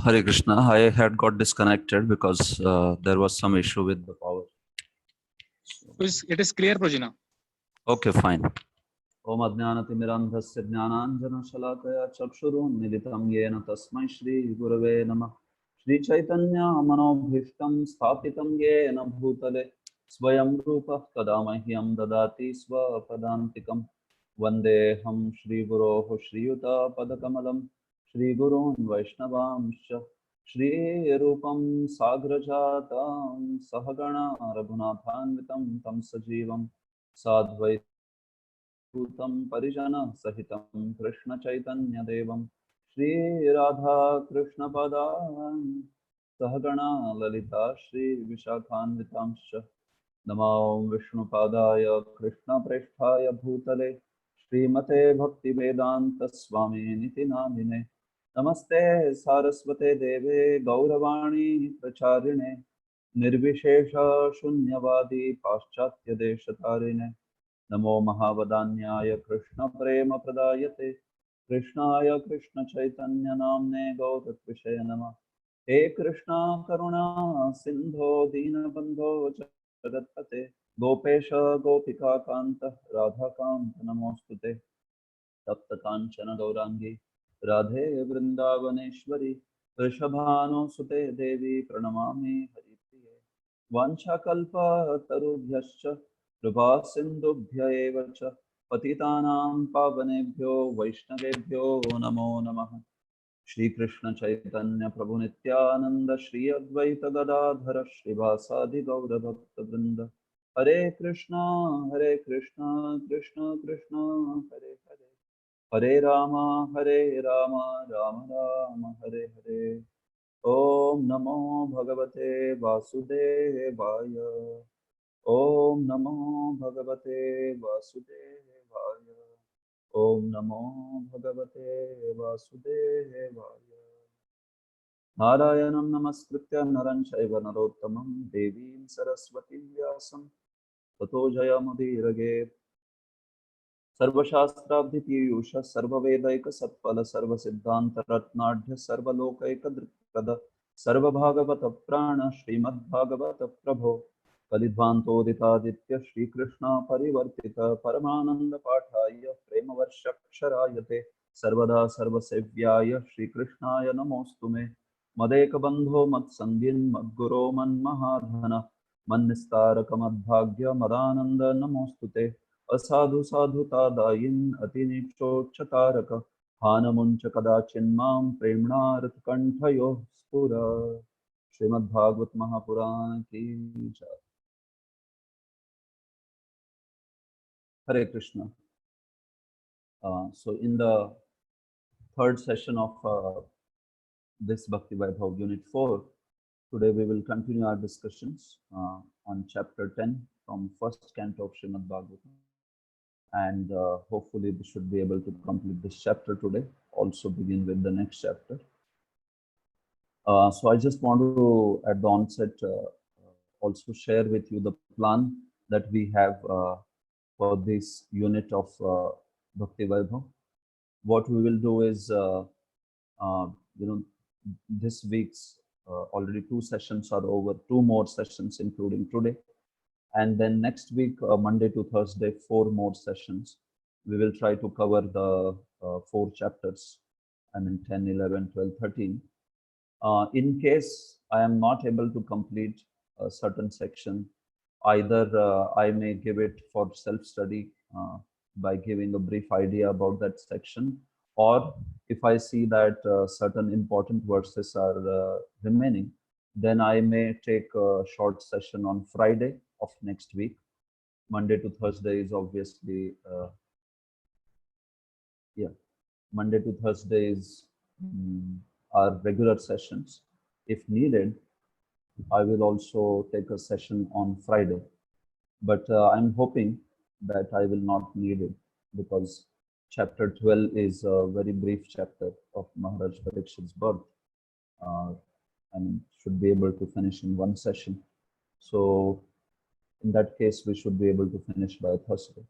Hare Krishna. I had got disconnected because there was some issue with the power. It is clear, Prajina. Okay, fine. Om Adnanatimirandhasya Jnananjana Shalakaya Chakshurunmilitam Yena Tasmai Shri Gurave Namah. Shri Chaitanya Manobhishtam Sthapitam Yena Bhutale Swayam Rupa Kadamahyam Dadati Swapadantikam Vandeham Shri Guroho Shri Yuta Padakamalam Shri Gurun Vaishnavamsha Shri Rupam Sagrajatam Sahagana Raghunathanvitam Tam Sajivam Sadvait Bhutam Parijana Sahitam Krishna Chaitanya Devam Shri Radha Krishna Padan Sahagana Lalita Shri Vishakhanvitamsha Namo Vishnu Padaya Krishna Presthaya Bhutale Srimate Bhakti Vedanta Swami Niti Namine Namaste Saraswate Deve Gauravani Pracharine Nirvishesha Shunyavadi Paschatya Deshatarine Namo Mahavadanyaya Krishna Prema Pradayate Krishnaya Krishna Chaitanya Namne Gautatvishaya Nama He Krishna Karuna Sindho Dina Bandho Jagatpate Gopesha Gopika Kanta Radha Kanta Namostute Tapta Kanchana Gaurangi Radhe Vrindavaneshwari Vrishabhano Sute Devi Pranamami Haripriye Vanchakalpa Tarubhyascha Kripā Sindhubhya eva ca Patitanam Pavanebhyo Vaishnavebhyo Namo Namaha Shri Krishna Chaitanya Prabhu Nityananda Shri Advaita Gadadhara Shrivasadi Gaura Bhakta Vrinda Hare Krishna Krishna Krishna Hare Hare Hare Rama Rama Rama Hare Hare Om Namo Bhagavate Vasudevaya Om Namo Bhagavate Vasudevaya Om Namo Bhagavate Vasudevaya Narayanam Namaskritya Naran Chaiva Narottamam Devim Saraswati Vyasam Tato Jayamudirage Sarvashastrabdhipiyusha Sarvavedaika Satpala Sarvasiddhanta Ratnadhya Sarvalokaika Drikpada Sarvabhagavata Prana Srimad Bhagavata Prabho Kalidvantoditaditya Shri Krishna Parivartita Paramananda Pathaya Premavarshaksharayate Sarvada Sarvasevyaya Shri Krishnaya Namostume Madeka Bandho Matsangin Madguro Manmahadhana Mannistaraka Madbhagya Madananda Namostute Asadhu Sadhuta Dayin Atinicho Chataraka Hanamuncha Kadachinmam Premnarat Kantayo Spura Srimad Bhagavad Mahapurana ki jai. Hare Krishna. So in the third session of this Bhakti Vaibhav Unit 4, today we will continue our discussions on chapter 10 from first canto of Srimad Bhagavatam. And hopefully we should be able to complete this chapter today, also begin with the next chapter. So I just want to, at the onset, also share with you the plan that we have for this unit of Bhakti Vaibhav. What we will do is, this week's already 2 sessions are over, 2 more sessions including today. And then next week, Monday to Thursday, 4 more sessions. We will try to cover the 4 chapters, 10, 11, 12, 13. In case I am not able to complete a certain section, either I may give it for self-study by giving a brief idea about that section, or if I see that certain important verses are remaining, then I may take a short session on Friday of next week. Monday to Thursday is obviously, Monday to Thursdays are regular sessions. If needed, I will also take a session on Friday. But I'm hoping that I will not need it, because chapter 12 is a very brief chapter of Maharaj Parikshit's birth. And should be able to finish in 1 session. So in that case, we should be able to finish by Thursday.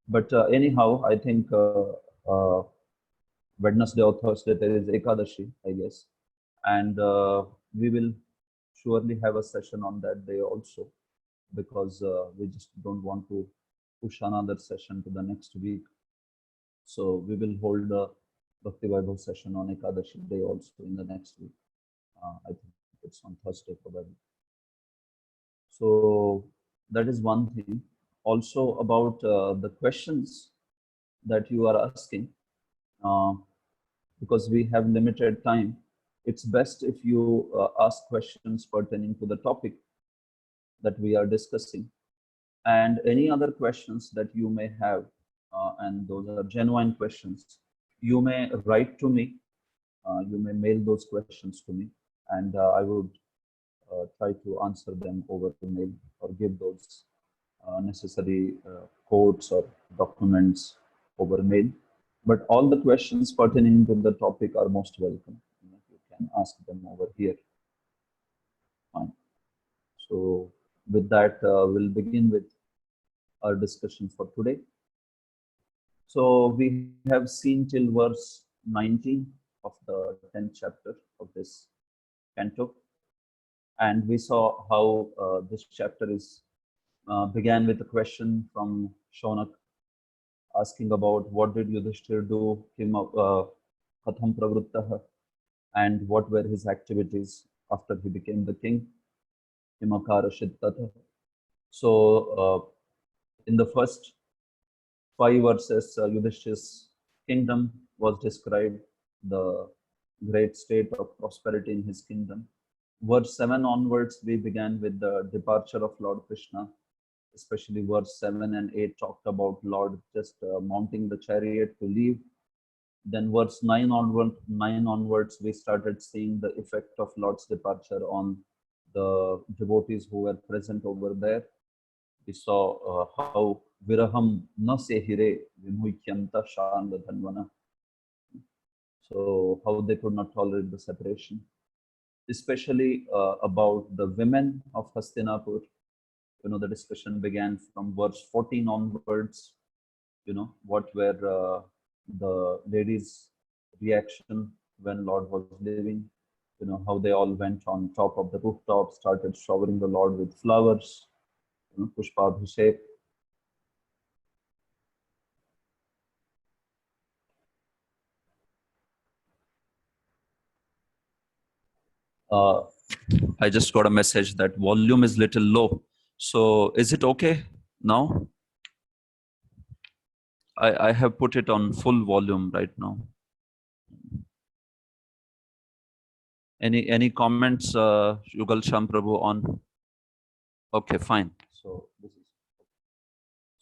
But anyhow, I think Wednesday or Thursday there is Ekadashi, I guess. And we will surely have a session on that day also, because we just don't want to push another session to the next week. So we will hold a Bhakti Vaibhav session on Ekadashi day also in the next week. I think it's on Thursday probably. So that is one thing. Also about the questions that you are asking, because we have limited time, it's best if you ask questions pertaining to the topic that we are discussing, and any other questions that you may have, and those are genuine questions, you may write to me, you may mail those questions to me, and I would try to answer them over the mail or give those necessary quotes or documents over mail. But all the questions pertaining to the topic are most welcome. You can ask them over here. Fine. So with that, we'll begin with our discussion for today. So we have seen till verse 19 of the 10th chapter of this canto. And we saw how this chapter is began with a question from Shaunak, asking about what did Yudhishthir do, katham pravruttah, and what were his activities after he became the king, kimakara shittata. So in the first 5 verses, Yudhishthir's kingdom was described, the great state of prosperity in his kingdom. Verse 7 onwards, we began with the departure of Lord Krishna. Especially verse 7 and 8 talked about Lord just mounting the chariot to leave. Then verse 9 onwards, we started seeing the effect of Lord's departure on the devotees who were present over there. We saw how viraham na sehire vimuhyanta shanga dhanvana. So how they could not tolerate the separation. Especially about the women of Hastinapur. The discussion began from verse 14 onwards. What were the ladies' reaction when Lord was leaving? How they all went on top of the rooftop, started showering the Lord with flowers, Pushpa Abhishek. I just got a message that volume is little low. So is it okay now? I have put it on full volume right now. Any comments, Yugal Sham Prabhu, on? Okay, fine. So this is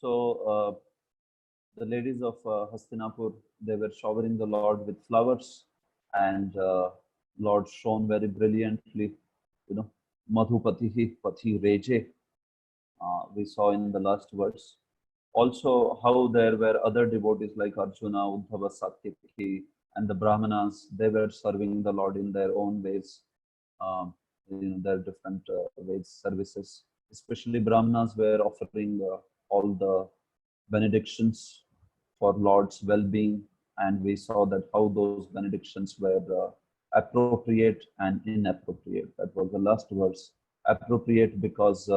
the ladies of Hastinapur, they were showering the Lord with flowers, and Lord shone very brilliantly. Madhupatihi Pathi Reje. We saw in the last verse. Also, how there were other devotees like Arjuna, Uddhava, Satyaki, and the Brahmanas. They were serving the Lord in their own ways. Their different ways, services. Especially Brahmanas were offering all the benedictions for Lord's well-being, and we saw that how those benedictions were appropriate and inappropriate. That was the last verse. Appropriate because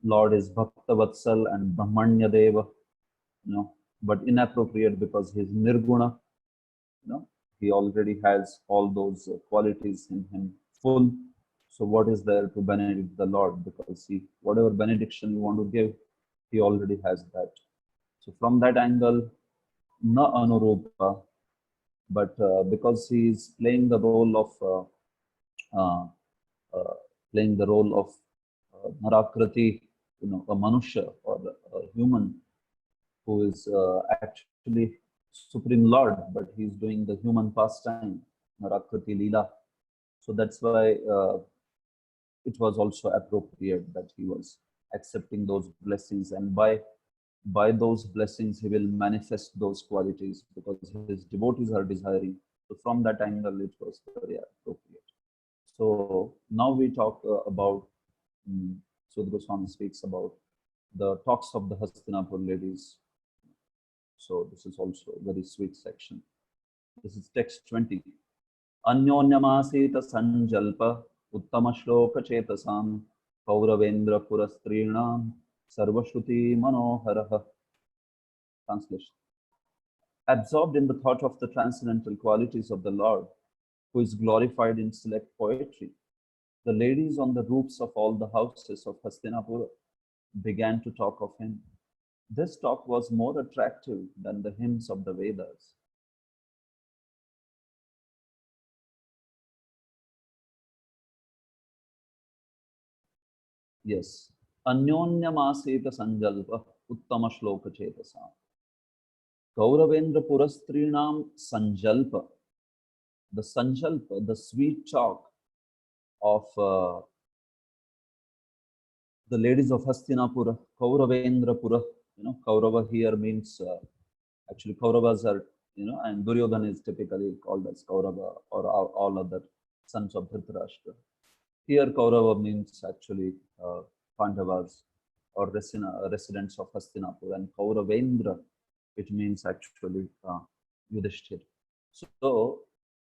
Lord is Bhakta Vatsal and Brahmanya Deva, but inappropriate because he is Nirguna. He already has all those qualities in him full. So what is there to benedict the Lord? Because whatever benediction you want to give, he already has that. So from that angle, na anurupa, but because he is playing the role of Narakrati, a Manusha or a human who is actually Supreme Lord, but he's doing the human pastime, Narakrati Leela. So that's why it was also appropriate that he was accepting those blessings, and by those blessings he will manifest those qualities because his devotees are desiring. So from that angle, it was very appropriate. So now we talk about, Sudra Goswami speaks about the talks of the Hastinapur ladies. So this is also a very sweet section. This is text 20. Anyonyamasita sanjalpa uttama shloka chetasam kauravendra purastrinam sarvashruti manoharaha. Translation. Absorbed in the thought of the transcendental qualities of the Lord, who is glorified in select poetry, the ladies on the roofs of all the houses of Hastinapura began to talk of him. This talk was more attractive than the hymns of the Vedas. Yes. Anyonyamaseta sanjalpa uttama shloka chetasam. Kauravendra purastrinam sanjalpa. The sanjalpa, the sweet talk of the ladies of Hastinapura, Kauravendra Pura. Kaurava here means actually Kauravas are, and Duryodhana is typically called as Kaurava or all other sons of Dhritarashtra. Here Kaurava means actually Pandavas or residents of Hastinapur, and Kauravendra, it means actually Yudhishthir. So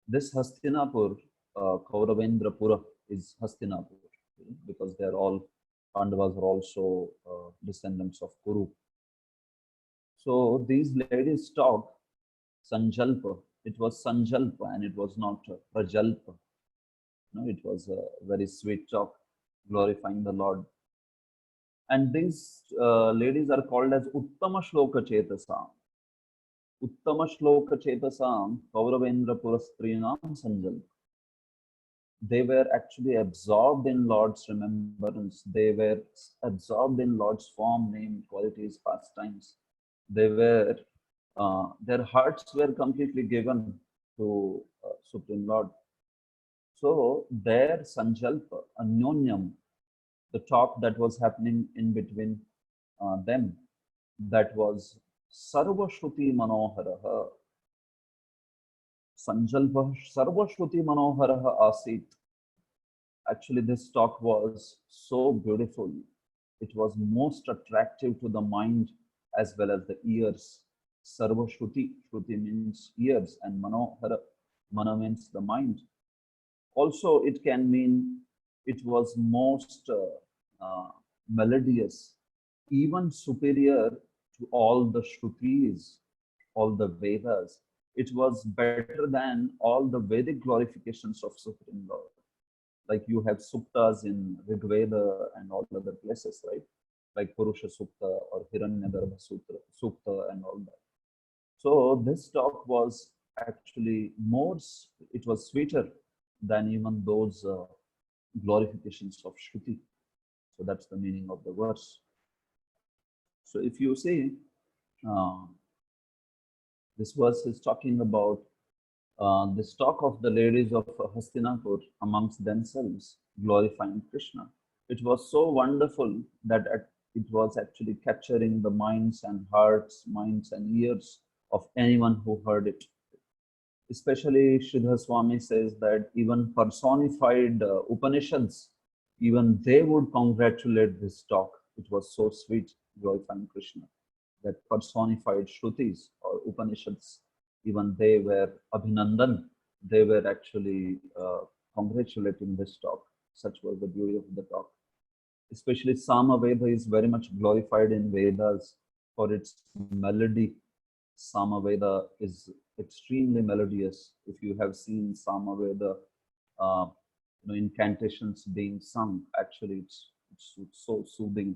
this Hastinapur, Kauravendra Pura is Hastinapur, because they are all Pandavas are also descendants of Kuru. So these ladies talk Sanjalpa. It was Sanjalpa and it was not Prajalpa. No, it was a very sweet talk, glorifying the Lord. And these ladies are called as Uttama Shloka Chetasam. Uttama Shloka Chetasam, Kauravendra Purastrinam Sanjalpa. They were actually absorbed in Lord's remembrance. They were absorbed in Lord's form, name, qualities, pastimes. They were, their hearts were completely given to Supreme Lord. So their Sanjalpa, Anyonyam, the talk that was happening in between them, that was Sarvashruti Manoharaha. Sanjalpa Sarvashruti Manoharaha Asit. Actually, this talk was so beautiful. It was most attractive to the mind as well as the ears. Sarva Shruti, Shruti means ears, and Manohara, Mana means the mind. Also, it can mean it was most melodious, even superior to all the Shrutis, all the Vedas. It was better than all the Vedic glorifications of Supreme Lord. Like you have suktas in Rig Veda and all other places, right? Like Purusha Sukta or Hiranyagarbha Sukta and all that. So this talk was actually more, it was sweeter than even those glorifications of Shruti. So that's the meaning of the verse. So if you see, this verse is talking about this talk of the ladies of Hastinapur amongst themselves, glorifying Krishna. It was so wonderful that it was actually capturing the minds and hearts, minds and ears of anyone who heard it. Especially Sridhar Swami says that even personified Upanishads, even they would congratulate this talk. It was so sweet, glorifying Krishna, that personified Shrutis or Upanishads, even they were Abhinandan, they were actually congratulating this talk. Such was the beauty of the talk. Especially Samaveda is very much glorified in Vedas for its melody. Samaveda is extremely melodious. If you have seen Samaveda, incantations being sung, actually it's so soothing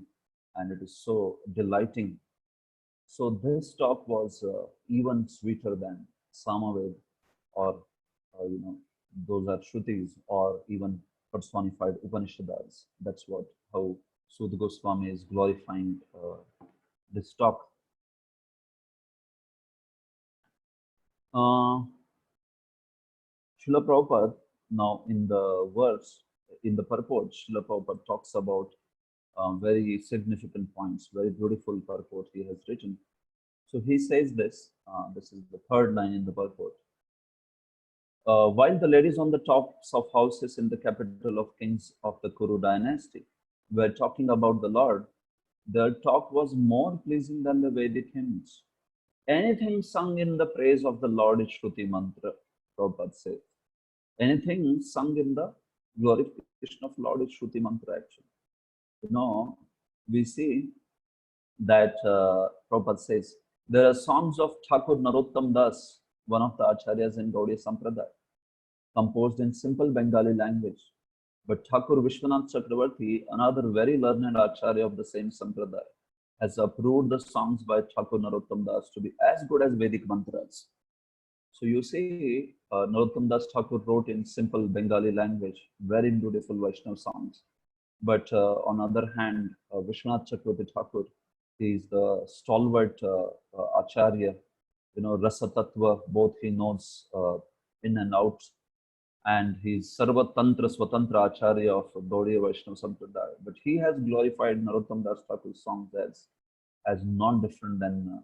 and it is so delighting. So this talk was even sweeter than Samaved or, those are Shrutis or even personified Upanishads. That's how Sudha Goswami is glorifying this talk. Srila Prabhupada, now in the verse, in the purport, Srila Prabhupada talks about very significant points, very beautiful purport he has written. So he says this, this is the third line in the purport. While the ladies on the tops of houses in the capital of kings of the Kuru dynasty were talking about the Lord, their talk was more pleasing than the Vedic hymns. Anything sung in the praise of the Lord is Shruti Mantra, Prabhupada says. Anything sung in the glorification of Lord is Shruti Mantra actually. We see that Prabhupada says, there are songs of Thakur Narottam Das, one of the Acharyas in Gaudiya Sampradaya, composed in simple Bengali language. But Thakur Vishwanath Chakravarti, another very learned Acharya of the same Sampradaya, has approved the songs by Thakur Narottam Das to be as good as Vedic mantras. So you see, Narottam Das Thakur wrote in simple Bengali language, very beautiful Vaishnava songs. But on the other hand, Vishwanath Chakravarti Thakur, he is the stalwart Acharya, Rasa Tattva, both he knows in and out. And he's Sarva Tantra Swatantra Acharya of Gaudiya Vaishnava Sampradaya. But he has glorified Narottam Das Thakur's songs as non-different than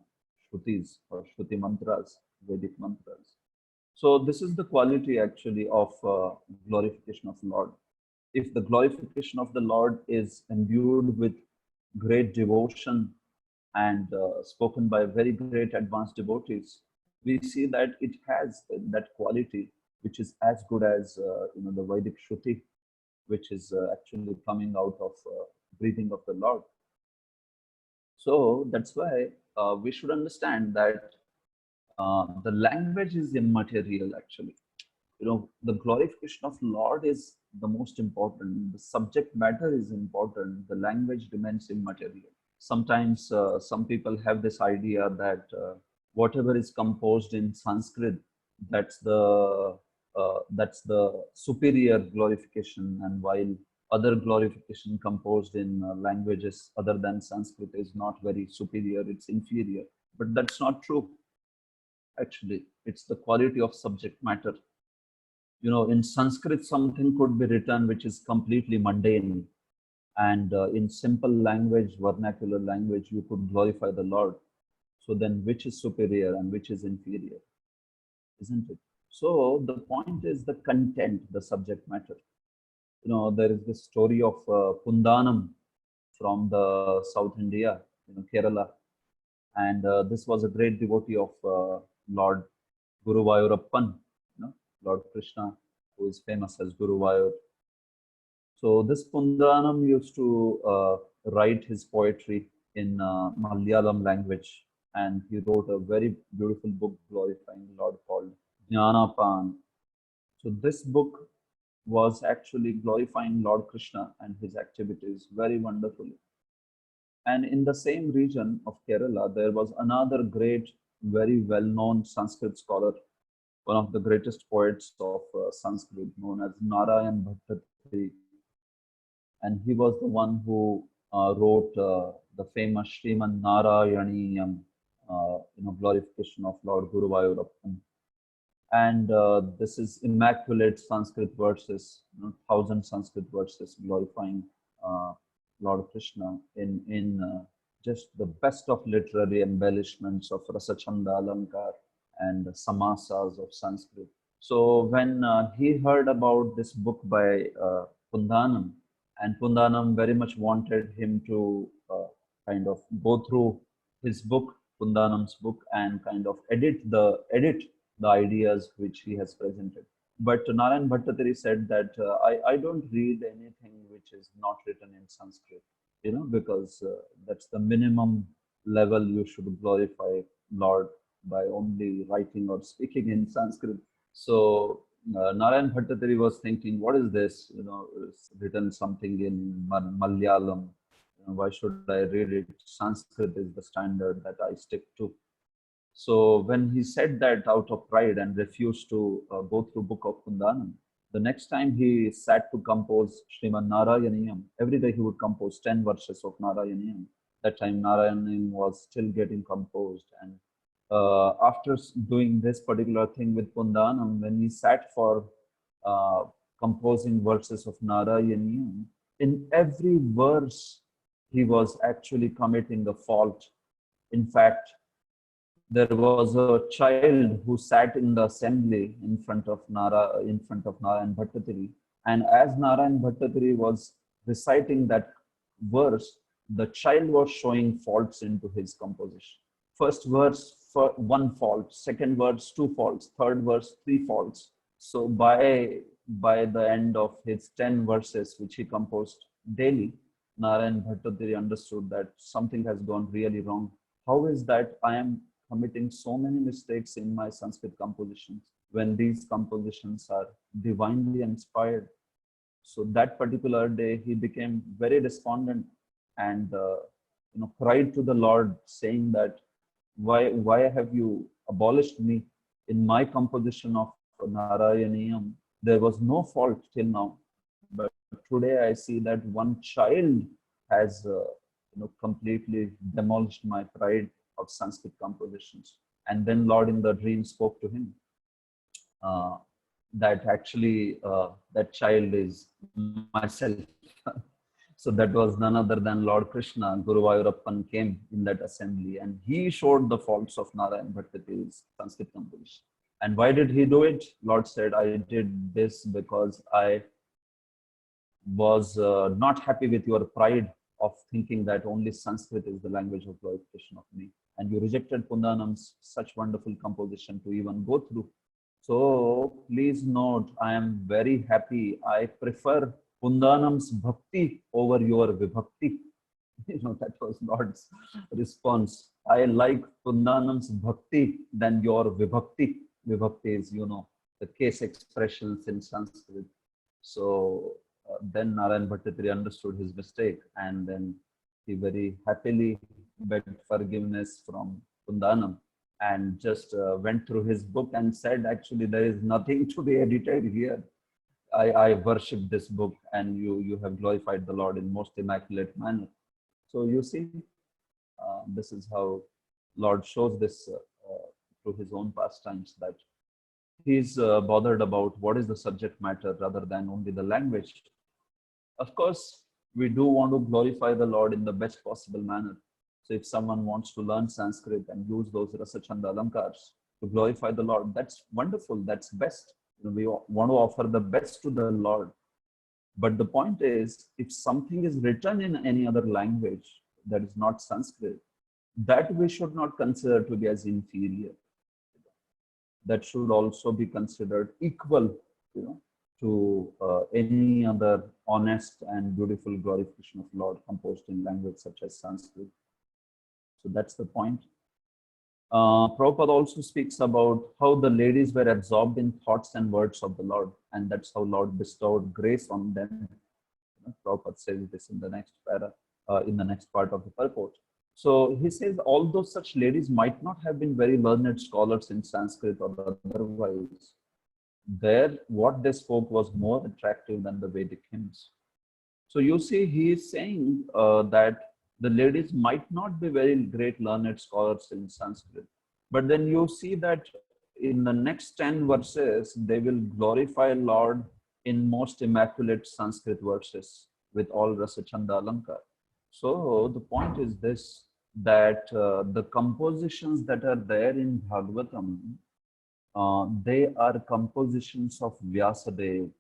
Shrutis or Shruti mantras, Vedic mantras. So this is the quality actually of glorification of Lord. If the glorification of the Lord is imbued with great devotion and spoken by very great advanced devotees, we see that it has that quality which is as good as the Vedic Shruti, which is actually coming out of breathing of the Lord. So that's why we should understand that the language is immaterial actually. The glorification of Lord is the most important. The subject matter is important. The language remains immaterial. Sometimes some people have this idea that whatever is composed in Sanskrit, that's the superior glorification, and while other glorification composed in languages other than Sanskrit is not very superior, it's inferior. But that's not true. Actually, it's the quality of subject matter. In Sanskrit, something could be written which is completely mundane. And in simple language, vernacular language, you could glorify the Lord. So then which is superior and which is inferior? Isn't it? So the point is the content, the subject matter. There is this story of Pundanam from the South India, Kerala. And this was a great devotee of Lord Guruvayurappan, Lord Krishna, who is famous as Guruvayur. So this Pundanam used to write his poetry in Malayalam language, and he wrote a very beautiful book glorifying Lord called Jnanapan. So this book was actually glorifying Lord Krishna and his activities very wonderfully. And in the same region of Kerala, there was another great, very well-known Sanskrit scholar, one of the greatest poets of Sanskrit, known as Narayan Bhattatri. And he was the one who wrote the famous Sriman Narayaniyam, glorification of Lord Guruvayurappan. And this is immaculate Sanskrit verses, 1,000 Sanskrit verses glorifying Lord Krishna in just the best of literary embellishments of Rasachanda Alankar and samasas of Sanskrit. So when he heard about this book by Pundanam, and Pundanam very much wanted him to kind of go through his book, Pundanam's book, and kind of edit the ideas which he has presented. But Narayan Bhattatri said that I don't read anything which is not written in Sanskrit, because that's the minimum level you should glorify Lord, by only writing or speaking in Sanskrit. So Narayan Bhattatri was thinking, what is this? It's written something in Malayalam. Why should I read it? Sanskrit is the standard that I stick to. So when he said that out of pride and refused to go through book of Pundanam, the next time he sat to compose Sriman Narayaniyam, every day he would compose 10 verses of Narayaniyam. That time Narayaniyam was still getting composed. And after doing this particular thing with Pundanam, when he sat for composing verses of Narayaniyam, in every verse he was actually committing a fault. In fact, there was a child who sat in the assembly in front of Narayan Bhattatri, and as Narayan Bhattatri was reciting that verse, the child was showing faults into his composition. First verse, one fault; second verse, two faults; third verse, three faults. So by the end of his 10 verses, which he composed daily, Narayan Bhattacharya understood that something has gone really wrong. How is that I am committing so many mistakes in my Sanskrit compositions when these compositions are divinely inspired? So that particular day, he became very despondent and cried to the Lord, saying that why have you abolished me in my composition of Narayaniyam? There was no fault till now, but today I see that one child has completely demolished my pride of Sanskrit compositions. And then Lord in the dream spoke to him that actually that child is myself. So that was none other than Lord Krishna. Guru Vayurappan came in that assembly and he showed the faults of Narayan Bhattacharya's Sanskrit composition. And why did he do it? Lord said, I did this because I was not happy with your pride of thinking that only Sanskrit is the language of glorification of me. And you rejected Pundanam's such wonderful composition to even go through. So please note, I am very happy. I prefer Pundanam's bhakti over your vibhakti. That was Lord's response. I like Pundanam's bhakti than your vibhakti. Vibhakti is, the case expressions in Sanskrit. So then Narayan Bhattacharya understood his mistake and then he very happily begged forgiveness from Pundanam and just went through his book and said, actually, there is nothing to be edited here. I worship this book and you have glorified the Lord in most immaculate manner. So you see, this is how Lord shows this through his own pastimes, that he's bothered about what is the subject matter rather than only the language. Of course, we do want to glorify the Lord in the best possible manner. So if someone wants to learn Sanskrit and use those Rasa Chanda Alankars to glorify the Lord, that's wonderful, that's best. We want to offer the best to the Lord. But the point is, if something is written in any other language that is not Sanskrit, that we should not consider to be as inferior. That should also be considered equal, to any other honest and beautiful glorification of Lord composed in language such as Sanskrit. So that's the point. Prabhupada also speaks about how the ladies were absorbed in thoughts and words of the Lord, and that's how Lord bestowed grace on them. Prabhupada says this in the next para, in the next part of the purport. So he says, although such ladies might not have been very learned scholars in Sanskrit or otherwise, what they spoke was more attractive than the Vedic hymns. So you see, he is saying that the ladies might not be very great learned scholars in Sanskrit, but then you see that in the next 10 verses, they will glorify Lord in most immaculate Sanskrit verses with all Rasa Chanda Alankar. So the point is this, that the compositions that are there in Bhagavatam, they are compositions of Vyasadeva,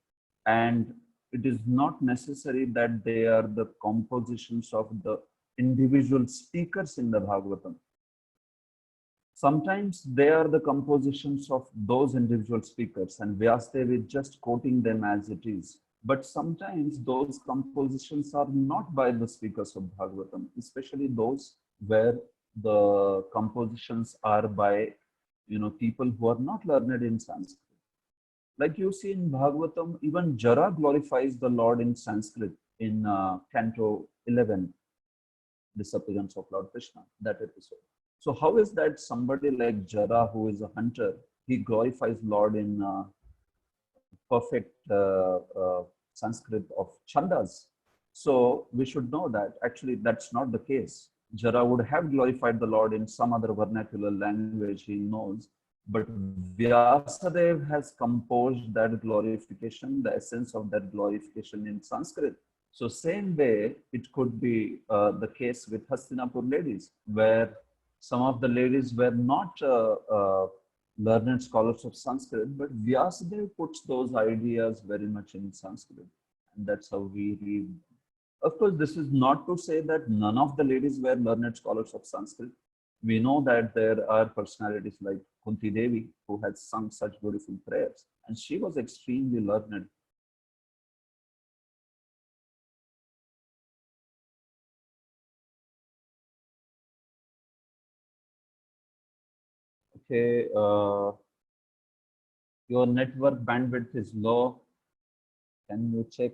and it is not necessary that they are the compositions of the individual speakers in the Bhagavatam. Sometimes they are the compositions of those individual speakers and Vyasadeva is just quoting them as it is. But sometimes those compositions are not by the speakers of Bhagavatam, especially those where the compositions are by people who are not learned in Sanskrit. Like you see in Bhagavatam, even Jara glorifies the Lord in Sanskrit in Canto 11, Disappearance of Lord Krishna, that episode. So how is that somebody like Jara, who is a hunter, he glorifies Lord in perfect Sanskrit of Chandas? So we should know that actually that's not the case. Jara would have glorified the Lord in some other vernacular language he knows, but Vyasadeva has composed that glorification, the essence of that glorification in Sanskrit. So same way, it could be the case with Hastinapur ladies, where some of the ladies were not learned scholars of Sanskrit, but Vyasadeva puts those ideas very much in Sanskrit. And that's how we read. Of course, this is not to say that none of the ladies were learned scholars of Sanskrit. We know that there are personalities like Kunti Devi, who had sung such beautiful prayers, and she was extremely learned. Okay, your network bandwidth is low. Can you check?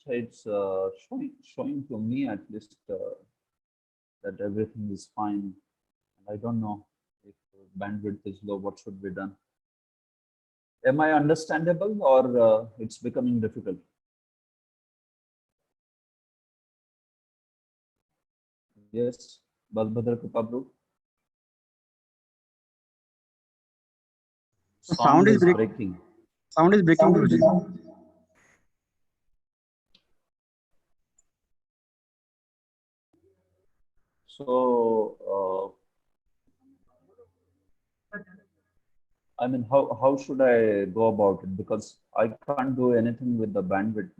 It's showing to me at least that everything is fine. I don't know if bandwidth is low. What should be done? Am I understandable or it's becoming difficult? Yes, Balbhadra Prabhu. Sound is breaking. Sound is breaking, Guruji. So, I mean, how should I go about it? Because I can't do anything with the bandwidth.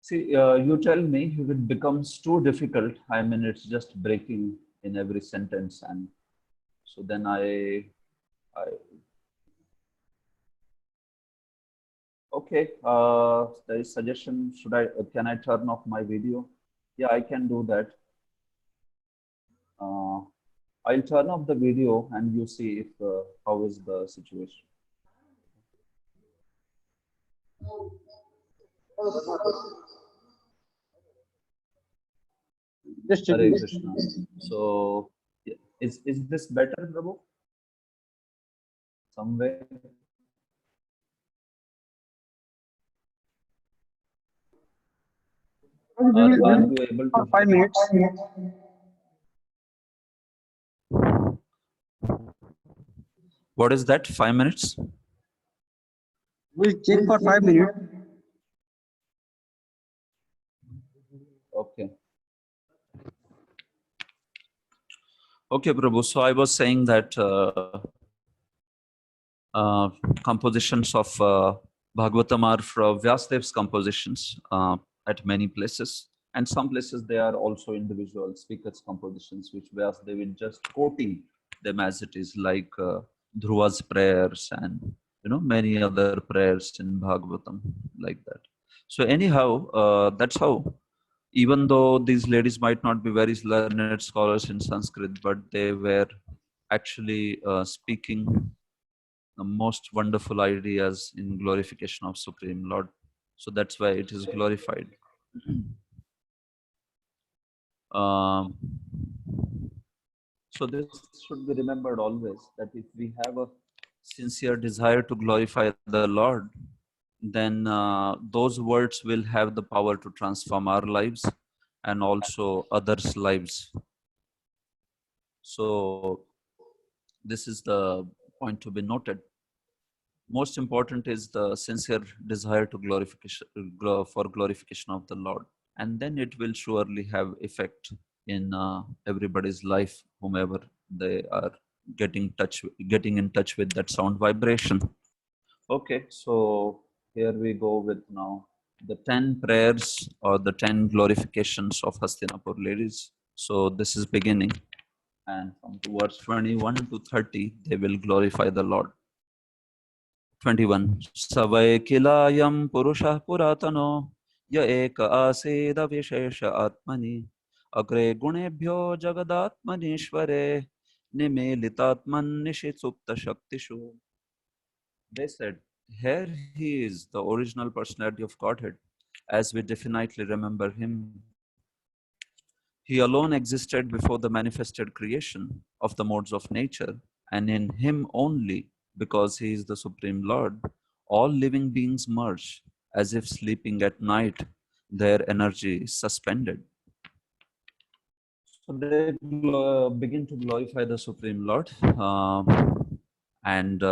See, you tell me if it becomes too difficult. I mean, it's just breaking in every sentence, and so then I okay. There is suggestion. Can I turn off my video? Yeah, I can do that. I'll turn off the video and you see if how is the situation. Just Hare checking. Krishna. So, is this better, Prabhu? Somewhere. We will Are you able for to 5 minutes. What is that? 5 minutes? We'll check for 5 minutes. Okay. Okay, Prabhu. So I was saying that compositions of Bhagavatam are from Vyasadev's compositions at many places. And some places they are also individual speakers' compositions, which Vyasadeva is just quoting them as it is, like Dhruva's prayers and many other prayers in Bhagavatam like that. So anyhow, that's how. Even though these ladies might not be very learned scholars in Sanskrit, but they were actually speaking the most wonderful ideas in glorification of Supreme Lord. So that's why it is glorified. So this should be remembered always, that if we have a sincere desire to glorify the Lord, then those words will have the power to transform our lives and also others' lives. So this is the point to be noted. Most important is the sincere desire to for glorification of the Lord, and then it will surely have effect in everybody's life, whomever they are getting in touch with that sound vibration. Okay, so here we go with now the 10 prayers or the 10 glorifications of Hastinapur ladies. So this is beginning, and from verse 21 to 30 they will glorify the Lord. 21 Savai kilayam purusha puratano ya ek aseda vishesha atmani agre gunebhyo jagadatmanishvare nimelitatman nishitsupta shaktishu. They said, here he is, the original personality of Godhead, as we definitely remember him. He alone existed before the manifested creation of the modes of nature, and in him only, because he is the Supreme Lord, all living beings merge, as if sleeping at night, their energy is suspended. So they begin to glorify the Supreme Lord, and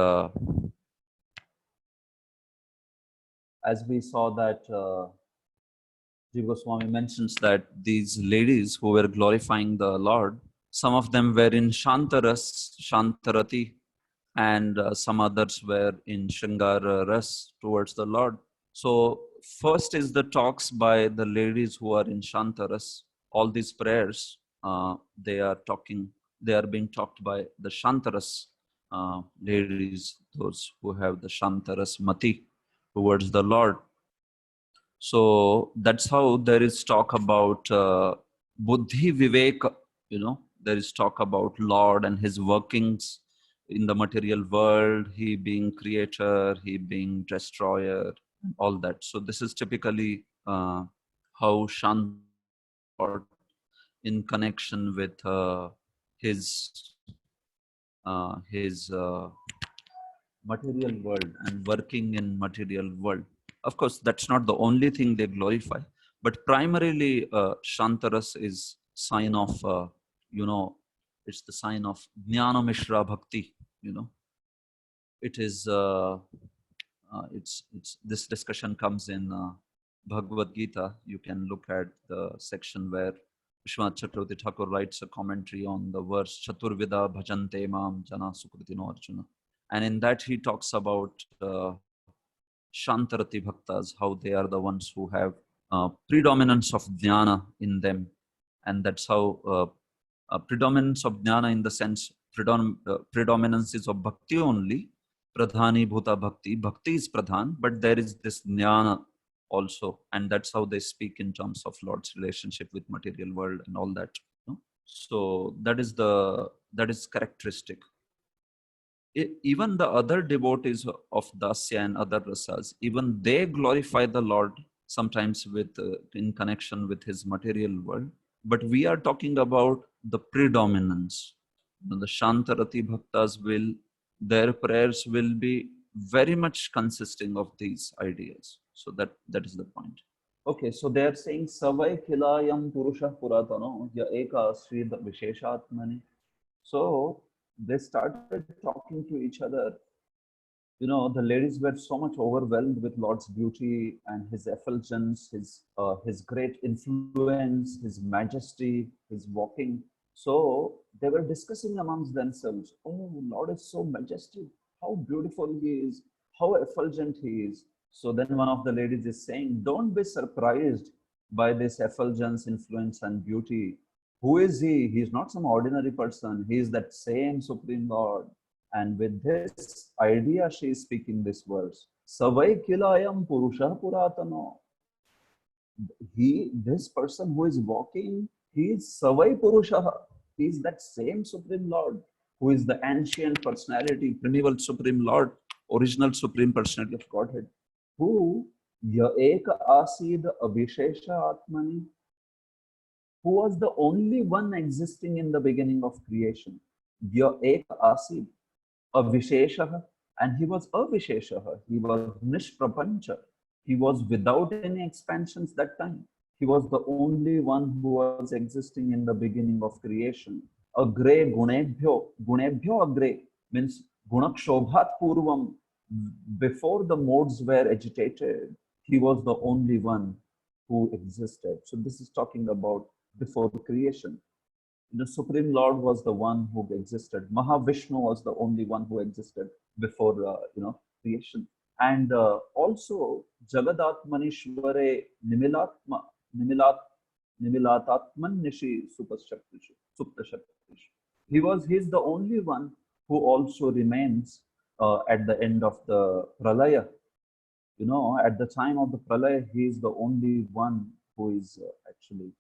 as we saw that Jiva Goswami mentions that these ladies who were glorifying the Lord, some of them were in Shantaras, Shantarati, and some others were in Shringara Ras towards the Lord. So first is the talks by the ladies who are in Shantaras. All these prayers, they are being talked by the Shantaras ladies, those who have the Shantaras Mati towards the Lord. So that's how there is talk about Buddhi Vivek, there is talk about Lord and his workings in the material world, he being creator, he being destroyer, all that. So this is typically how Shant in connection with his material world and working in material world. Of course, that's not the only thing they glorify, but primarily Shantaras is sign of, it's the sign of Jnana Mishra Bhakti, It is, it's this discussion comes in Bhagavad Gita. You can look at the section where Vishwanath Chakravarti Thakur writes a commentary on the verse Chaturvida Bhajante Mam Jana Sukritino Arjuna. And in that he talks about Shantarati Bhaktas, how they are the ones who have predominance of jnana in them. And that's how predominance of jnana in the sense predominance is of bhakti only. Pradhani Bhuta Bhakti. Bhakti is Pradhan, but there is this jnana also. And that's how they speak in terms of Lord's relationship with material world and all that. So that is characteristic. Even the other devotees of Dasya and other rasas, even they glorify the Lord sometimes with in connection with his material world. But we are talking about the predominance. The Shantarati Bhaktas their prayers will be very much consisting of these ideas. So that is the point. Okay, so they are saying Savai Khilayam Purusha Puratano Ya Eka Sri Visheshatmani. So they started talking to each other. The ladies were so much overwhelmed with Lord's beauty and his effulgence, his great influence, his majesty, his walking. So they were discussing amongst themselves, oh, Lord is so majestic, how beautiful he is, how effulgent he is. So then one of the ladies is saying, don't be surprised by this effulgence, influence, and beauty. Who is he? He is not some ordinary person. He is that same Supreme Lord. And with this idea, she is speaking this verse. Savai kilayam purusha puratano. This person who is walking, he is Savai Purusha. He is that same Supreme Lord who is the ancient personality, primeval Supreme Lord, original Supreme Personality of Godhead. Who ya eka asid avishesha atmani, who was the only one existing in the beginning of creation. Ya eka asid avishesha, and he was avishesha. He was nishprapancha. He was without any expansions that time. He was the only one who was existing in the beginning of creation. Agre gunebhyo, gunebhyo agre means gunakshobhat purvam. Before the modes were agitated, he was the only one who existed. So this is talking about before creation. The Supreme Lord was the one who existed. Mahavishnu was the only one who existed before creation. And also Jagadatmanishware Nimilatatman Nishi Suptashaktishu. He's the only one who also remains at the end of the Pralaya. At the time of the Pralaya, he is the only one who is actually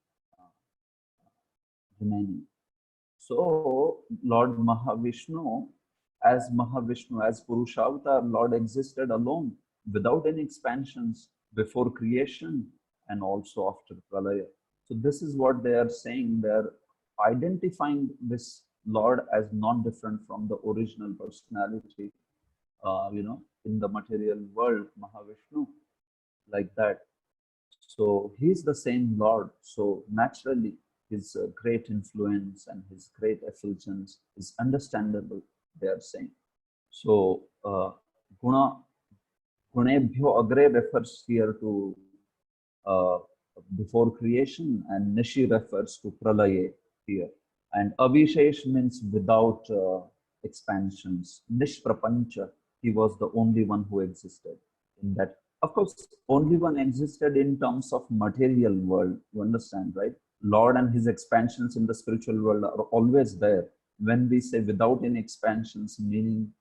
remaining. So Lord Mahavishnu, as Purushavatar, Lord existed alone without any expansions before creation and also after Pralaya. So this is what they are saying. They are identifying this Lord as non-different from the original personality, in the material world, Mahavishnu, like that. So he's the same Lord. So naturally, his great influence and his great effulgence is understandable, they are saying. So Gunebhyo Agre refers here to before creation, and Nishi refers to Pralaya here. And Avishesh means without expansions. Nishprapancha, he was the only one who existed in that. Of course, only one existed in terms of material world, you understand, right? Lord and his expansions in the spiritual world are always there. When we say without any expansions, meaning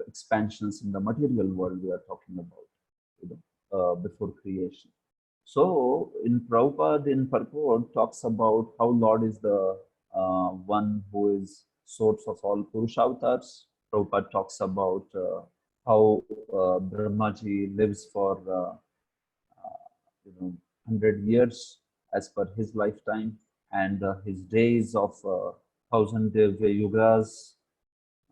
expansions in the material world we are talking about, before creation. So in Prabhupada, in purport, talks about how Lord is the one who is source of all Purushavatars. Prabhupada talks about how Brahmaji lives for 100 years as per his lifetime, and his days of 1000 Divya Yugas,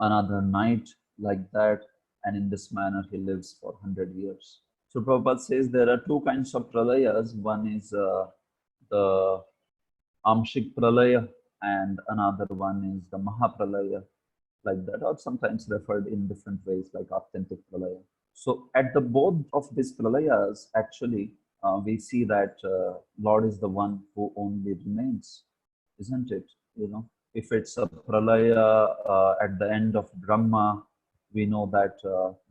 another night like that, and in this manner he lives for 100 years. So Prabhupada says there are two kinds of pralayas. One is the Amshik pralaya, and another one is the Mahapralaya, like that, or sometimes referred in different ways like authentic pralaya. So at the both of these pralayas, actually, we see that Lord is the one who only remains, isn't it? If it's a pralaya at the end of Brahma, we know that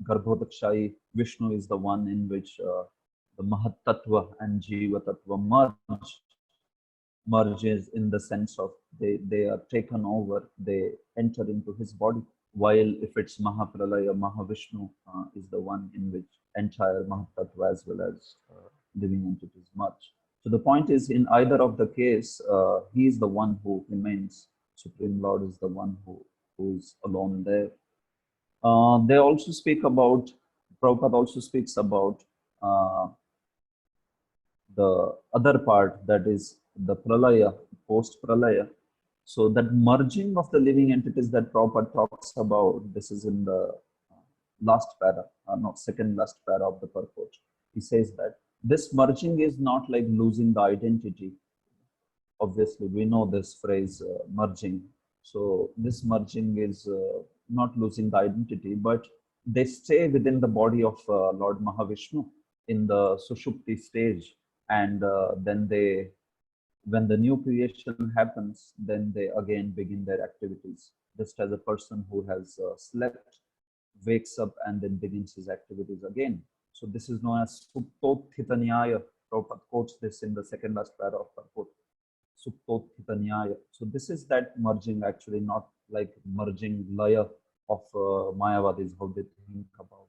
Garbhodakshayi Vishnu is the one in which the Mahat Tattva and Jiva Tattva merges in the sense of they are taken over, they enter into his body. While if it's Mahapralaya, Mahavishnu is the one in which entire Mahatattva as well as living entities merge. So the point is, in either of the case, he is the one who remains. Supreme Lord is the one who is alone there. They also speak about, Prabhupada also speaks about the other part, that is the pralaya, post-pralaya. So that merging of the living entities that Prabhupada talks about, this is in the last para, not second last para of the purport. He says that this merging is not like losing the identity. Obviously, we know this phrase, merging. So this merging is not losing the identity, but they stay within the body of Lord Mahavishnu in the Sushupti stage. And then when the new creation happens, then they again begin their activities. Just as a person who has slept wakes up and then begins his activities again. So this is known as Suptothitanyaya. Prabhupada quotes this in the second last para of purport. Suptothitanyaya. So this is that merging, actually, not like merging laya of Mayavadis, how they think about.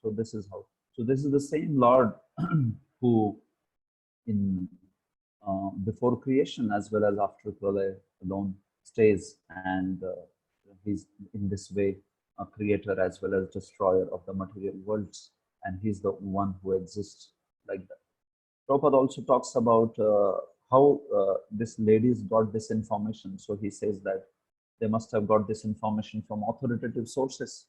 So this is how. So this is the same Lord who in before creation as well as after Pralaya alone stays, and he's in this way a creator as well as destroyer of the material worlds, and he's the one who exists like that. Prabhupada also talks about how these ladies got this information. So he says that they must have got this information from authoritative sources.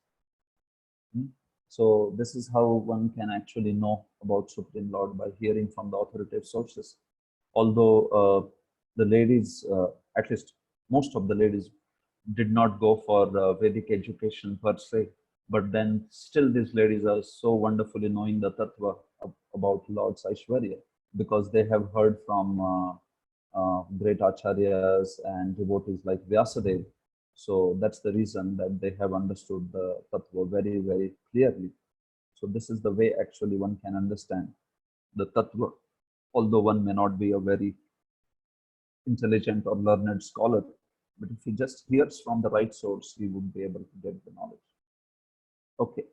So this is how one can actually know about Supreme Lord, by hearing from the authoritative sources. Although the ladies, at least most of the ladies, did not go for Vedic education per se, but then still these ladies are so wonderfully knowing the tattva about Lord's Aishwarya, because they have heard from great acharyas and devotees like Vyasadeva. So that's the reason that they have understood the tattva very, very clearly. So this is the way actually one can understand the tattva, although one may not be a very intelligent or learned scholar, but if he just hears from the right source, he would be able to get the knowledge. Okay,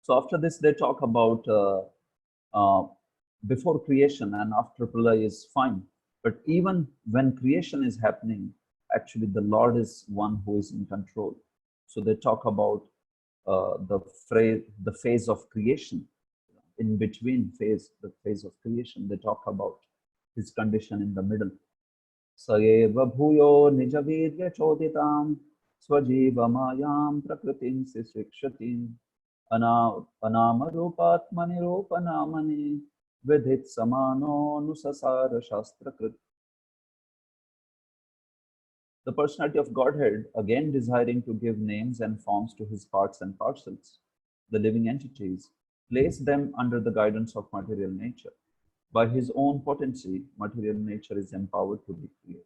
so after this, they talk about before creation and after Pralaya is fine, but even when creation is happening, actually the Lord is one who is in control. So they talk about the phase of creation, in between phase, the phase of creation. They talk about his condition in the middle. Sayeva bhuyo nijavirya choditam swajiva mayam prakritim sisrikshatim anamarupatmani rupanamani vidhit samano nusasara shastrakrit. The personality of Godhead, again desiring to give names and forms to his parts and parcels, the living entities, place them under the guidance of material nature. by his own potency, material nature is empowered to be created.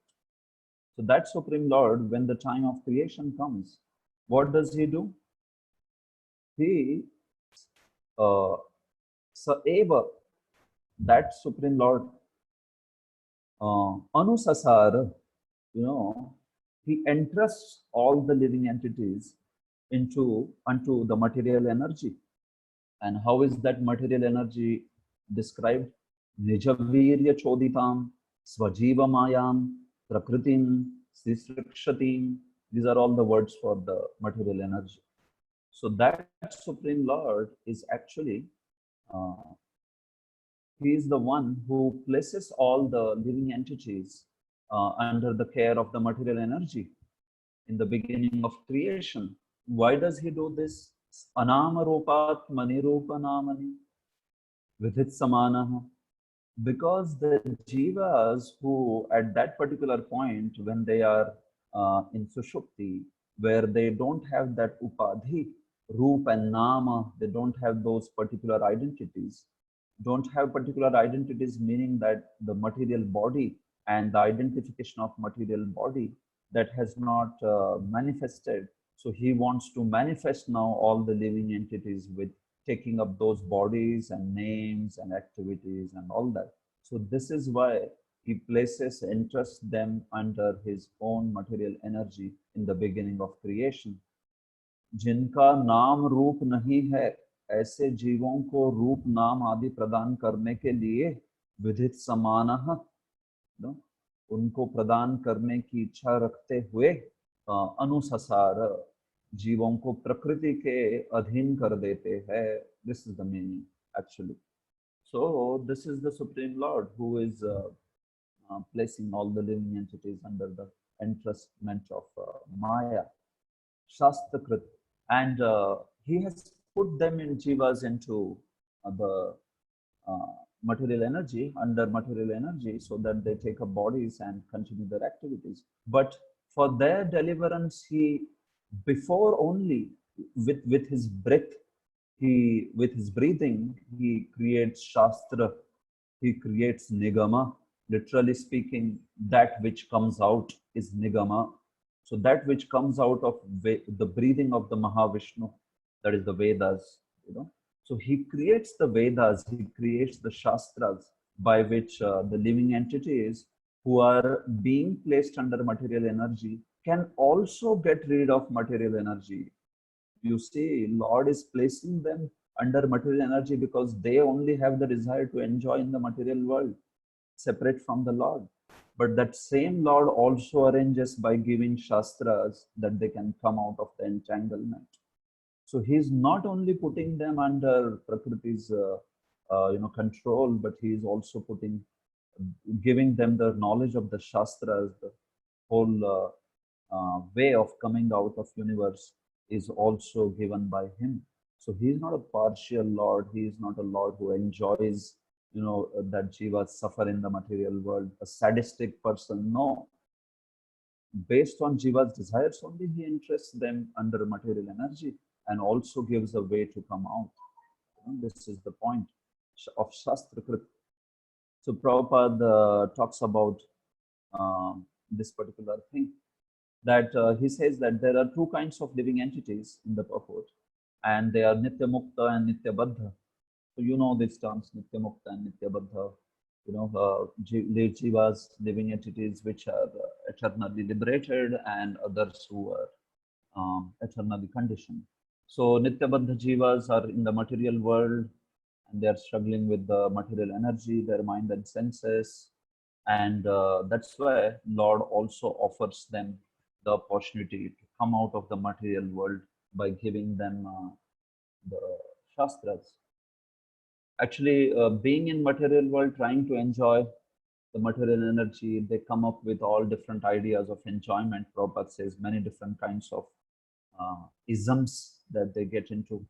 So that Supreme Lord, when the time of creation comes, what does he do? He, Saeva, that Supreme Lord, Anusasara, he entrusts all the living entities unto the material energy. And how is that material energy described? Nijavirya choditam, swajiva mayam, prakritim, sisrikshatim. These are all the words for the material energy. So that Supreme Lord is actually, he is the one who places all the living entities under the care of the material energy in the beginning of creation. Why does he do this? Anama ropat manirupa namani vidhit samanaha. Because the jivas who at that particular point when they are in sushupti, where they don't have that upadhi, roop and nama, they don't have those particular identities. Don't have particular identities meaning that the material body and the identification of material body that has not manifested. So he wants to manifest now all the living entities with taking up those bodies and names and activities and all that. So this is why he places, entrusts them under his own material energy in the beginning of creation. जिनका नाम रूप नहीं है, ऐसे जीवों को रूप नाम आदि प्रदान करने के लिए विधित समानः, उनको प्रदान करने की इच्छा रखते हुए अनुसार जीवों को प्रकृति के अधीन कर देते हैं. This is the meaning actually. So this is the Supreme Lord who is placing all the living entities under the entrustment of Maya, Shastakrit, and he has put them in jivas into the material energy, under material energy, so that they take up bodies and continue their activities. But for their deliverance, he, before only with his breath, with his breathing, he creates Shastra, he creates Nigama. Literally speaking, that which comes out is Nigama. So that which comes out of the breathing of the Mahavishnu, that is the Vedas, So he creates the Vedas, he creates the Shastras by which the living entities who are being placed under material energy can also get rid of material energy. You see, Lord is placing them under material energy because they only have the desire to enjoy in the material world, separate from the Lord. But that same Lord also arranges by giving Shastras that they can come out of the entanglement. So he's not only putting them under Prakriti's control, but he is also giving them the knowledge of the Shastras, the whole way of coming out of universe is also given by him. So he is not a partial Lord. He is not a Lord who enjoys, that jivas suffer in the material world, a sadistic person. No. Based on jiva's desires only, he interests them under material energy and also gives a way to come out. This is the point of Shastrakrit. So Prabhupada talks about this particular thing, that he says that there are two kinds of living entities in the purport, and they are Nitya Mukta and Nitya Baddha. So you know these terms, Nitya Mukta and Nitya Baddha, jivas, living entities which are eternally liberated, and others who are eternally conditioned. So Nitya Baddha jivas are in the material world, and they are struggling with the material energy, their mind and senses, and that's why Lord also offers them the opportunity to come out of the material world by giving them the Shastras. Actually, being in material world, trying to enjoy the material energy, they come up with all different ideas of enjoyment. Prabhupada says many different kinds of isms that they get into.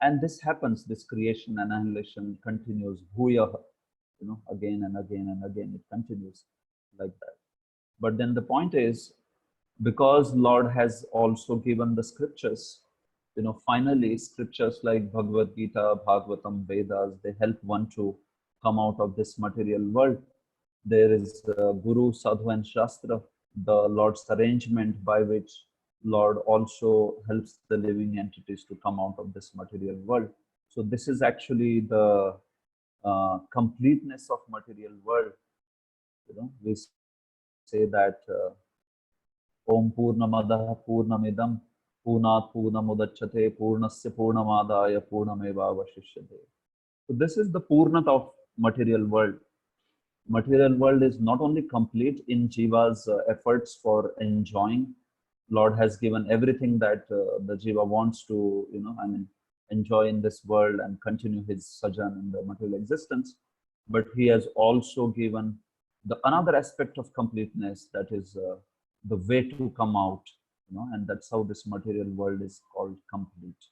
And this happens, this creation and annihilation continues, bhuya, again and again and again, it continues like that. But then the point is, because Lord has also given the scriptures, finally scriptures like Bhagavad Gita, Bhagavatam, Vedas, they help one to come out of this material world. There is Guru, Sadhu and Shastra, the Lord's arrangement by which Lord also helps the living entities to come out of this material world. So this is actually the completeness of material world. We say that Om Purnamadaha Purnamidam Purnat Purnamudachyate Purnasya Purnamadaya Purnameva Vashishyate. So this is the Purnat of material world. Material world is not only complete in Jiva's efforts for enjoying. Lord has given everything that the Jiva wants to, enjoy in this world and continue his sajan in the material existence. But he has also given another aspect of completeness, that is the way to come out, and that's how this material world is called complete,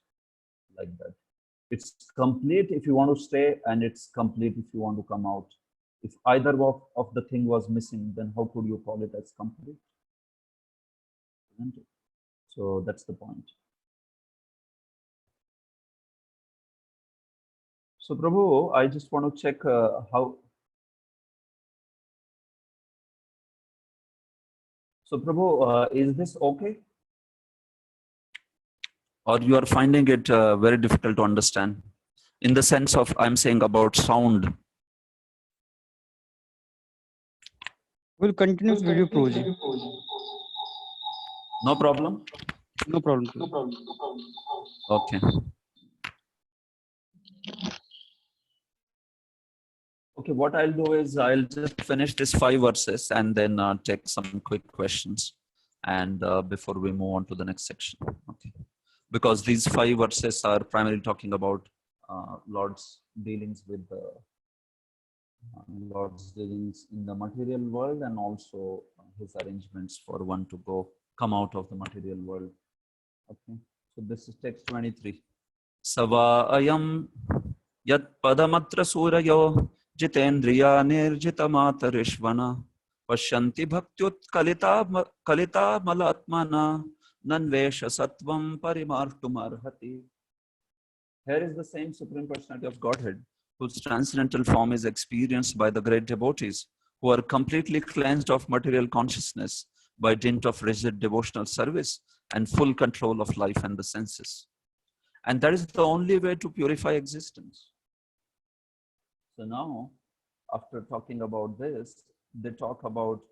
like that. It's complete if you want to stay, and it's complete if you want to come out. If either of the thing was missing, then how could you call it as complete? Isn't it? So that's the point. So Prabhu, I just want to check how. So Prabhu, is this okay? Or you are finding it very difficult to understand? In the sense of, I'm saying about sound. We'll continue with video, Prabhuji. No problem? No problem. Prabhuji. Okay. Okay, what I'll do is I'll just finish this 5 verses and then take some quick questions, and before we move on to the next section. Okay. Because these 5 verses are primarily talking about Lord's dealings with the Lord's dealings in the material world, and also his arrangements for one to come out of the material world. Okay, so this is text 23. Sava ayam yat padamatra surayo jitendriya nirjita matarishvana pashyanti bhaktyut kalita malatmana nanvesha sattvam parimartumarhati. Here is the same Supreme Personality of Godhead, whose transcendental form is experienced by the great devotees who are completely cleansed of material consciousness by dint of rigid devotional service and full control of life and the senses. And that is the only way to purify existence. So now, after talking about this, they talk about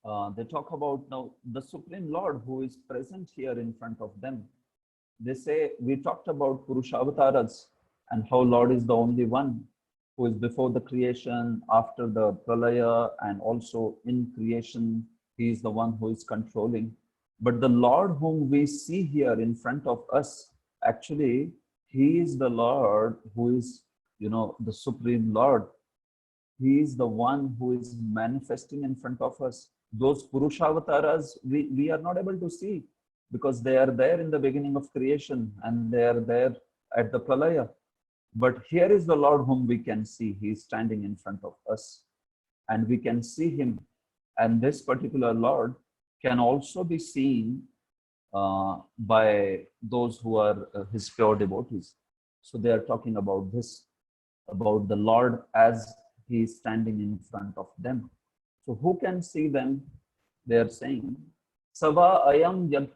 now the Supreme Lord who is present here in front of them. They say, we talked about Purushavataras and how Lord is the only one who is before the creation, after the pralaya, and also in creation, he is the one who is controlling. But the Lord whom we see here in front of us, actually, he is the Lord who is, the Supreme Lord. He is the one who is manifesting in front of us. Those Purushavataras, we are not able to see, because they are there in the beginning of creation and they are there at the pralaya. But here is the Lord whom we can see. He is standing in front of us and we can see him. And this particular Lord can also be seen by those who are his pure devotees. So they are talking about this, about the Lord as he is standing in front of them. So who can see them? They are saying, Sava ayam yad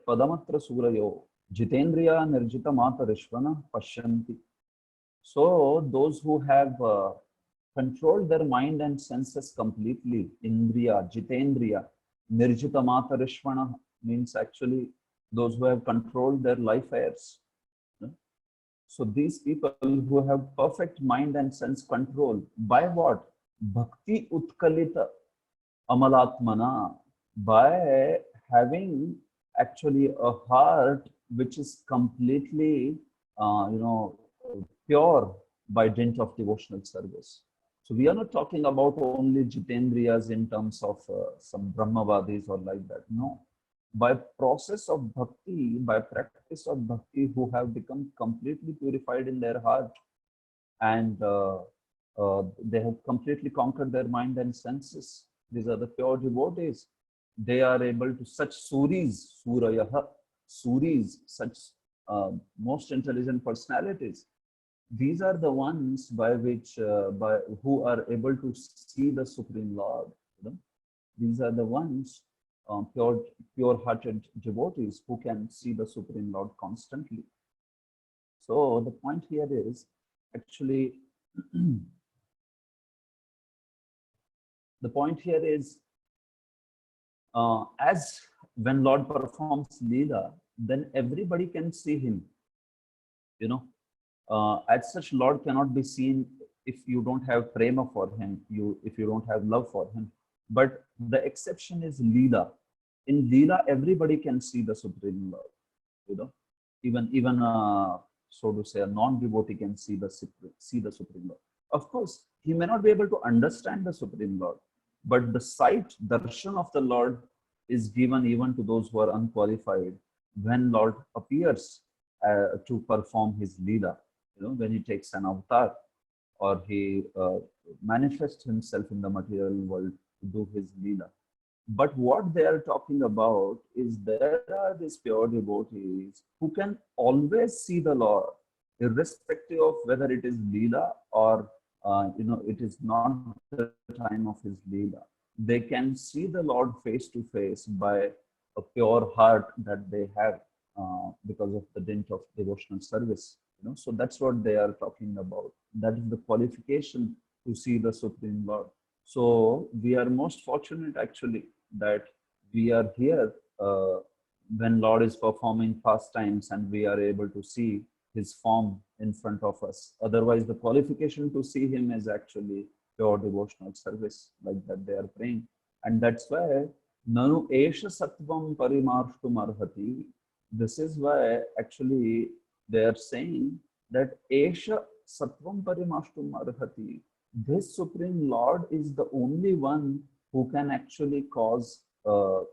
padamatra surayo jitendriya nirjita mata rishvana pashyanti. So those who have controlled their mind and senses completely, indriya, jitendriya, nirjita mata rishvana means actually those who have controlled their life airs. So these people who have perfect mind and sense control, by what? Bhakti utkalita amalatmana, by having actually a heart which is completely, pure by dint of devotional service. So we are not talking about only jitendriyas in terms of some Brahmavadis or like that. No. By process of bhakti, by practice of bhakti, who have become completely purified in their heart, and they have completely conquered their mind and senses. These are the pure devotees. They are able to, such suris, surayaha, Suris, such most intelligent personalities. These are the ones by which, who are able to see the Supreme Lord. You know? These are the ones, pure-hearted devotees who can see the Supreme Lord constantly. So the point here is actually, the point here is, as when Lord performs Leela, then everybody can see him. You know, as such, Lord cannot be seen if you don't have prema for him, if you don't have love for him. But the exception is Leela. In Leela, everybody can see the Supreme Lord. You know, even so to say, a non-devotee can see the Supreme Lord. Of course, he may not be able to understand the Supreme Lord, but the sight, darshan of the Lord is given even to those who are unqualified when Lord appears to perform his Leela. You know, when he takes an avatar or he manifests himself in the material world to do his Leela. But what they are talking about is there are these pure devotees who can always see the Lord, irrespective of whether it is Leela or you know, it is not the time of his Leela. They can see the Lord face to face by a pure heart that they have because of the dint of devotional service. You know, so that's what they are talking about. That is the qualification to see the Supreme Lord. So we are most fortunate actually that we are here when Lord is performing pastimes and we are able to see his form in front of us. Otherwise, the qualification to see him is actually pure devotional service, like that they are praying. And that's why Nanu Esha Sattvam Parimarshtum Arhati. This is why actually they are saying that Esha Sattvam Parimashtum Arhati. This Supreme Lord is the only one who can actually cause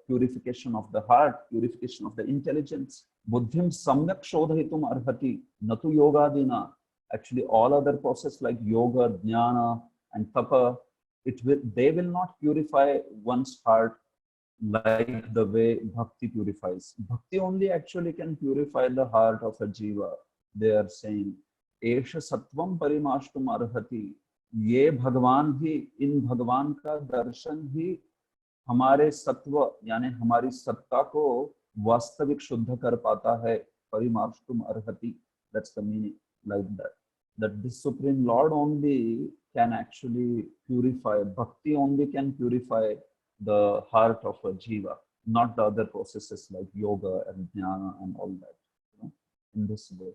purification of the heart, purification of the intelligence. Buddhim samyak shodhayitum arhati, natu yogadina. Actually, all other process like yoga, jnana, and tapa, they will not purify one's heart like the way bhakti purifies. Bhakti only actually can purify the heart of a jiva. They are saying, Esha Sattvam Parimashtum Arhati. ये भगवान ही, इन भगवान का दर्शन ही हमारे सत्व यानी हमारी सत्ता को वास्तविक शुद्ध कर पाता है. परिमार्ष्टुम अर्हति. That's the meaning, like that this Supreme Lord only can actually purify, bhakti only can purify the heart of a jiva, not the other processes like yoga and jnana and all that, you know, in this way.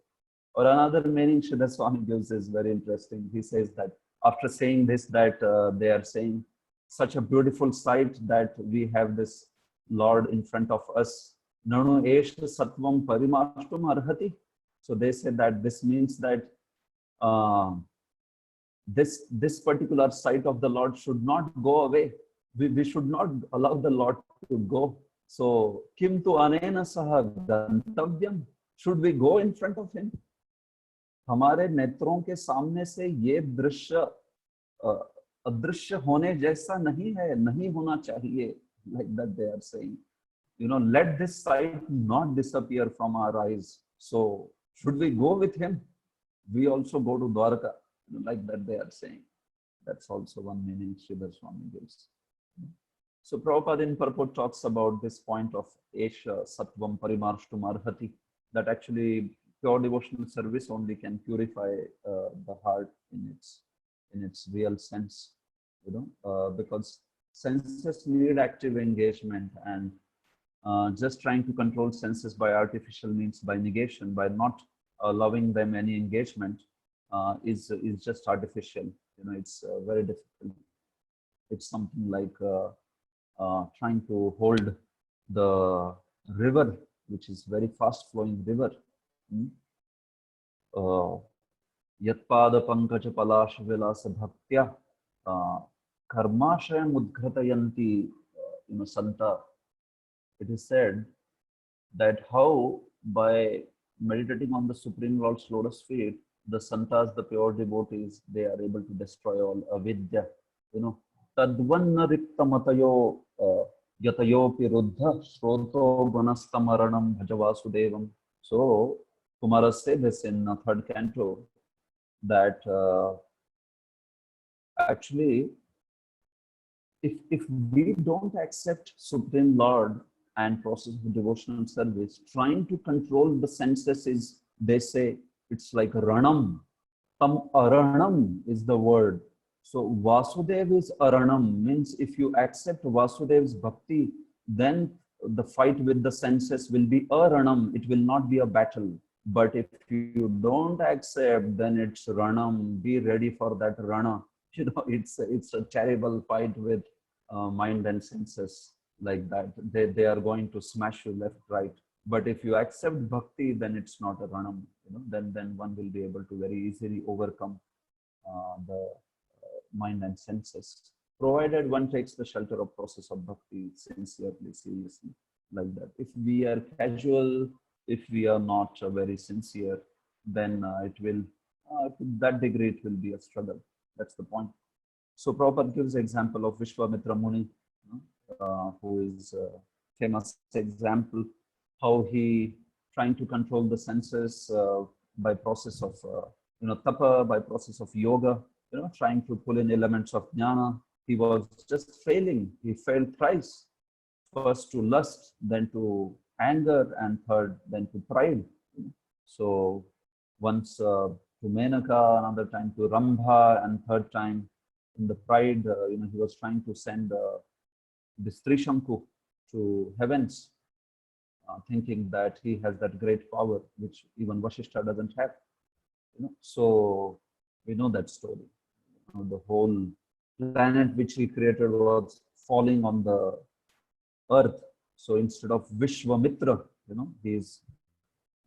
Or another meaning Sridhar Swami gives is very interesting. He says that after saying this, that they are saying such a beautiful sight that we have this Lord in front of us. Nanu esha sattvam parimashtum arhati. So they say that this means that this particular sight of the Lord should not go away. We should not allow the Lord to go. So kim tu anena saha gantavyam. Should we go in front of him? हमारे नेत्रों के सामने से ये दृश्य अदृश्य होने जैसा नहीं है, नहीं होना चाहिए. Like that they are saying, you know, let this sight not disappear from our eyes. So should we go with him? We also go to Dwarka, you know, like that they are saying. That's also one meaning Sridhar Swami gives. So Prabhupada in purport talks about this point of Esha Sattvam Parimarshtum Arhati, that actually pure devotional service only can purify the heart in its real sense, you know, because senses need active engagement, and just trying to control senses by artificial means, by negation, by not allowing them any engagement, is just artificial. You know, it's very difficult. It's something like trying to hold the river, which is very fast flowing river. Yatpada pankaj palash vilas bhaktya karmashayam udghatayanti, you know, santa. It is said that how by meditating on the Supreme Lord's lotus feet, the santas, the pure devotees, they are able to destroy all avidya. You know, tadvanna riktamatayo Yatayopi ruddha shroto gunastamaranam bhajavasudevam. So Kumara said this in third canto that actually if we don't accept Supreme Lord and process of devotional service, trying to control the senses is, they say, it's like ranam. Tam aranam is the word. So Vasudev is aranam, means if you accept Vasudev's bhakti, then the fight with the senses will be aranam. It will not be a battle. But if you don't accept, then it's ranam. Be ready for that rana. You know, it's a terrible fight with mind and senses like that. They are going to smash you left, right. But if you accept bhakti, then it's not a ranam. You know, then one will be able to very easily overcome the mind and senses, provided one takes the shelter of process of bhakti sincerely, seriously, like that. If we are casual, if we are not very sincere, then it will, to that degree, it will be a struggle. That's the point. So Prabhupada gives example of Vishwamitra Muni, who is a famous example, how he trying to control the senses by process of tapa, by process of yoga, trying to pull in elements of jnana. He was just failing. He failed thrice. First to lust, then to anger, and third, then to pride. So once to Menaka, another time to Rambha, and third time in the pride, he was trying to send this Trishanku to heavens, thinking that he has that great power, which even Vashishta doesn't have. So we know that story. The whole planet which he created was falling on the earth. So instead of Vishwamitra, he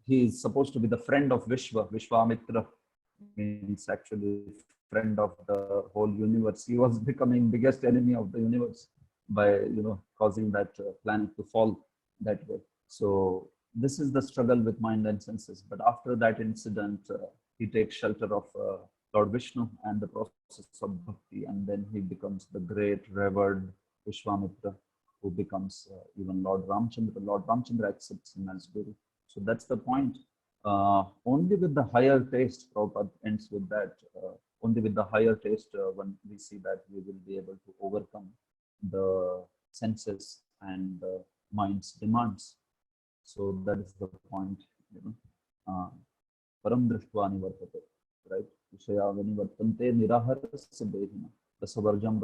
is supposed to be the friend of Vishwa. Vishwamitra means actually friend of the whole universe. He was becoming biggest enemy of the universe by causing that planet to fall that way. So this is the struggle with mind and senses. But after that incident, he takes shelter of Lord Vishnu and the process of bhakti, and then he becomes the great revered Vishwamitra, who becomes even Lord Ramchandra. Lord Ramchandra accepts him as Guru. So that's the point. Only with the higher taste, Prabhupada ends with that, only with the higher taste, when we see that we will be able to overcome the senses and the mind's demands. So that is the point. Param drishtva nivartate, right? Vishaya vanivartante niraharasya dehina rasavarjam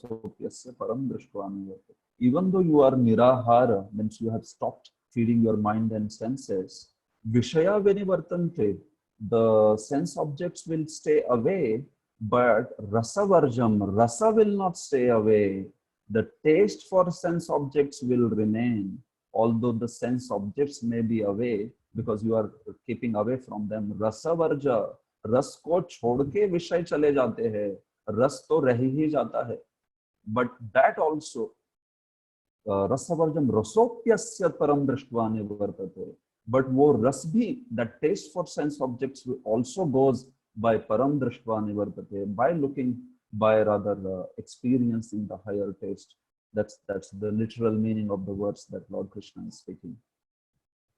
rasopyasya param drishtva nivartate. Even though you are nirahara, means you have stopped feeding your mind and senses, Vishaya vanivartante, the sense objects will stay away, but rasavarjam, rasa will not stay away. The taste for sense objects will remain, although the sense objects may be away, because you are keeping away from them. Rasavarja, रस को छोड़ के विषय चले जाते हैं, रस तो रह ही जाता है, but that also रसवर्जम रसोप्यस्य परम दृष्ट्वा निवर्तते, but वो रस भी, that taste for sense objects also goes by param drishtva nivartate, by looking, by rather experiencing the higher taste. That's the literal meaning of the words that Lord Krishna is speaking.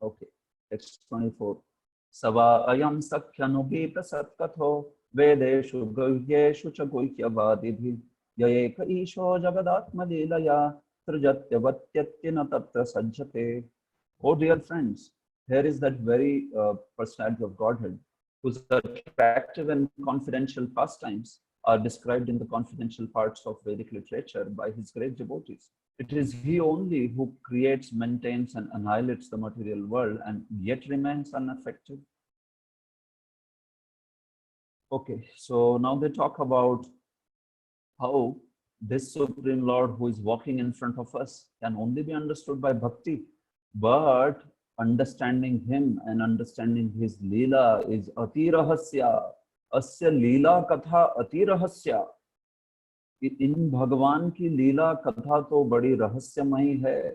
Okay, text 24. Sava ayam sakyanugita satkatho vedeshu guhyeshu cha guhyavadidhi yayeka isho jagadatma lilaya trajatyavatyatyana tatra sajjate. Oh dear friends, here is that very personality of Godhead, whose attractive and confidential pastimes are described in the confidential parts of Vedic literature by his great devotees. It is he only who creates, maintains, and annihilates the material world and yet remains unaffected. Okay, so now they talk about how this Supreme Lord who is walking in front of us can only be understood by bhakti, but understanding him and understanding his Leela is ati rahasya. Asya Leela katha ati rahasya. In Bhagavan ki Leela katha to badi rahasyamayi hai,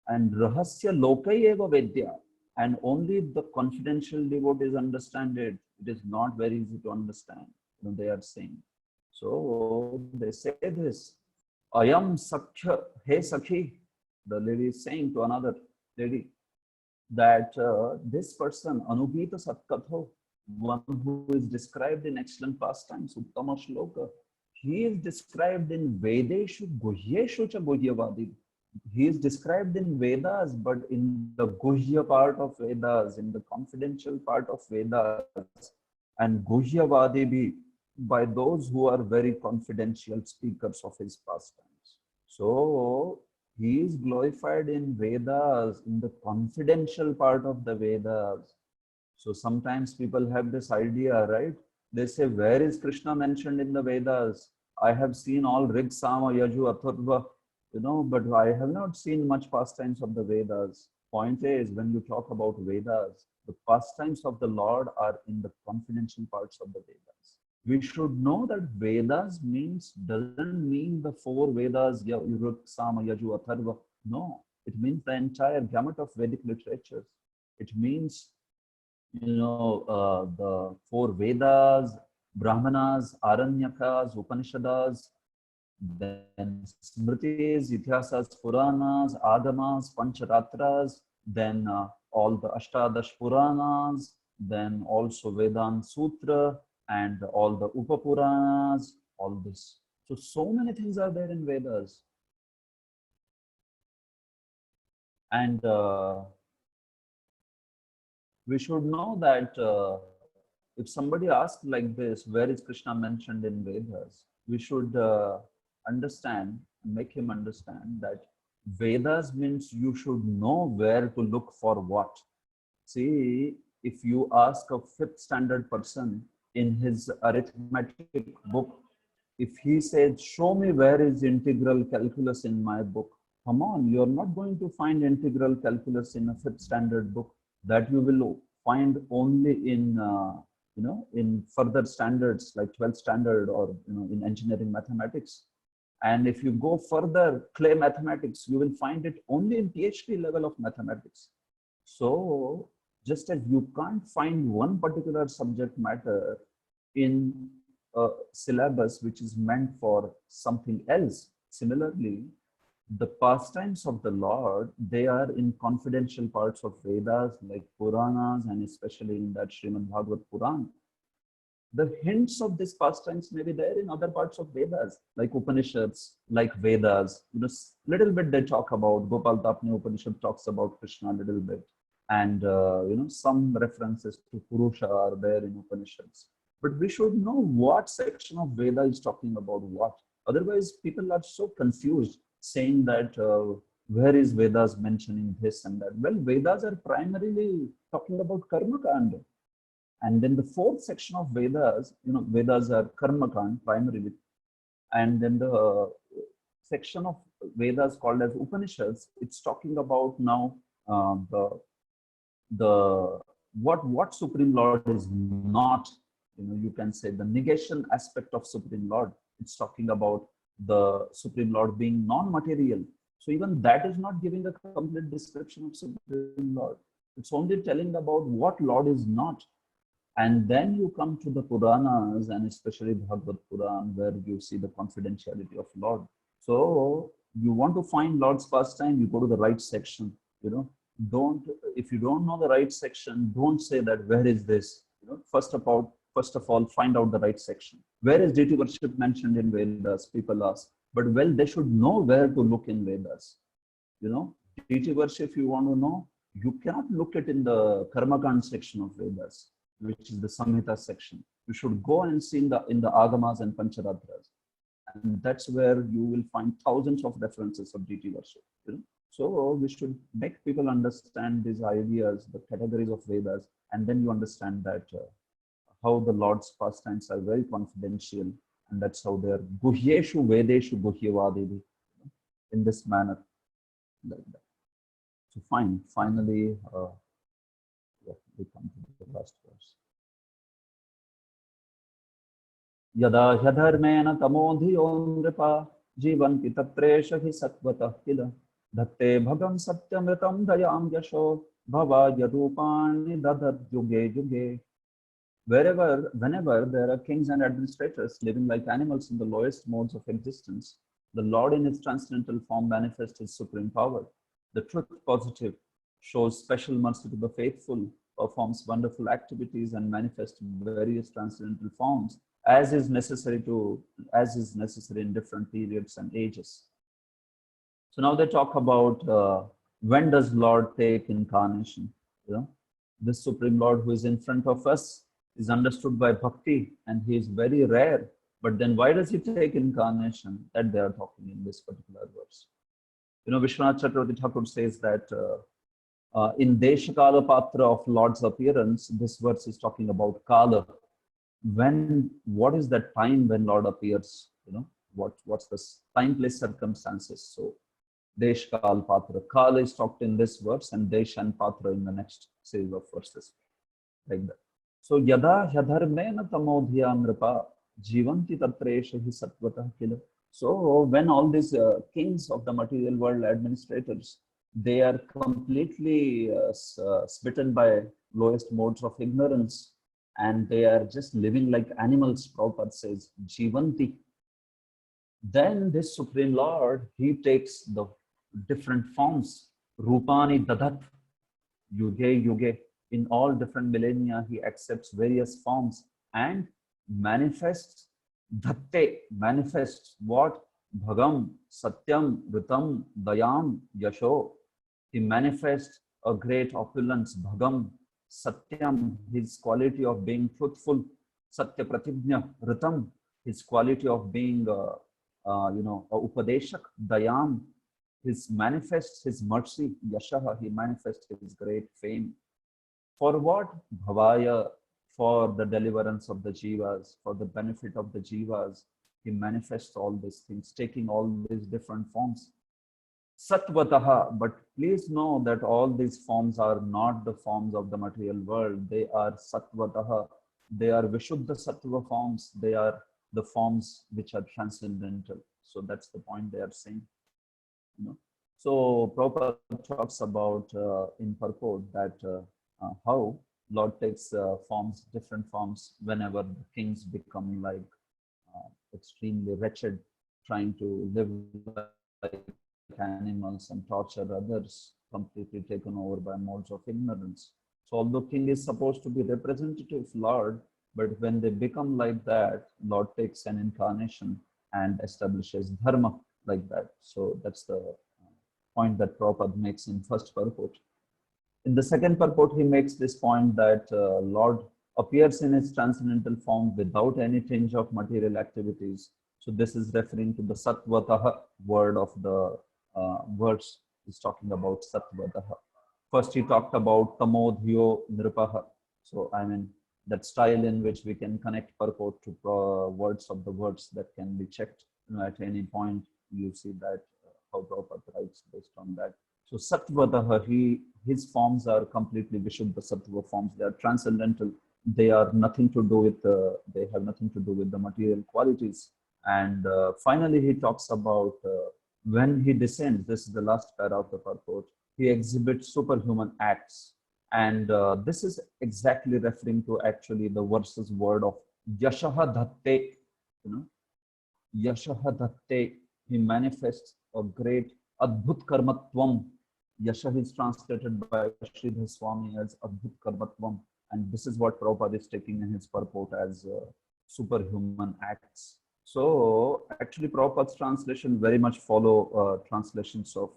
and rahasya lokai eva vedya, and only the confidential devotees understand it. It is not very easy to understand, they are saying. So they say this, Ayam Sakhya, hey Sakhi, the lady is saying to another lady that this person, Anubhita Satkatho, one who is described in excellent pastimes, Uttama Shloka, he is described in Vedeshu Guhyeshu cha Guhyavadi. He is described in Vedas, but in the Guhya part of Vedas, in the confidential part of Vedas, and Guhyavadi be by those who are very confidential speakers of his pastimes. So he is glorified in Vedas, in the confidential part of the Vedas. So sometimes people have this idea, right? They say, where is Krishna mentioned in the Vedas? I have seen all Rig, Sama, Yaju, Atharva, but I have not seen much pastimes of the Vedas. Point is, when you talk about Vedas, the pastimes of the Lord are in the confidential parts of the Vedas. We should know that Vedas doesn't mean the four Vedas, Rig, Sama, Yaju, Atharva. No, it means the entire gamut of Vedic literatures. It means the four Vedas, Brahmanas, Aranyakas, Upanishads, then Smritis, Ithihasas, Puranas, Agamas, Pancharatras, then all the Ashtadash Puranas, then also Vedanta Sutra, and all the Upapuranas, all this. So many things are there in Vedas. And we should know that if somebody asks like this, where is Krishna mentioned in Vedas? We should understand, make him understand that Vedas means you should know where to look for what. See, if you ask a 5th standard person in his arithmetic book, if he says, show me where is integral calculus in my book, come on, you're not going to find integral calculus in a 5th standard book. That you will find only in in further standards like 12th standard or in engineering mathematics. And if you go further, clay mathematics, you will find it only in PhD level of mathematics. So just as you can't find one particular subject matter in a syllabus which is meant for something else, similarly, the pastimes of the Lord, they are in confidential parts of Vedas like Puranas, and especially in that Srimad Bhagavad Puran. The hints of these pastimes may be there in other parts of Vedas, like Upanishads, like Vedas. Little bit they talk about, Gopal Tapni Upanishad talks about Krishna a little bit. And, some references to Purusha are there in Upanishads. But we should know what section of Veda is talking about what. Otherwise, people are so confused, saying that where is Vedas mentioning this and that? Well, Vedas are primarily talking about Karma Kanda. And then the 4th section of Vedas, Vedas are Karma Kanda primarily. And then the section of Vedas called as Upanishads, it's talking about now what Supreme Lord is not, you can say the negation aspect of Supreme Lord. It's talking about the Supreme Lord being non-material. So even that is not giving a complete description of Supreme Lord. It's only telling about what Lord is not. And then you come to the Puranas, and especially Bhagavad Puran, where you see the confidentiality of Lord. So you want to find Lord's pastime, you go to the right section. If you don't know the right section, don't say that where is this. First of all, find out the right section. Where is deity worship mentioned in Vedas? People ask. But well, they should know where to look in Vedas. Deity worship, if you want to know, you cannot look it in the Karmakand section of Vedas, which is the Samhita section. You should go and see in the Agamas and Pancharatras. And that's where you will find thousands of references of deity worship. So we should make people understand these ideas, the categories of Vedas, and then you understand that how the Lord's pastimes are very confidential, and that's how they are Guhyeshu Vedeshu Guhyavadi, in this manner, like that. So fine, finally, we come to the last verse. Yada hyadharmena tamodhiyo nripa jivanti tatresha hi satvatah kila dhatte bhagam satyamritam dayam yasho bhava yadupani dadad yuge yuge. Whenever there are kings and administrators living like animals in the lowest modes of existence, The Lord in his transcendental form manifests his supreme power. The truth positive shows special mercy to the faithful, performs wonderful activities, and manifests various transcendental forms as is necessary in different periods and ages. So now they talk about when does Lord take incarnation? You know, this Supreme Lord who is in front of us is understood by bhakti, and he is very rare. But then why does he take incarnation? That they are talking in this particular verse. You know, Vishwanath Chakravarti Thakur says that in Deshakala Patra of Lord's appearance, this verse is talking about Kala. What is that time when Lord appears? You know, what's the time, place, circumstances? So Desh, Kal, Patra. Kal is talked in this verse, and Desh and Patra in the next series of verses, like that. So Yada Yadharmena Tamodhya Nripa Jivanti Tatresha hi Satvata Kila. So when all these kings of the material world, administrators, they are completely smitten by lowest modes of ignorance, and they are just living like animals, Prabhupada says, Jivanti. Then this Supreme Lord, he takes the different forms, Rupani Dadat, Yuge Yuge, in all different millennia, he accepts various forms and manifests, Dhatte, manifests what? Bhagam, Satyam, Ritam, Dayam, Yasho. He manifests a great opulence, Bhagam, Satyam, his quality of being truthful, Satya Pratignya, Ritam, his quality of being, a Upadeshak, Dayam, his manifests his mercy, Yashaha, he manifests his great fame. For what? Bhavaya, for the deliverance of the jivas, for the benefit of the jivas, he manifests all these things, taking all these different forms. Satvataha, but please know that all these forms are not the forms of the material world. They are Satvataha. They are Vishuddha Sattva forms. They are the forms which are transcendental. So that's the point they are saying. You know? So Prabhupada talks about in purport that how Lord takes forms, different forms, whenever the kings become like extremely wretched, trying to live like animals and torture others, completely taken over by modes of ignorance. So although king is supposed to be representative Lord, but when they become like that, Lord takes an incarnation and establishes dharma like that. So that's the point that Prabhupada makes in first purport. In the second purport, he makes this point that Lord appears in his transcendental form without any tinge of material activities. So this is referring to the Satvataha word of the verse. Is talking about Satvataha. First, he talked about Tamodhyo Nripaha. So I mean that style in which we can connect purport to words of the words that can be checked. You know, at any point, you see that how Prabhupada writes based on that. So Satvataha, his forms are completely Vishuddha Sattva forms. They are transcendental. They are nothing to do with they have nothing to do with the material qualities. And finally, he talks about when he descends. This is the last para of the purport. He exhibits superhuman acts, and this is exactly referring to actually the verse's word of Yashaha Dhatte. You know, Yashaha Dhatte. He manifests a great Adbhut Karmatvam. Yasha is translated by Sridhar Swami as Adbhut Karmatvam. And this is what Prabhupada is taking in his purport as superhuman acts. So actually Prabhupada's translation very much follow translations of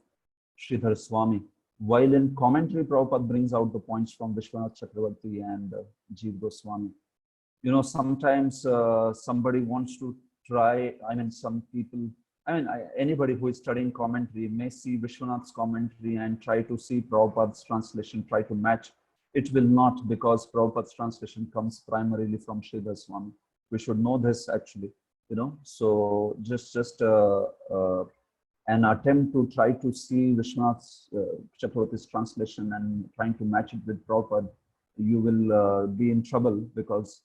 Sridhar Swami. While in commentary, Prabhupada brings out the points from Vishwanath Chakravarti and Jeev Goswami. You know, sometimes somebody wants to try, I mean, some people, anybody who is studying commentary may see Vishwanath's commentary and try to see Prabhupada's translation, try to match. It will not, because Prabhupada's translation comes primarily from Sridhar Swami. We should know this actually, you know. So just an attempt to try to see Vishwanath's Chakravarti's translation and trying to match it with Prabhupada, you will be in trouble, because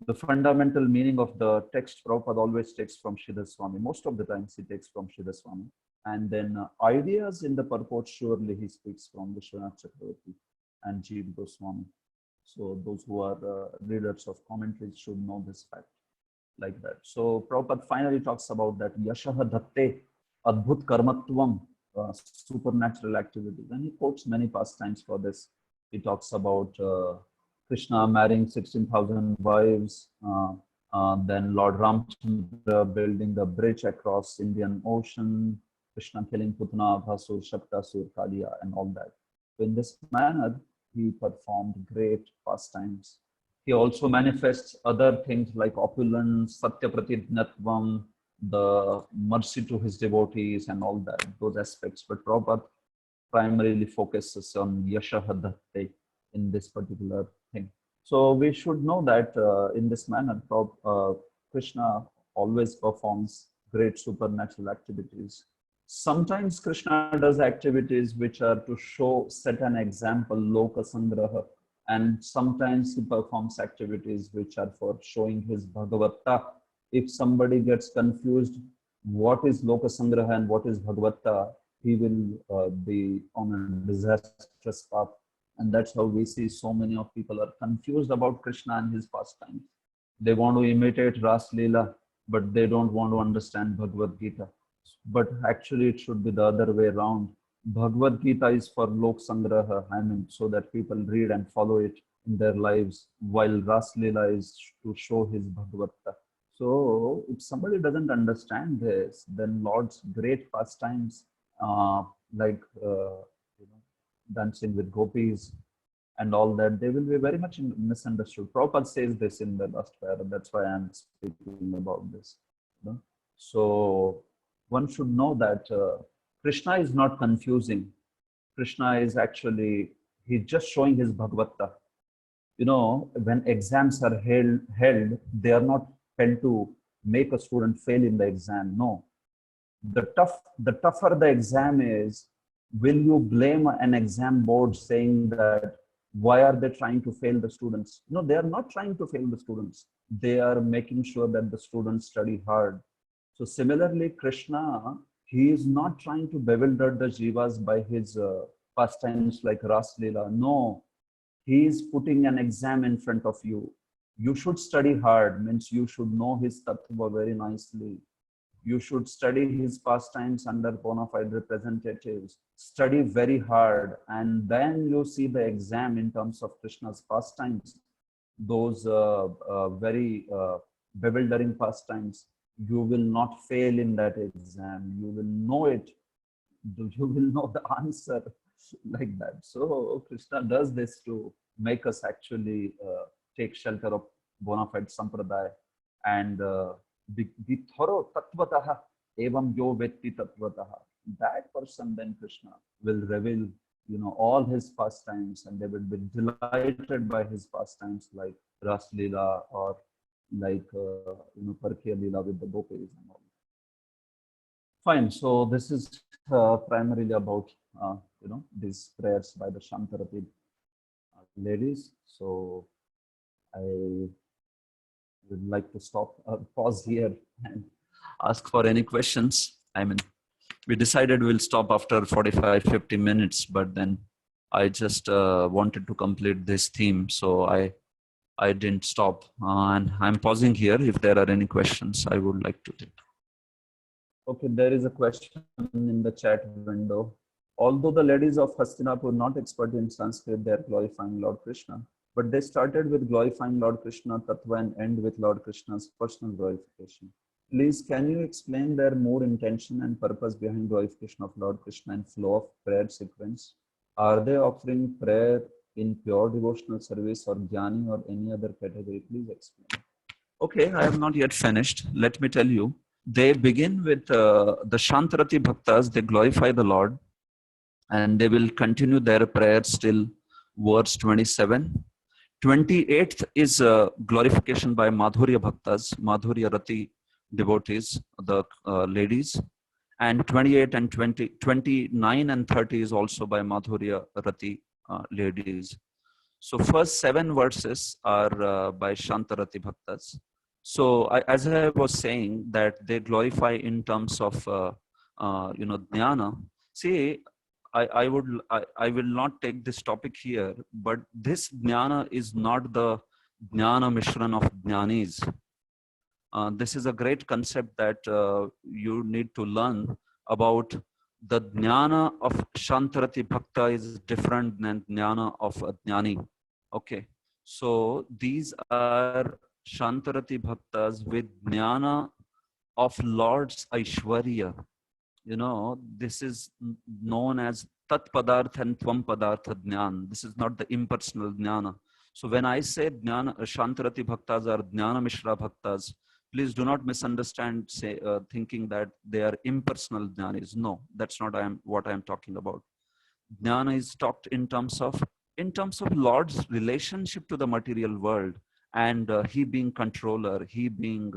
the fundamental meaning of the text Prabhupada always takes from Sridhar Swami. Most of the times he takes from Sridhar Swami. And then ideas in the purport, surely he speaks from Vishwanath Chakravarti and Jeev Goswami. So those who are readers of commentaries should know this fact. like that. So Prabhupada finally talks about that Yashaha Dhatte Adbhut Karmatvam, supernatural activities. And he quotes many pastimes for this. He talks about Krishna marrying 16,000 wives, then Lord Ramchandra building the bridge across Indian Ocean, Krishna killing Putana, Bhasur, Shaktasur, Kaliya, and all that. So in this manner, he performed great pastimes. He also manifests other things like opulence, Satyapratijnatvam, the mercy to his devotees, and all that, those aspects. But Prabhupada primarily focuses on Yashaha Dhatte in this particular thing. So we should know that in this manner, Krishna always performs great supernatural activities. Sometimes Krishna does activities which are to show, set an example, Loka Sangraha, and sometimes he performs activities which are for showing his Bhagavata. If somebody gets confused, what is Loka Sangraha and what is Bhagavata, he will be on a disastrous path. And that's how we see so many of people are confused about Krishna and his pastimes. They want to imitate Ras Leela, but they don't want to understand Bhagavad Gita. But actually it should be the other way around. Bhagavad Gita is for Lok Sangraha, I mean, so that people read and follow it in their lives, while Ras Leela is to show his Bhagavata. So if somebody doesn't understand this, then Lord's great pastimes, like dancing with gopis and all that, they will be very much misunderstood. Prabhupada says this in the last para. That's why I'm speaking about this. So one should know that Krishna is not confusing. Krishna is actually, he's just showing his Bhagavata. When exams are held, they are not held to make a student fail in the exam. No. The tougher the exam is, will you blame an exam board saying that why are they trying to fail the students? No, they are not trying to fail the students. They are making sure that the students study hard. So similarly, Krishna, he is not trying to bewilder the jivas by his pastimes like Ras Leela. No, he is putting an exam in front of you. You should study hard, means you should know his tattva very nicely. You should study his pastimes under bona fide representatives. Study very hard, and then you see the exam in terms of Krishna's pastimes. Those very bewildering pastimes, you will not fail in that exam. You will know it. You will know the answer like that. So Krishna does this to make us actually take shelter of bona fide sampradaya and be thorough tattvataha evam yo vetti tattvataha. That person, then Krishna will reveal, all his pastimes, and they will be delighted by his pastimes like Ras Leela or like Parkhiya Leela with the gopis and all. Fine. So this is primarily about these prayers by the Shantarati ladies. So I would like to pause here and ask for any questions. I mean, we decided we'll stop after 45-50 minutes, but then I just wanted to complete this theme, so I didn't stop. And I'm pausing here. If there are any questions, I would like to take. Okay, there is a question in the chat window. Although the ladies of Hastinapur not expert in Sanskrit, they are glorifying Lord Krishna. But they started with glorifying Lord Krishna Tattva and end with Lord Krishna's personal glorification. Please, can you explain their more intention and purpose behind glorification of Lord Krishna and flow of prayer sequence? Are they offering prayer in pure devotional service or jnani or any other category? Please explain. Okay, I have not yet finished. Let me tell you. They begin with the Shantarati Bhaktas, they glorify the Lord, and they will continue their prayers till verse 27. 28th is glorification by Madhurya Bhaktas, Madhurya Rati devotees, the ladies. And 28 and 29 and 30 is also by Madhurya Rati ladies. So first 7 verses are by Shantarati Bhaktas. So as I was saying, that they glorify in terms of jnana. See, I will not take this topic here, but this jnana is not the jnana mishran of jnanis. this is a great concept that you need to learn about. The jnana of Shantarati Bhakta is different than jnana of Ajnani. Okay, so these are Shantarati Bhaktas with jnana of Lord's Aishwarya. You know, this is known as Tat Padartha and Tvam Padartha Jnana. This is not the impersonal jnana. So when I say jnana, Shantarati Bhaktas are Jnana Mishra Bhaktas, please do not misunderstand thinking that they are impersonal jnanis. No, that's not what I am talking about. Jnana is talked in terms of Lord's relationship to the material world, and he being controller, he being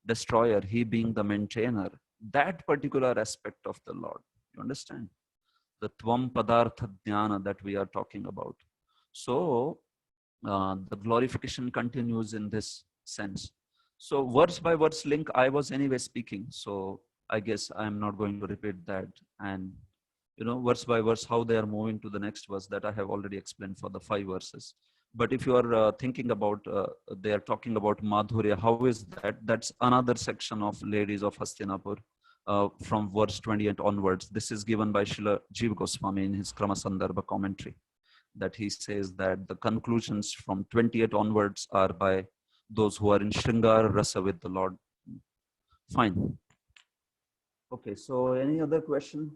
destroyer, he being the maintainer. That particular aspect of the Lord, you understand? The Tvam Padartha Jnana that we are talking about. So the glorification continues in this sense. So verse by verse link, I was anyway speaking, so I guess I'm not going to repeat that. And you know, verse by verse, how they are moving to the next verse, that I have already explained for the 5 verses. But if you are thinking about, they are talking about Madhurya, how is that? That's another section of Ladies of Hastinapur from verse 28 onwards. This is given by Srila Jiva Goswami in his Krama Sandarbha commentary, that he says that the conclusions from 28 onwards are by those who are in Shringara Rasa with the Lord. Fine. Okay, so any other question?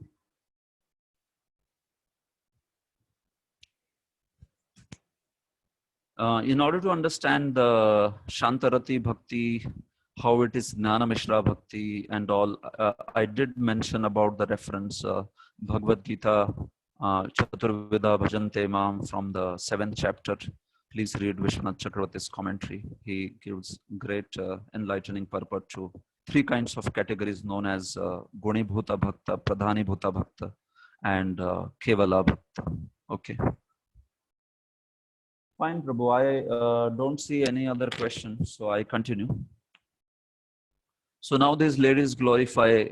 In order to understand the Shantarati Bhakti, how it is Jnana Mishra Bhakti and all, I did mention about the reference Bhagavad Gita, Chaturveda Bhajante Mam from the 7th chapter. Please read Vishwanath Chakravarti's commentary. He gives great enlightening purport to 3 kinds of categories known as Guni Bhuta Bhakta, Pradhani Bhuta Bhakta, and Kevala Bhakta. Okay. Fine, Prabhu. I don't see any other questions, so I continue. So now these ladies glorify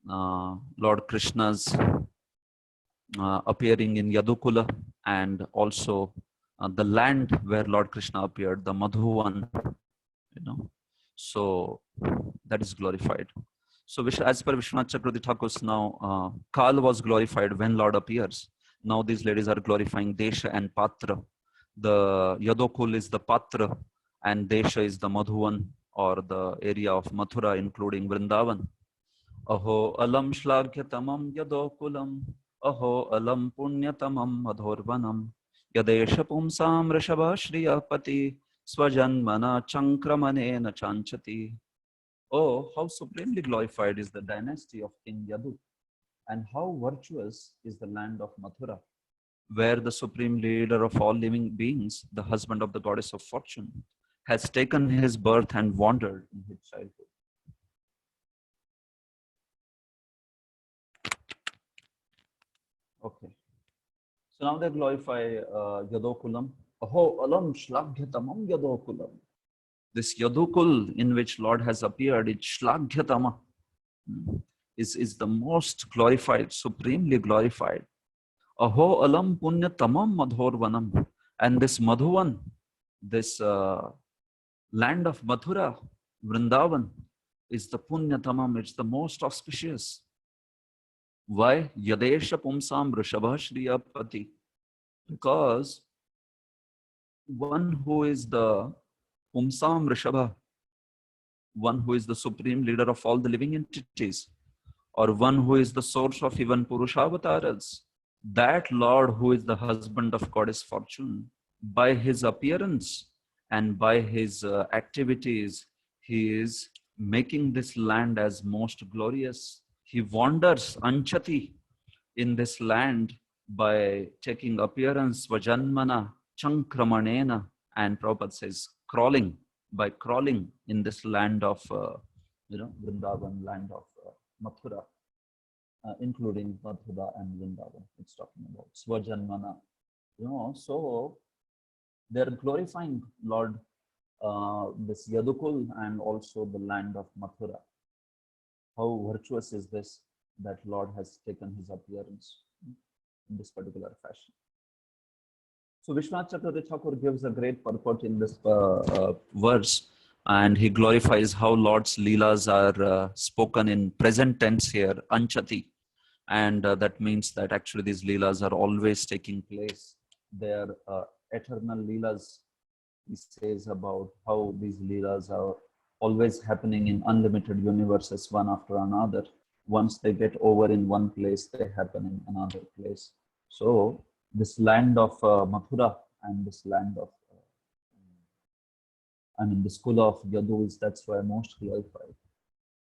Lord Krishna's appearing in Yadukula, and also the land where Lord Krishna appeared, the Madhuvan, you know. So that is glorified. So as per Vishwanath Chakravarti Thakur's now, Kal was glorified when Lord appears. Now these ladies are glorifying Desha and Patra. The Yadokul is the Patra and Desha is the Madhuvan, or the area of Mathura, including Vrindavan. Aho alam shlagyatamam Yadokulam, aho alam punyatamam Madhurvanam, Yadesha pumsam Rishabha Shriyapati, Swajanmana Chankramanena Chanchati. Oh, how supremely glorified is the dynasty of King Yadu, and how virtuous is the land of Mathura, where the supreme leader of all living beings, the husband of the goddess of fortune, has taken his birth and wandered in his childhood. Okay. So now they glorify Yadokulam. Aho alam shlaghyatamam Yadokulam. This Yadukul in which Lord has appeared, it's Shlaghyatamah, is the most glorified, supremely glorified. Aho alam punyatamam madhorvanam. And this Madhuvan, this land of Mathura, Vrindavan, is the punyatamam, it's the most auspicious. Why? Yadesha pumsam Vrishabha Shriyapati. Because one who is the Pumsam Vrishabha, one who is the supreme leader of all the living entities, or one who is the source of even Purushavataras, that Lord who is the husband of goddess fortune, by his appearance and by his activities, he is making this land as most glorious. He wanders Anchati in this land by taking appearance, Vajanmana, Chankramanena, and Prabhupada says crawling, by crawling in this land of, Vrindavan, land of Mathura, including Mathura and Vrindavan. It's talking about Swajanmana, so they're glorifying Lord, this Yadukul, and also the land of Mathura. How virtuous is this, that Lord has taken his appearance in this particular fashion. So Vishwanath Chakravarti Thakur gives a great purport in this verse. And he glorifies how Lord's Leelas are spoken in present tense here, Anchati. And that means that actually these Leelas are always taking place. They are eternal Leelas. He says about how these Leelas are always happening in unlimited universes, one after another. Once they get over in one place, they happen in another place. So this land of Mathura and this land of, the school of Yadu is, that's why most glorified.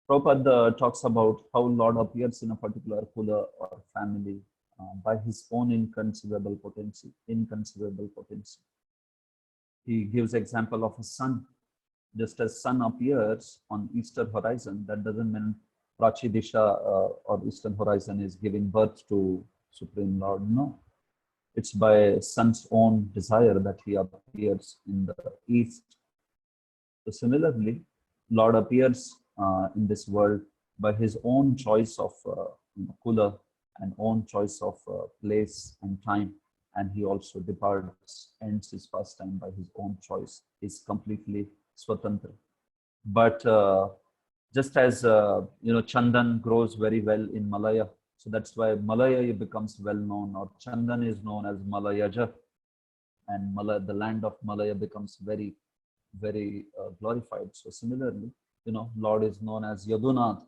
Prabhupada talks about how Lord appears in a particular kula or family by his own inconceivable potency. He gives example of a sun. Just as sun appears on eastern horizon, that doesn't mean Prachi Disha or eastern horizon is giving birth to Supreme Lord. No, it's by sun's own desire that he appears in the east. So similarly, Lord appears in this world by his own choice of kula and own choice of place and time, and he also departs, ends his pastime by his own choice. He's completely swatantra. But just as Chandan grows very well in Malaya, so that's why Malaya becomes well known, or Chandan is known as Malayaja, and the land of Malaya becomes very, very glorified. So similarly, Lord is known as Yadunath,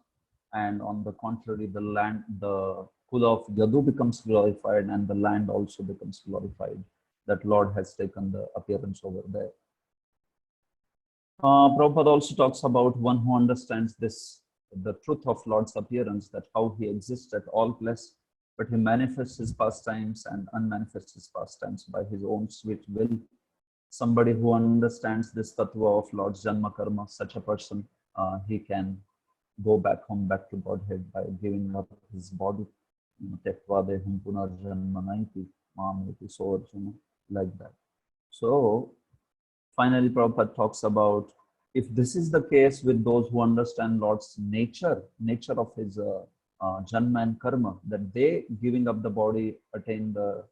and on the contrary, the kula of Yadu becomes glorified, and the land also becomes glorified. That Lord has taken the appearance over there. Prabhupada also talks about one who understands the truth of Lord's appearance, that how he exists at all places, but he manifests his pastimes and unmanifests his pastimes by his own sweet will. Somebody who understands this tattva of Lord's Janma Karma, such a person, he can go back home, back to Godhead by giving up his body. Like that. So finally, Prabhupada talks about, if this is the case with those who understand Lord's nature of his Janma and Karma, that they, giving up the body, attain the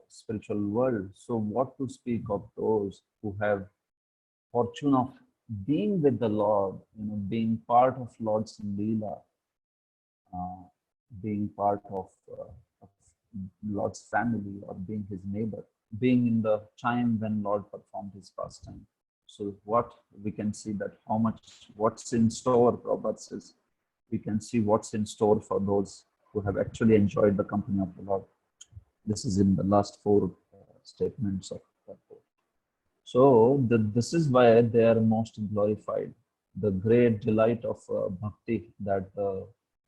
spiritual world. So what to speak of those who have fortune of being with the Lord, being part of Lord's Leela, being part of Lord's family, or being his neighbor, being in the time when Lord performed his pastime. So what we can see, that what's in store, Prabhupada says, we can see what's in store for those who have actually enjoyed the company of the Lord. This is in the last 4 statements of that book. So this is why they are most glorified. The great delight of bhakti that the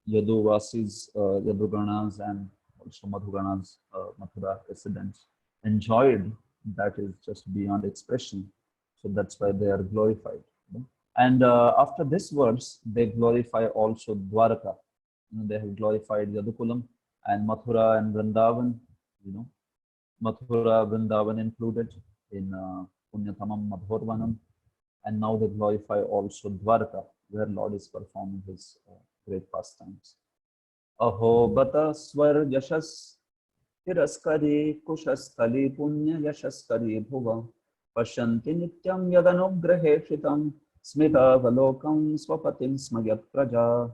Yaduvasis, Yaduganas, and also Madhuganas, Mathura residents enjoyed, that is just beyond expression. So that's why they are glorified. And after this verse, they glorify also Dwaraka. They have glorified Yadukulam and Mathura and Vrindavan. Mathura, Vrindavan included in Punyathamam Madhurvanam. And now they glorify also Dwarka, where Lord is performing his great pastimes. Aho bata swar yashas tiraskari kushasthali punya yashaskari bhuva pashanti nityam yadanugrahe shitam smita valokam swapatim smayat praja.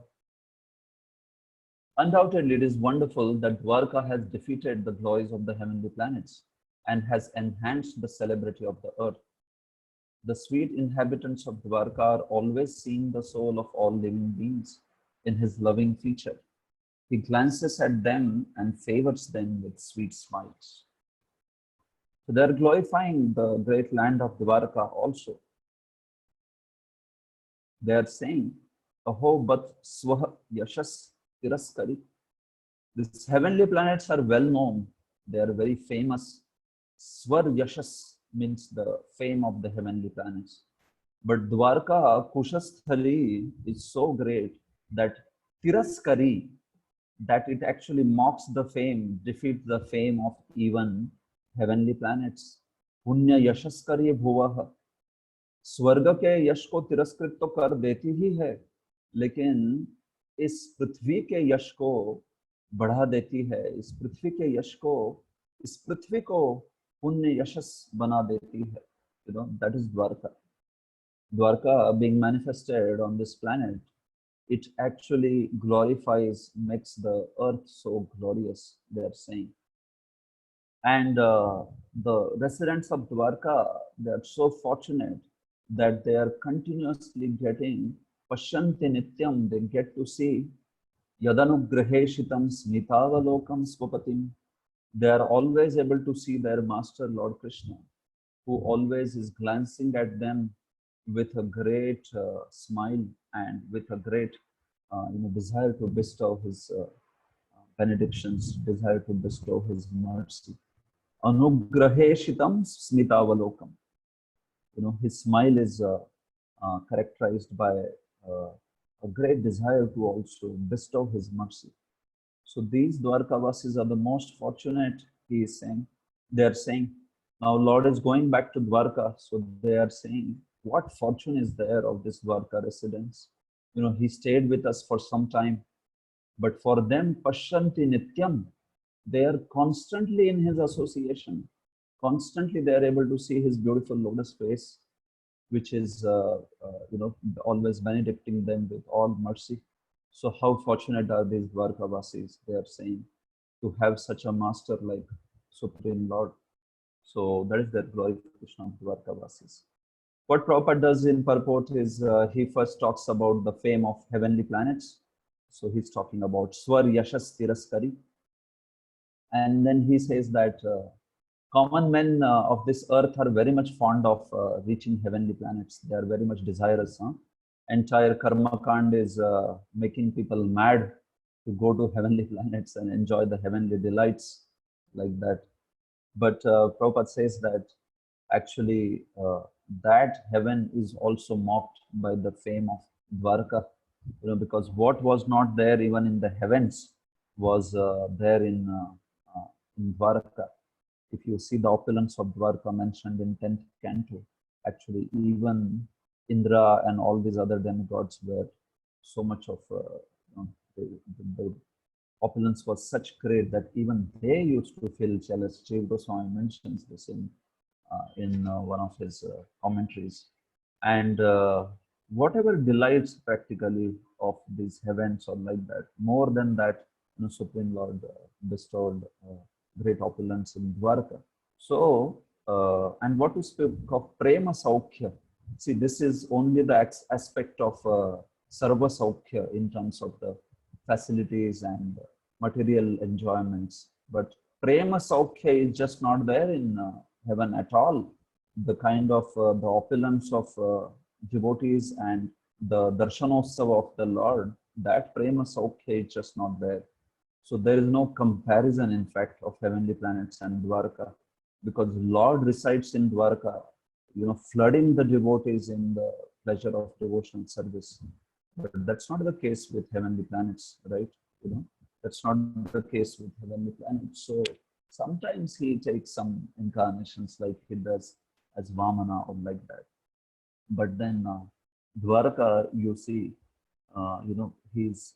Undoubtedly, it is wonderful that Dwarka has defeated the glories of the heavenly planets and has enhanced the celebrity of the earth. The sweet inhabitants of Dwarka are always seeing the soul of all living beings in his loving feature. He glances at them and favors them with sweet smiles. So they are glorifying the great land of Dwarka also. They are saying, Aho but swah yashas tiraskari. These heavenly planets are well known. They are very famous. Swar yashas means the fame of the heavenly planets. But Dwarka, Kushasthali, is so great that Tiraskari, that it actually mocks the fame, defeats the fame of even heavenly planets. Punya Yashaskari Bhuvaha. स्वर्ग के यश को तिरस्कृत तो कर देती ही है, लेकिन इस पृथ्वी के यश को बढ़ा देती है. इस पृथ्वी के यश को, इस पृथ्वी को पुण्य यशस बना देती है. That is Dwarka. Dwarka being manifested on this planet, it actually glorifies, makes the earth so glorious, they are saying. And the residents of Dwarka, they are so fortunate that they are continuously getting Pashyanti Nityam, they get to see Yadanugraheshitam Smitavalokam Swapatim. They are always able to see their master Lord Krishna, who always is glancing at them with a great smile and with a great desire to bestow his benedictions, desire to bestow his mercy. Anugraheshitam smitavalokam. His smile is characterized by a great desire to also bestow his mercy. So these Dwarkavasis are the most fortunate, he is saying. They are saying, now Lord is going back to Dwarka. So they are saying, what fortune is there of this Dwarka residence? He stayed with us for some time, but for them, Pashyanti Nityam, they are constantly in his association. Constantly they are able to see his beautiful lotus face, which is, always benedicting them with all mercy. So how fortunate are these Dwarkavasis, they are saying, to have such a master like Supreme Lord. So that is their glorification of Dwarkavasis. What Prabhupada does in purport is he first talks about the fame of heavenly planets. So he's talking about Swar Yashas Tiraskari. And then he says that common men of this earth are very much fond of reaching heavenly planets. They are very much desirous. Entire karma kand is making people mad to go to heavenly planets and enjoy the heavenly delights like that. But Prabhupada says that actually that heaven is also mocked by the fame of Dwarka, because what was not there even in the heavens was there in Dwarka. If you see the opulence of Dwarka mentioned in 10th Canto, actually even Indra and all these other demigods were so much of, the opulence was such great that even they used to feel jealous. Jiva Goswami mentions this in one of his commentaries. And whatever delights practically of these heavens or like that, more than that, Supreme Lord bestowed great opulence in Dwarka. So, and what to speak of Prema Saukhya? See, this is only the aspect of Sarva Saukhya in terms of the facilities and material enjoyments. But Prema Saukhya is just not there in heaven at all. The kind of the opulence of devotees and the Darshanosava of the Lord, that Prema Saukhya is just not there. So there is no comparison, in fact, of heavenly planets and Dwarka, because Lord resides in Dwarka, flooding the devotees in the pleasure of devotional service. But that's not the case with heavenly planets, right? That's not the case with heavenly planets. So sometimes he takes some incarnations like he does as Vamana or like that. But then Dwarka, you see, he's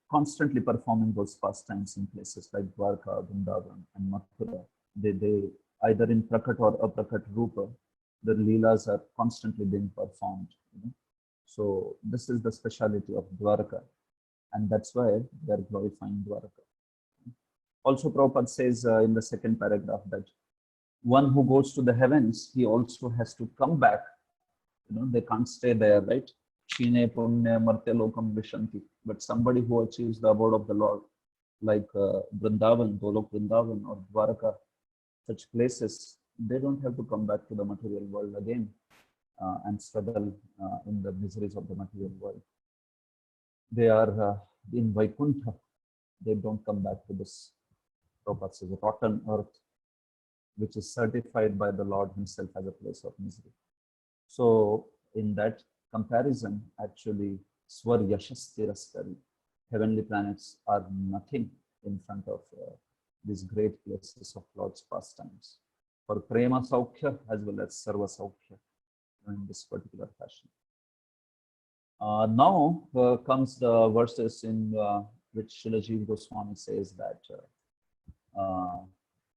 constantly performing those pastimes in places like Dwarka, Vrindavan, and Mathura. They either in Prakat or Aprakat Rupa, the Leelas are constantly being performed. So this is the speciality of Dwarka, and that's why they are glorifying Dwarka. Also, Prabhupada says in the second paragraph that one who goes to the heavens, he also has to come back. They can't stay there, right? Shine punya martya lokam vishanti. But somebody who achieves the abode of the Lord, like Vrindavan, Golok Vrindavan or Dwarka, such places, they don't have to come back to the material world again and struggle in the miseries of the material world. They are in Vaikuntha. They don't come back to this, Prabhupada says, rotten earth, which is certified by the Lord himself as a place of misery. So in that comparison, actually, Swar Yashas Tiraskari, heavenly planets are nothing in front of these great places of Lord's pastimes. For Prema Saukhya as well as Sarva Saukhya in this particular fashion. Now comes the verses in which Srila Jiva Goswami says that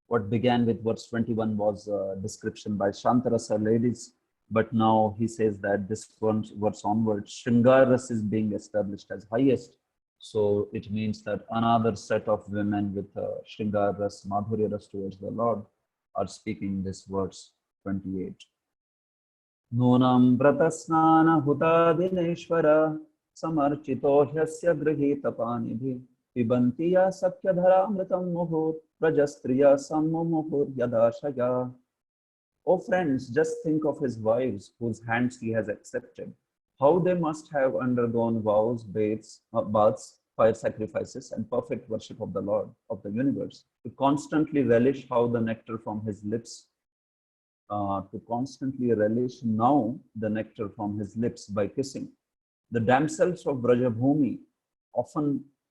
what began with verse 21 was a description by Shantarasa ladies But now he says that this verse onwards, Shringaras is being established as highest. So it means that another set of women with Shringaras, Madhuryaras towards the Lord are speaking this verse 28. Nunam vratasnana hutadineshvara samarchito hyasya grihitapanidhi pibantiya sakyadharamritam muhur prajastriya sammuhur yadashaya. Oh friends, just think of his wives whose hands he has accepted. How they must have undergone vows, baths, fire sacrifices, and perfect worship of the Lord of the universe, to constantly relish how the nectar from his lips, to constantly relish now the nectar from his lips by kissing. The damsels of Brajabhumi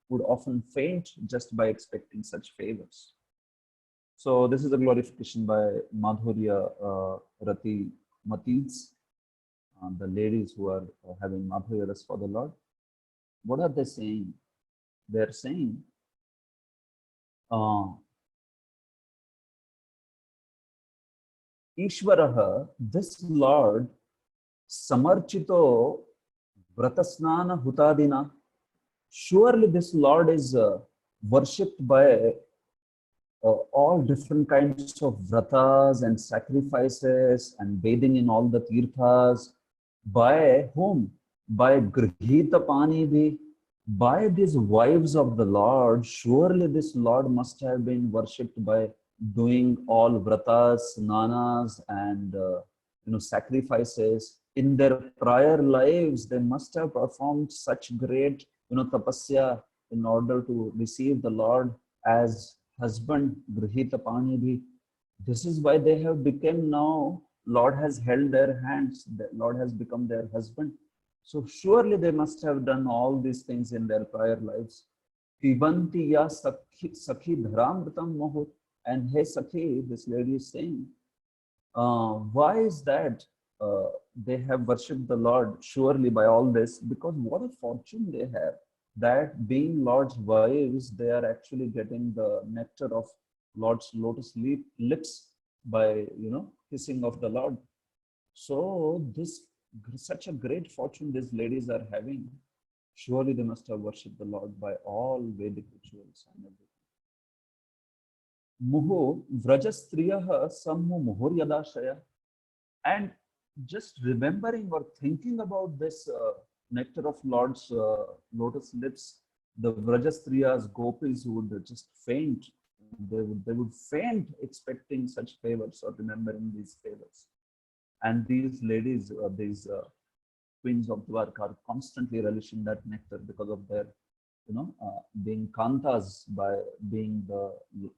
would often faint just by expecting such favors. So this is a glorification by Madhurya Rati Matis, the ladies who are having Madhuryaras for the Lord. What are they saying? They're saying, Ishvaraha, this Lord, Samarchito Vratasnana Hutadina, surely this Lord is worshipped by all different kinds of vratas and sacrifices and bathing in all the tirthas. By whom? By Grihita Panibhi, by these wives of the Lord. Surely this Lord must have been worshipped by doing all vratas, snanas, and sacrifices. In their prior lives, they must have performed such great tapasya in order to receive the Lord as husband, Grihita Panibhi. This is why they have become now, Lord has held their hands, the Lord has become their husband. So surely they must have done all these things in their prior lives. Pibanti ya sakhi dharamritam mohut. And hey Sakhi, this lady is saying, why is that they have worshipped the Lord surely by all this? Because what a fortune they have, that being Lord's wives, they are actually getting the nectar of Lord's lotus lips by kissing of the Lord. So this such a great fortune these ladies are having. Surely they must have worshipped the Lord by all Vedic rituals and everything. Muhu vrajastriyaha sammu muhur yadashaya. And just remembering or thinking about this nectar of Lord's lotus lips, the vrajastriyas, gopis would just faint. They would faint expecting such favors or remembering these favors. And these ladies, these queens of Dwarka, are constantly relishing that nectar because of their, being kantas, by being the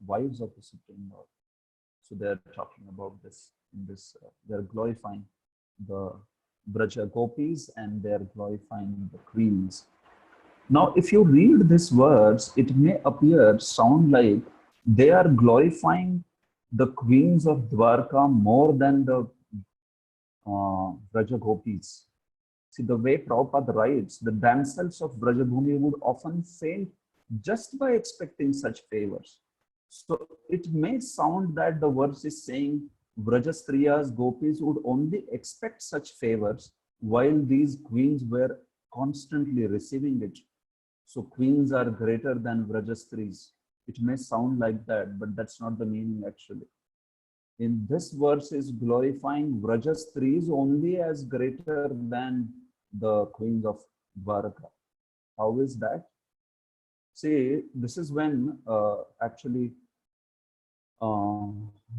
wives of the Supreme Lord. So they're talking about this in this. They're glorifying the Braja gopis and they're glorifying the queens. Now, if you read this words, it may sound like they are glorifying the queens of Dwarka more than the Braja gopis. See, the way Prabhupada writes, the damsels of Brajabhumi would often faint just by expecting such favors. So it may sound that the verse is saying Vrajastriyas, gopis would only expect such favors while these queens were constantly receiving it. So queens are greater than Vrajastris. It may sound like that, but that's not the meaning actually. In this verse is glorifying Vrajastris only as greater than the queens of Dwarka. How is that? See, this is when actually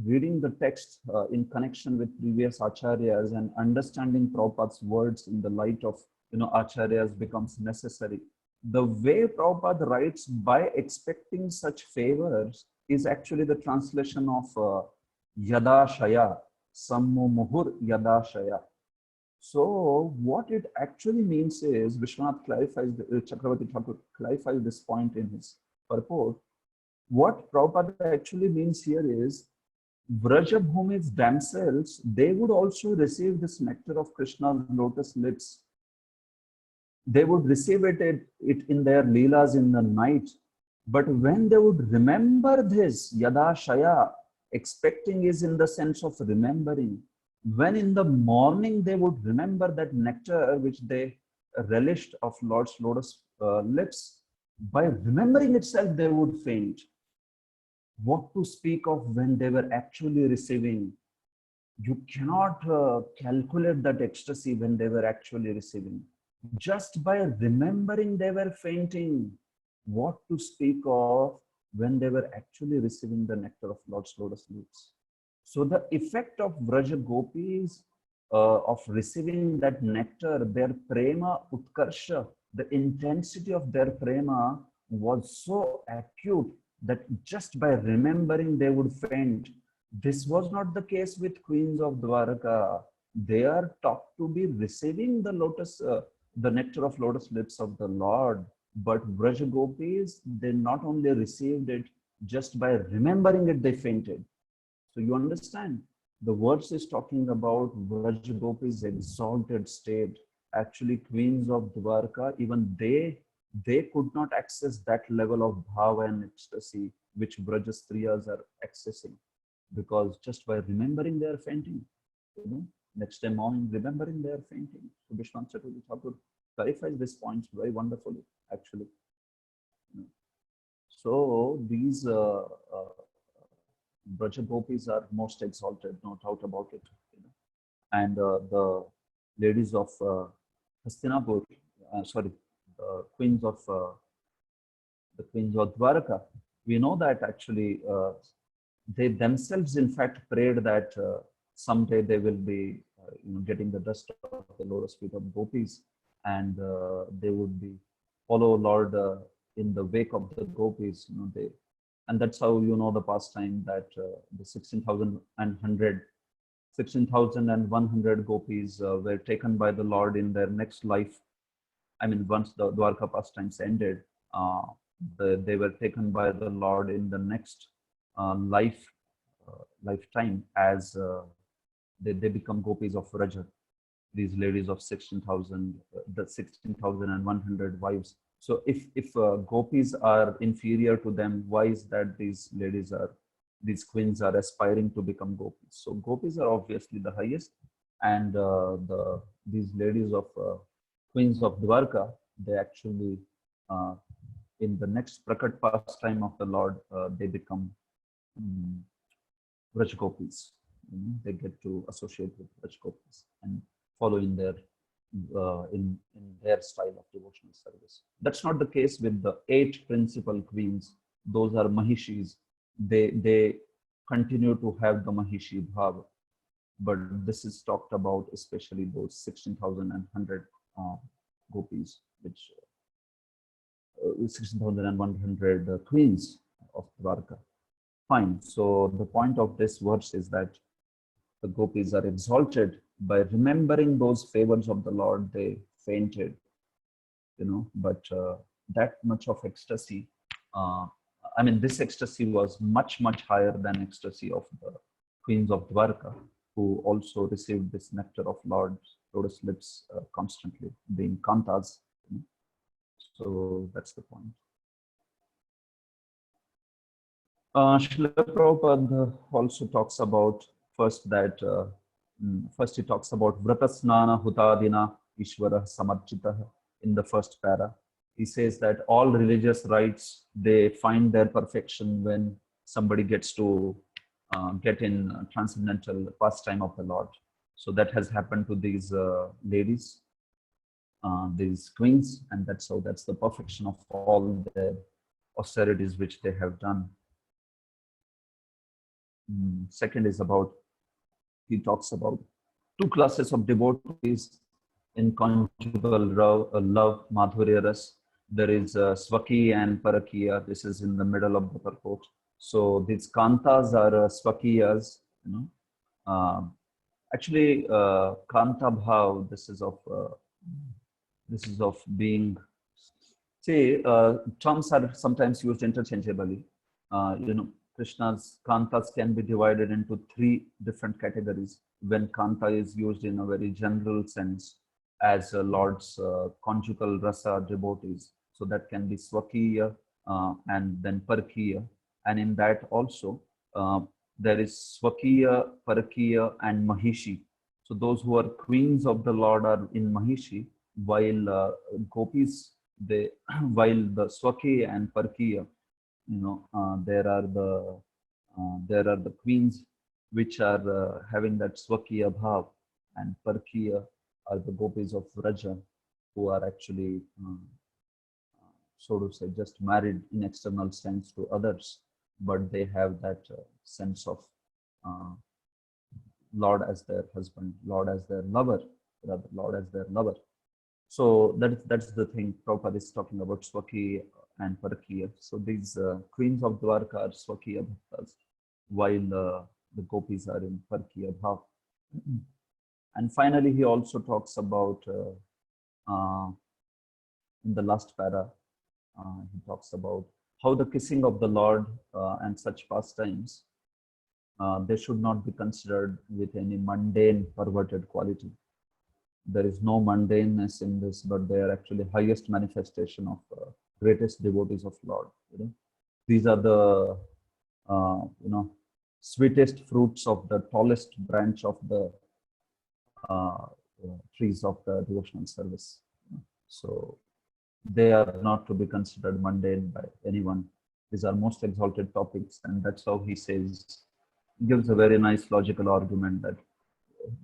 reading the text in connection with previous acharyas and understanding Prabhupada's words in the light of acharyas becomes necessary. The way Prabhupada writes by expecting such favors is actually the translation of Yadashaya, Sammu Muhur Yadashaya. So what it actually means is, Vishwanath clarifies, Chakravarti Thakur clarifies this point in his purport. What Prabhupada actually means here is, Vrajabhumi's damsels, they would also receive this nectar of Krishna's lotus lips. They would receive it in their leelas in the night. But when they would remember this, Yada Shaya, expecting is in the sense of remembering. when in the morning they would remember that nectar which they relished of Lord's lotus lips, by remembering itself they would faint. What to speak of when they were actually receiving? You cannot calculate that ecstasy when they were actually receiving. Just by remembering they were fainting. What to speak of when they were actually receiving the nectar of Lord's lotus lips? So the effect of Vraja Gopis of receiving that nectar, their prema utkarsha, the intensity of their prema was so acute that just by remembering they would faint. This was not the case with queens of Dwaraka. They are taught to be receiving the lotus, the nectar of lotus lips of the Lord. But Vraja Gopis, they not only received it, just by remembering it, they fainted. So you understand, the verse is talking about Vraja Gopis' exalted state. Actually, queens of Dwarka, even they could not access that level of bhava and ecstasy which Vraja Striyas are accessing, because just by remembering they are fainting. You know, next day morning, remembering they are fainting. So Vishwanath Chaturvedi Thakur clarifies this point very wonderfully, actually. So these Braja Gopis are most exalted, no doubt about it. You know. And the ladies of Hastinapur, sorry, the queens of Dwaraka, we know that actually they themselves, in fact, prayed that someday they will be, getting the dust of the lotus feet of gopis, and they would be follow Lord in the wake of the gopis. And that's how the pastime that the 16,100 gopis were taken by the Lord in their next life. I mean, once the Dwarka pastimes ended, they were taken by the Lord in the next lifetime as they become gopis of Raja, these ladies of 16,000, the 16,100 wives. So if gopis are inferior to them, why is that these queens are aspiring to become gopis? So gopis are obviously the highest, and these ladies of queens of Dwarka, they actually in the next Prakat pastime of the Lord, they become Vraj Gopis. They get to associate with Vraj Gopis and follow in their style of devotional service. That's not the case with the 8 principal queens. Those are Mahishis. They continue to have the Mahishi Bhava. But this is talked about especially those 16,100 gopis, which 16,100 queens of Dwarka. Fine. So the point of this verse is that the gopis are exalted by remembering those favors of the Lord. They fainted, but that much of ecstasy. This ecstasy was much, much higher than ecstasy of the queens of Dwarka, who also received this nectar of Lord's lotus lips constantly, being kantas. So that's the point. Srila Prabhupada also talks about first he talks about Vratasnana Hutadina Ishvara Samarchitah in the first para. He says that all religious rites, they find their perfection when somebody gets to get in transcendental pastime of the Lord. So that has happened to these ladies, these queens, and that's the perfection of all the austerities which they have done. Second is he talks about 2 classes of devotees in conjugal love, Madhurya Ras. There is Swaki and Parakiya. This is in the middle of the purport. So these kantas are Swakiyas. Actually, Kanta Bhav, this is of being. See, terms are sometimes used interchangeably. Krishna's kantas can be divided into 3 different categories. When kanta is used in a very general sense as Lord's conjugal rasa devotees, so that can be Swakiya and then Parakiya. And in that also, there is Swakiya, Parakiya and Mahishi. So those who are queens of the Lord are in Mahishi, while gopis, they while the Swaki and Parkiya, there are the queens which are having that Swakiya bhav, and Parkiya are the gopis of Vraja, who are actually so to say just married in external sense to others, but they have that sense of Lord as their husband, Lord as their lover, rather Lord as their lover. So that's the thing. Prabhupada is talking about Swaki and Parakiya. So these queens of Dwarka are Swakiya bhaktas, while the gopis are in Parakiya bhav. And finally, he also talks about in the last para, he talks about how the kissing of the Lord and such pastimes, they should not be considered with any mundane, perverted quality. There is no mundaneness in this, but they are actually highest manifestation of greatest devotees of Lord. These are the sweetest fruits of the tallest branch of the trees of the devotional service. So they are not to be considered mundane by anyone. These are most exalted topics, and that's how he says, gives a very nice logical argument that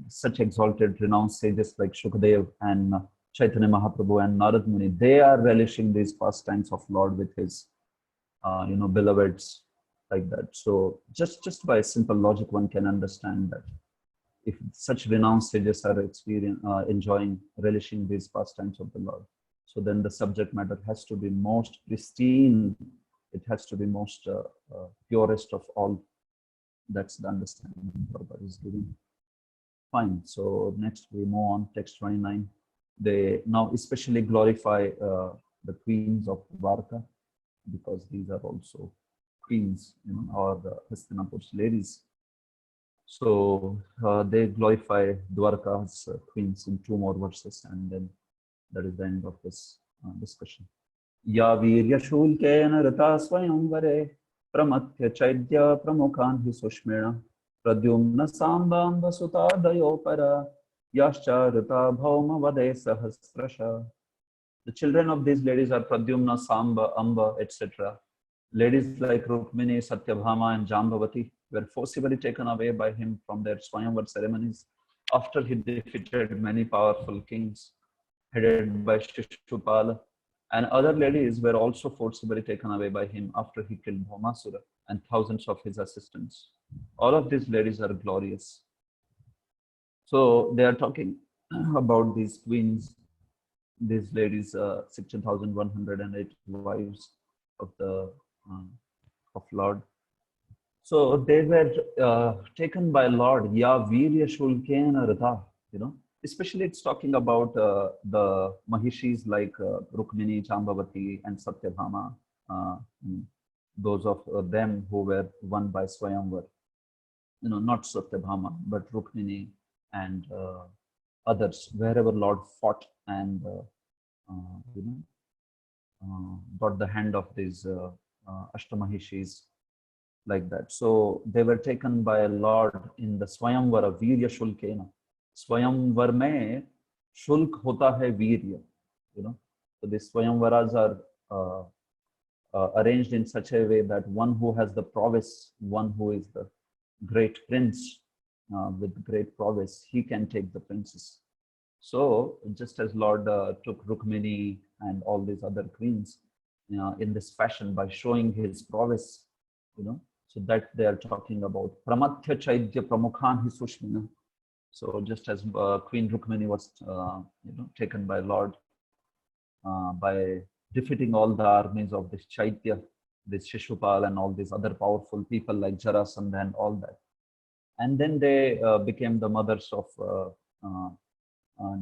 such exalted, renowned sages like Shukadev and Chaitanya Mahaprabhu and Narad Muni, they are relishing these pastimes of Lord with his, beloveds like that. So just by simple logic, one can understand that if such renowned sages are enjoying, relishing these pastimes of the Lord, so then the subject matter has to be most pristine. It has to be most purest of all. That's the understanding Prabhupada is giving. Fine. So next we move on, text 29. They now especially glorify the queens of Dwarka, because these are also queens, or the Hastinapur's ladies. So they glorify Dwarka's queens in 2 more verses, and then that is the end of this discussion. Ya virya shulkena rata swayamvare pramatya chaidya pramukhan hi sushmena pradyumna sambam vasuta dayopara yascha rata bhauma vade sahasrasha. The children of these ladies are Pradyumna, Samba, Amba, etc. Ladies like Rukmini, Satyabhama, and Jambavati were forcibly taken away by him from their Swayamvar ceremonies after he defeated many powerful kings headed by Shishupala. And other ladies were also forcibly taken away by him after he killed Bhaumasura and thousands of his assistants. All of these ladies are glorious. So they are talking about these queens, these ladies, 16,108 wives of the of Lord. So they were taken by Lord, Ya Virya Shulkena Radha, Especially it's talking about the Mahishis like Rukmini, Chambavati, and Satyabhama, those of them who were won by Swayamvar. Not Satyabhama, but Rukmini and others, wherever Lord fought and got the hand of these Ashtamahishis like that. So they were taken by Lord in the Swayamvara Virya Shulkena. Swayamvar mein shulk hota hai virya, So the Swayamvaras are arranged in such a way that one who has the prowess, one who is the great prince with great prowess, he can take the princess. So just as Lord took Rukmini and all these other queens in this fashion by showing his prowess, so that they are talking about Pramatya Chaidya Pramukhan hi Sushmina. So just as Queen Rukmini was taken by Lord by defeating all the armies of this Chaitya, this Shishupal and all these other powerful people like Jarasandha and all that. And then they became the mothers of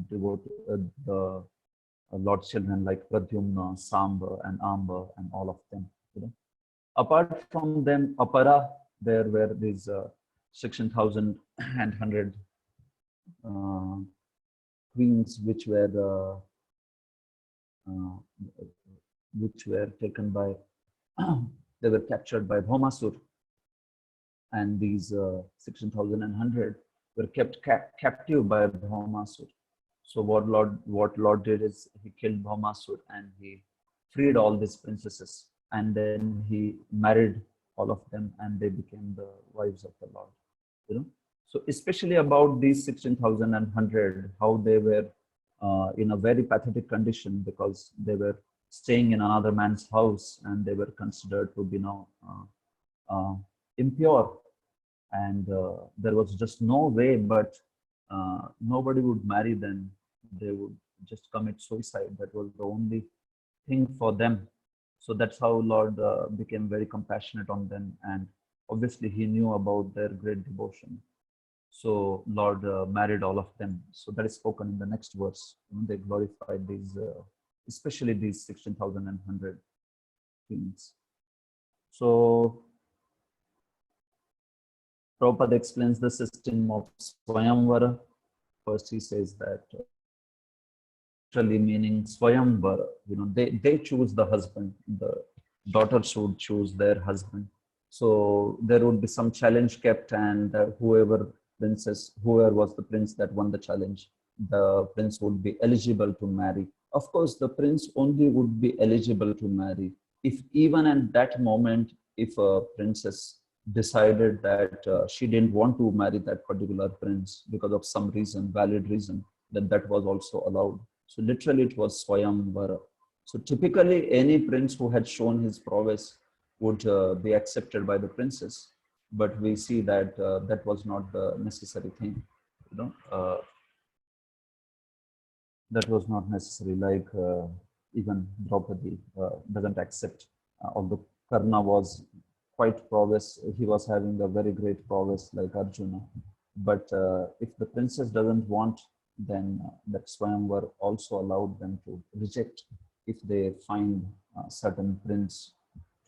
the Lord's children like Pradyumna, Samba and Amba and all of them. Apart from them, Apara, there were these 16,100 queens which were taken by, they were captured by Bhaumasur, and these 16,100 were kept captive by Bhaumasur. So what Lord did is he killed Bhaumasur and he freed all these princesses, and then he married all of them, and they became the wives of the Lord. You know, so especially about these 16,000 and 100, how they were in a very pathetic condition because they were staying in another man's house and they were considered to be now impure, and there was just no way but nobody would marry them. They would just commit suicide. That was the only thing for them. So that's how Lord became very compassionate on them, and obviously he knew about their great devotion. So Lord married all of them. So that is spoken in the next verse. You know, they glorified these, especially these 16,000 and 100 queens. So Prabhupada explains the system of Swayamvara. First he says that literally meaning Swayamvara, you know, they choose the husband, the daughter should choose their husband. So there would be some challenge kept, and whoever was the prince that won the challenge, the prince would be eligible to marry. Of course, the prince only would be eligible to marry if even at that moment, if a princess decided that she didn't want to marry that particular prince because of some reason, valid reason, then that was also allowed. So literally it was Swayamvara. So typically any prince who had shown his prowess would be accepted by the princess, but we see that that was not the necessary thing. You know, that was not necessary. Like even Draupadi doesn't accept, although Karna was quite prowess, he was having a very great prowess like Arjuna. But if the princess doesn't want, then that Swayamvar also allowed them to reject if they find certain prince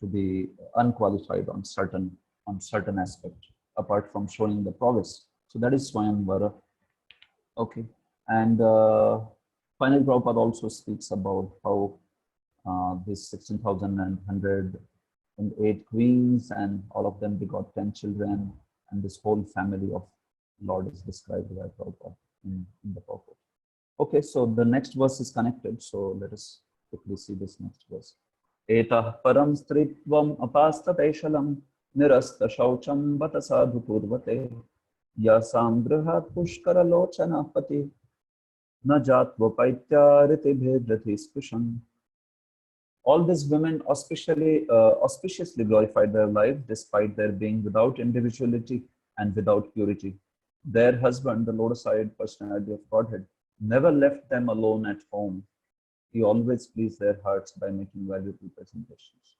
to be unqualified on certain aspect apart from showing the prowess. So that is Swayamvara. Okay, and finally Prabhupada also speaks about how this 16,108 queens and all of them begot 10 children, and this whole family of Lord is described by Prabhupada in the purport. Okay, so the next verse is connected, so let us quickly see this next verse. Etah param stritvam apasta peshalam nirasta shaucham bata sadhu purvate yasam grihat pushkara lochana pati na jatva paityariti bhedrati spusham. All these women auspiciously glorified their life despite their being without individuality and without purity. Their husband, the lotus-eyed personality of Godhead, never left them alone at home. He always pleased their hearts by making valuable presentations.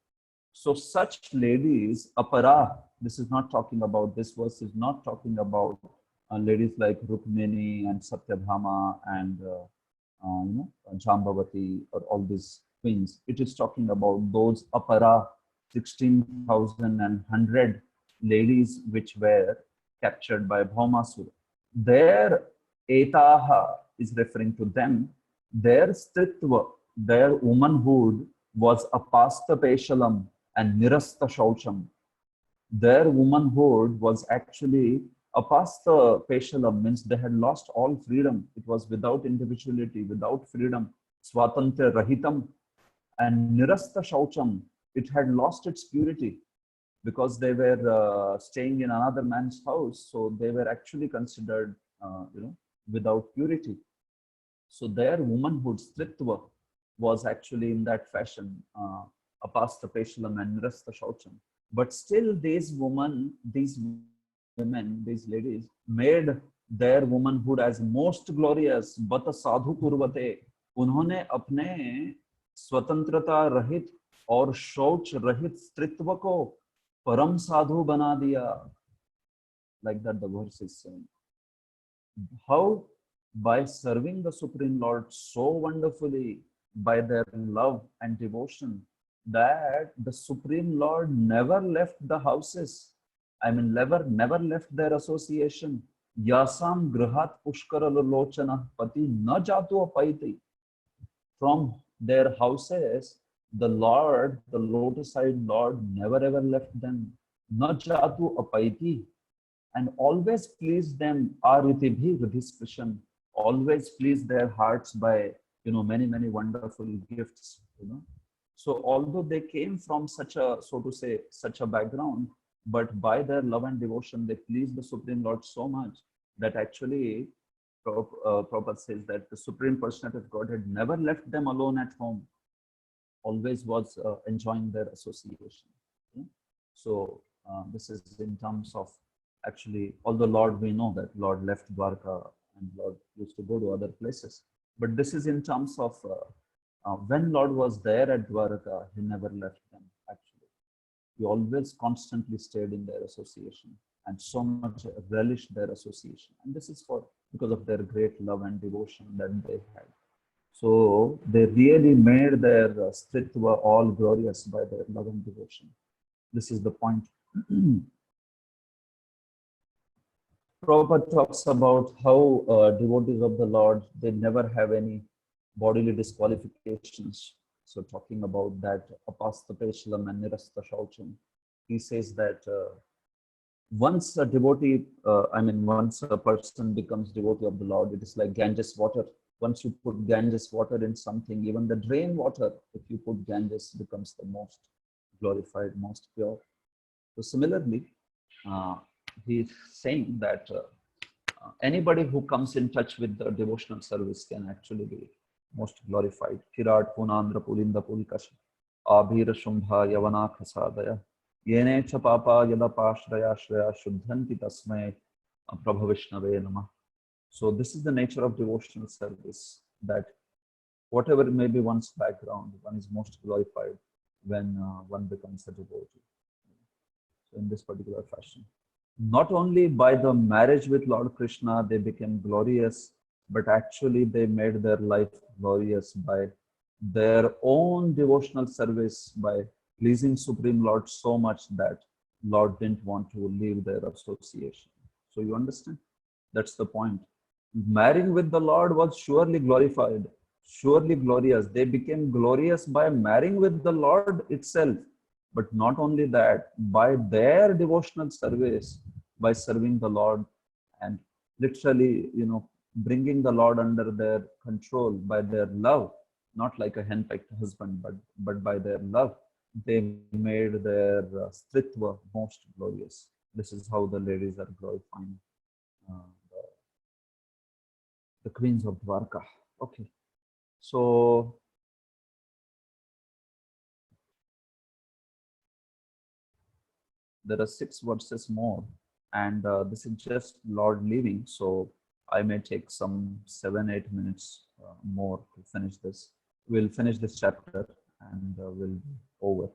So such ladies, apara, this is not talking about, this verse is not talking about ladies like Rukmini and Satyabhama and Jambavati or all these queens. It is talking about those apara 16,100 ladies which were captured by Bhaumasura. Their etaha is referring to them. Their stritva, their womanhood was apasta peshalam and nirasta shaucham. Their womanhood was actually apasta peshalam, means they had lost all freedom. It was without individuality, without freedom, swatantra rahitam. And nirasta shaucham, it had lost its purity because they were staying in another man's house. So they were actually considered, without purity. So their womanhood, stritva, was actually in that fashion, apasta peshalam and nirasta shaucham. But still these women, these ladies made their womanhood as most glorious. Bata sadhu kurvate. उन्होंने अपने स्वतंत्रता रहित और शौच रहित स्त्रीत्व को परम साधु बना दिया. Like that the verse is saying. How? By serving the Supreme Lord so wonderfully, by their love and devotion, that the Supreme Lord never left the houses. I mean, never left their association. Yasam grihat pushkara lochana pati na jatu apaiti. From their houses, the Lord, the lotus-eyed Lord, never ever left them. Na jatu apaiti. and always please them, Aritibhi Ridhispishan, always please their hearts by, many, many wonderful gifts. So although they came from such a, so to say, such a background, but by their love and devotion, they pleased the Supreme Lord so much that actually Prabhupada says that the Supreme Personality of Godhead never left them alone at home, always was enjoying their association. Okay? So this is in terms of, actually, although Lord, we know that Lord left Dwarka and Lord used to go to other places, but this is in terms of when Lord was there at Dwarka, he never left them actually. He always constantly stayed in their association and so much relished their association. And this is because of their great love and devotion that they had. So they really made their stritva all glorious by their love and devotion. This is the point. Prabhupada talks about how devotees of the Lord, they never have any bodily disqualifications. So talking about that apastapeshalam and nirasta shaucham, he says that once a devotee, once a person becomes devotee of the Lord, it is like Ganges water. Once you put Ganges water in something, even the drain water, if you put Ganges, becomes the most glorified, most pure. So similarly, he is saying that anybody who comes in touch with the devotional service can actually be most glorified. Kirat Punandra Pulinda Pulikash Abhira Shumbha Yavana Khasadaya Yene Chapapa Yadapashraya Shraya Shuddhanti Tasmai Prabhavishnave Nama. So this is the nature of devotional service, that whatever may be one's background, one is most glorified when one becomes a devotee. So in this particular fashion. Not only by the marriage with Lord Krishna, they became glorious, but actually they made their life glorious by their own devotional service, by pleasing Supreme Lord so much that Lord didn't want to leave their association. So you understand? That's the point. Marrying with the Lord was surely glorified, surely glorious. They became glorious by marrying with the Lord itself. But not only that, by their devotional service, by serving the Lord and literally, bringing the Lord under their control by their love, not like a henpecked husband, but by their love, they made their stritva most glorious. This is how the ladies are glorifying the queens of Dwarka. Okay, so there are 6 verses more, and this is just Lord leaving. So I may take some 7-8 minutes more to finish this. We'll finish this chapter and we'll be over.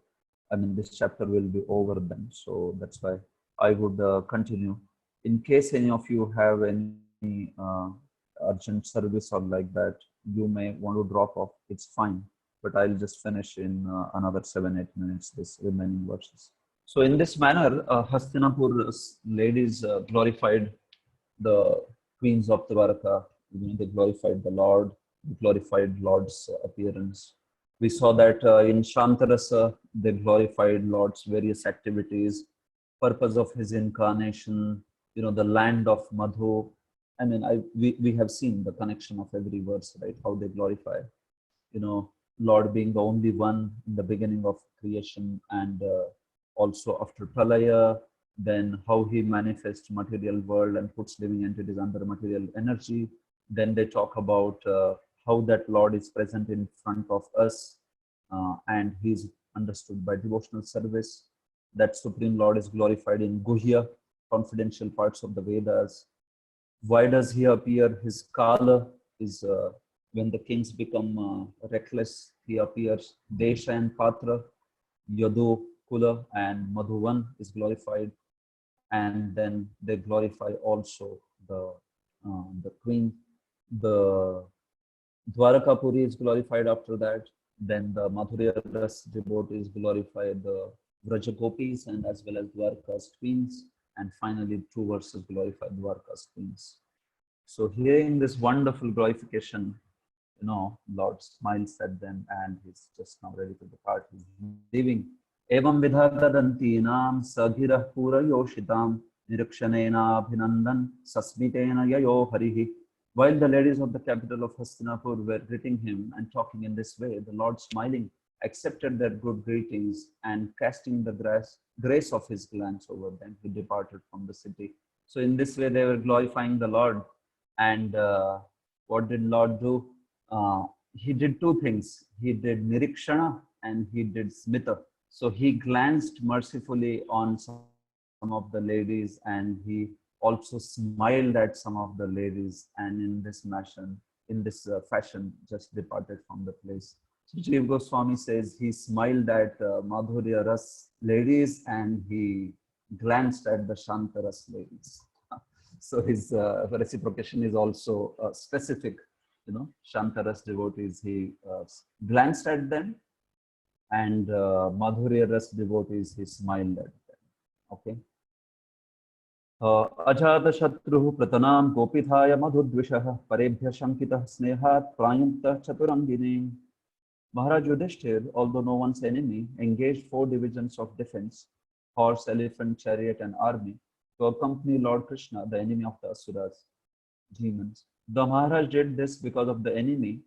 This chapter will be over then. So that's why I would continue. In case any of you have any urgent service or like that, you may want to drop off. It's fine. But I'll just finish in another 7-8 minutes, this remaining verses. So in this manner, Hastinapur's ladies glorified the queens of Dwarka. They glorified the Lord, they glorified Lord's appearance. We saw that in Shantarasa, they glorified Lord's various activities, purpose of his incarnation, the land of Madhu. We have seen the connection of every verse, right? How they glorify, Lord being the only one in the beginning of creation and also after Pralaya, then how he manifests material world and puts living entities under material energy. Then they talk about how that Lord is present in front of us and he's understood by devotional service. That Supreme Lord is glorified in Guhya, confidential parts of the Vedas. Why does he appear? His Kala is when the kings become reckless, he appears. Desha and Patra, Yadu, Kula and Madhuvan is glorified, and then they glorify also the queen. The Dwarakapuri is glorified after that. Then the Madhurya Ras devotees glorify the Vrajagopis and as well as Dwarka's queens, and finally 2 verses glorify Dwarka's queens. So hearing this wonderful glorification, Lord smiles at them and he's just now ready to depart. He's leaving. Evam vidhadadantinam saghirah pura yoshitam Nirikshanena Abhinandan Sasmitena Yayo Harihi. While the ladies of the capital of Hastinapur were greeting him and talking in this way, the Lord, smiling, accepted their good greetings, and casting the grace of his glance over them, he departed from the city. So in this way, they were glorifying the Lord. And what did Lord do? He did two things. He did Nirikshana and he did Smita. So he glanced mercifully on some of the ladies, and he also smiled at some of the ladies, and in this fashion, just departed from the place. So Jiva Goswami says he smiled at Madhurya Ras ladies and he glanced at the Shanta Ras ladies. So his reciprocation is also specific. Shanta Ras devotees, he glanced at them, and Madhurya Ras devotees, he smiled at them. Okay. Ajata Shatruhu Pratanam Gopithaya Madhudvishaha Parebhya Shankitah Snehat Prayantah Chaturangini. Maharaj Yudhishthir, although no one's enemy, engaged 4 divisions of defense, horse, elephant, chariot, and army, to accompany Lord Krishna, the enemy of the Asuras, demons. The Maharaj did this because of the enemy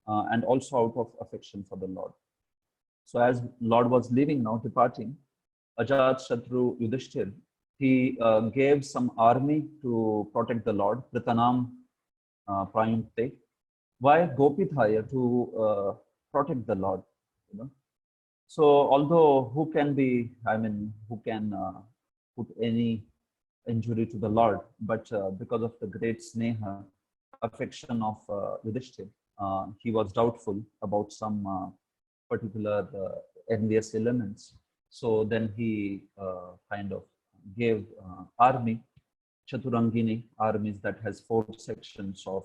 and also out of affection for the Lord. So as Lord was leaving now, departing, Ajat Shatru Yudhishthir, he gave some army to protect the Lord, Pritanam Prayunte. Why? Gopithaya, to protect the Lord. So although who can put any injury to the Lord, but because of the great sneha, affection of Yudhishthir, he was doubtful about some particular envious elements. So then he kind of gave army, Chaturangini armies that has 4 sections of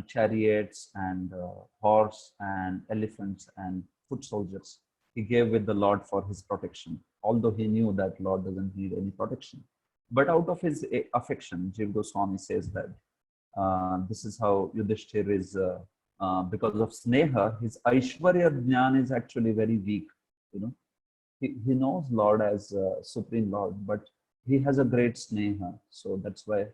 chariots and horse and elephants and foot soldiers. He gave with the Lord for his protection, although he knew that Lord doesn't need any protection. But out of his affection, Jiva Goswami says that this is how Yudhishthir is, because of sneha, his Aishwarya Jnana is actually very weak. He knows Lord as Supreme Lord, but he has a great sneha. So that's why,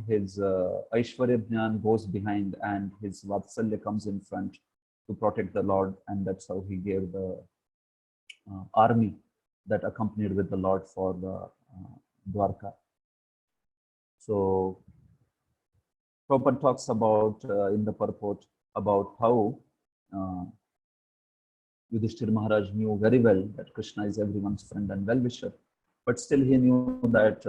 his Aishwarya Jnana goes behind and his Vatsalya comes in front to protect the Lord. And that's how he gave the army that accompanied with the Lord for the Dwarka. So Prabhupada talks about in the purport about how Yudhishthir Maharaj knew very well that Krishna is everyone's friend and well-wisher, but still he knew that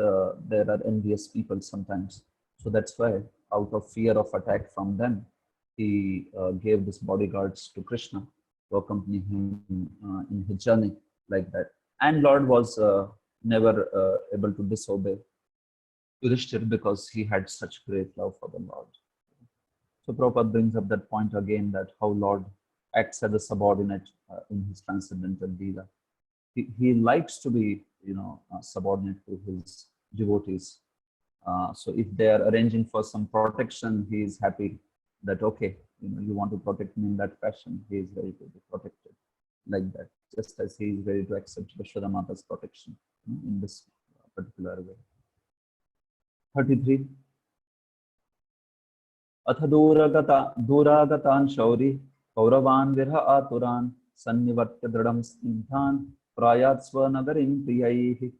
there are envious people sometimes. So that's why, out of fear of attack from them, he gave these bodyguards to Krishna to accompany him in his journey like that. And Lord was never able to disobey Yudhishthir because he had such great love for the Lord. So Prabhupada brings up that point again, that how Lord acts as a subordinate in his transcendental Leela. He likes to be, subordinate to his devotees. So if they are arranging for some protection, he is happy that, okay, you want to protect me in that fashion, he is ready to be protected like that, just as he is ready to accept Yashoda Mata's protection in this particular way. 33. Atha duragatan shauri kauravan virha aturan sannivatya dradam snigdhan prayat swanagarim priyaihi.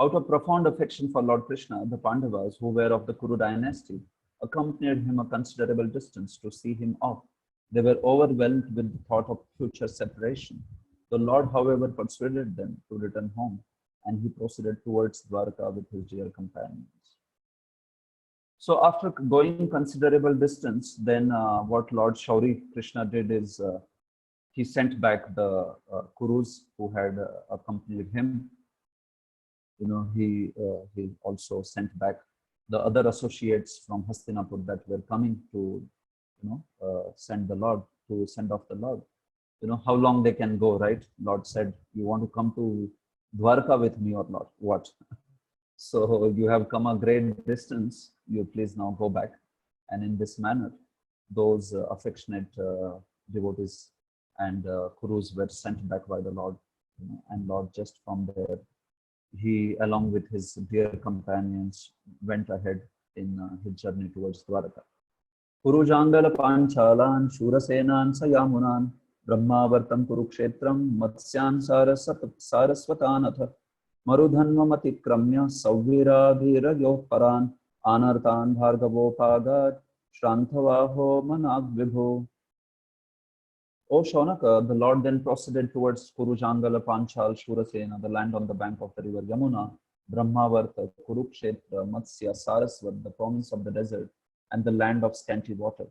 Out of profound affection for Lord Krishna, the Pandavas, who were of the Kuru dynasty, accompanied him a considerable distance to see him off. They were overwhelmed with the thought of future separation. The Lord, however, persuaded them to return home, and he proceeded towards Dwarka with his dear companions. So after going considerable distance, then what Lord Shauri Krishna did is he sent back the Kurus who had accompanied him. He also sent back the other associates from Hastinapur that were coming to, send off the Lord. How long they can go, right? Lord said, you want to come to Dwarka with me or not? What? So you have come a great distance, you please now go back. And in this manner, those affectionate devotees and Kurus were sent back by the Lord, and Lord just from their, he, along with his dear companions, went ahead in his journey towards Dwaraka. Kurujangala Panchalan, Shurasenan Sayamunan, Brahmavartam Kurukshetram, Matsyan Saraswatanath, Marudhanvamati Kramya, Savira Dhira Yoparan, Anartan Bhargavopagat, Shrantavaho Manag Vibhu. O Shaunaka, the Lord then proceeded towards Kurujangala Panchal Shurasena, the land on the bank of the river Yamuna, Brahmavarta, Kurukshetra, Matsya, Saraswat, the province of the desert, and the land of scanty water.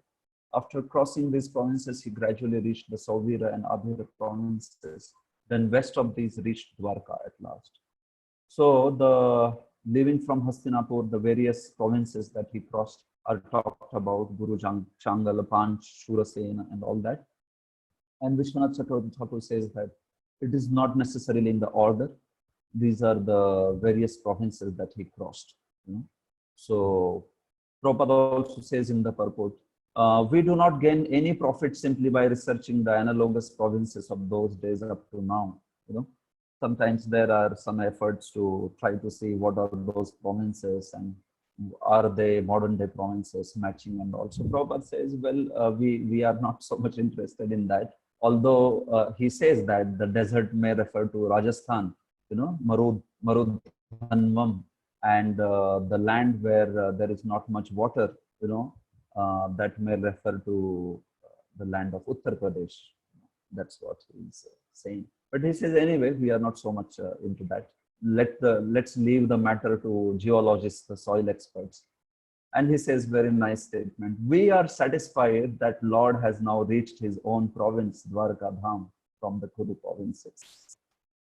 After crossing these provinces, he gradually reached the Sauvira and Abhira provinces. Then west of these reached Dwarka at last. So the leaving from Hastinapur, the various provinces that he crossed are talked about, Guru Changala, Panch, Shurasena, and all that. And Vishwanath Chakravarti Thakur says that it is not necessarily in the order. These are the various provinces that he crossed. So Prabhupada also says in the purport, we do not gain any profit simply by researching the analogous provinces of those days up to now. Sometimes there are some efforts to try to see what are those provinces and are they modern day provinces matching, and also Prabhupada says, well, we are not so much interested in that. Although he says that the desert may refer to Rajasthan, Marudhanvam, and the land where there is not much water, that may refer to the land of Uttar Pradesh. That's what he's saying. But he says, anyway, we are not so much into that. Let's leave the matter to geologists, the soil experts. And he says, very nice statement. We are satisfied that Lord has now reached his own province, Dwarka Dham, from the Kuru provinces.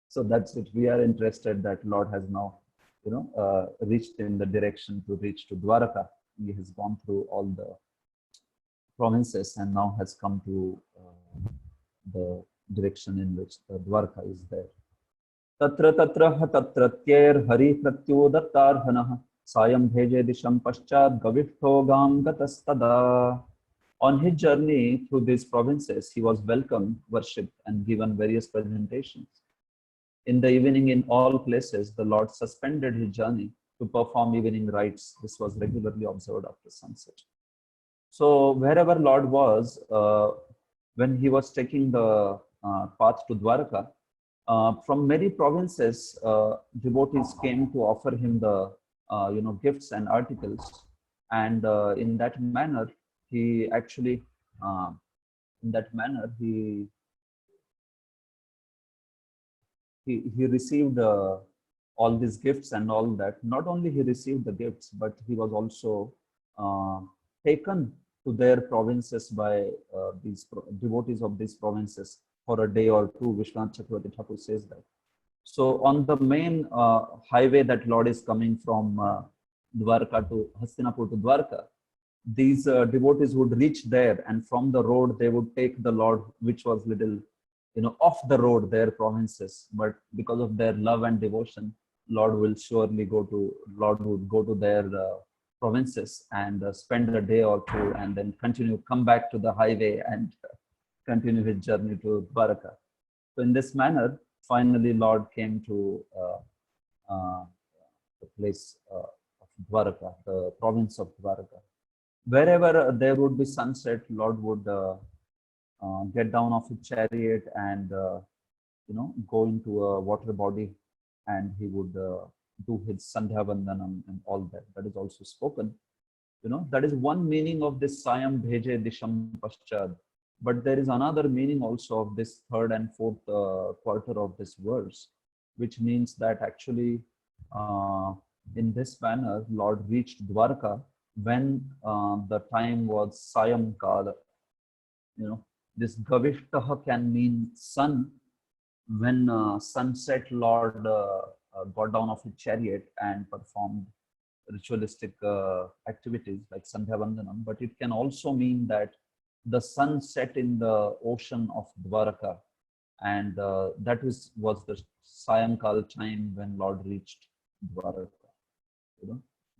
So that's it. We are interested that Lord has now, reached in the direction to reach to Dwaraka. He has gone through all the provinces and now has come to the direction in which the Dwarka is there. Tatra tatra tatratyer hari pratyudattarhanah sayam bheje disham paschat gavishto gam gatastada. On his journey through these provinces, he was welcomed, worshipped, and given various presentations. In the evening, in all places, the Lord suspended his journey to perform evening rites. This was regularly observed after sunset. So wherever Lord was, when he was taking the path to Dwaraka, from many provinces, devotees came to offer him the gifts and articles, and in that manner, he actually, he received all these gifts and all that. Not only he received the gifts, but he was also taken to their provinces by these devotees of these provinces for a day or two. Vishwanath Chakravarti Thakur says that. So on the main highway that Lord is coming from Dwarka to Hastinapur to Dwarka, these devotees would reach there, and from the road they would take the Lord, which was little, off the road, their provinces. But because of their love and devotion, Lord would go to their provinces and spend a day or two, and then come back to the highway and continue his journey to Dwaraka. So in this manner, finally Lord came to the place of Dwaraka, the province of Dwaraka. Wherever there would be sunset, Lord would get down off his chariot and go into a water body, and he would do his Sandhya Vandanam and all that. That is also spoken. That is one meaning of this Sayam Bheje Disham Paschad. But there is another meaning also of this third and fourth quarter of this verse, which means that actually in this manner, Lord reached Dwarka when the time was Sayam Kala. This Gavishtaha can mean sun. When sunset, Lord got down off his chariot and performed ritualistic activities like Sandhya Vandanam. But it can also mean that the sun set in the ocean of Dwaraka, and that was the Sayankal time when Lord reached Dwaraka.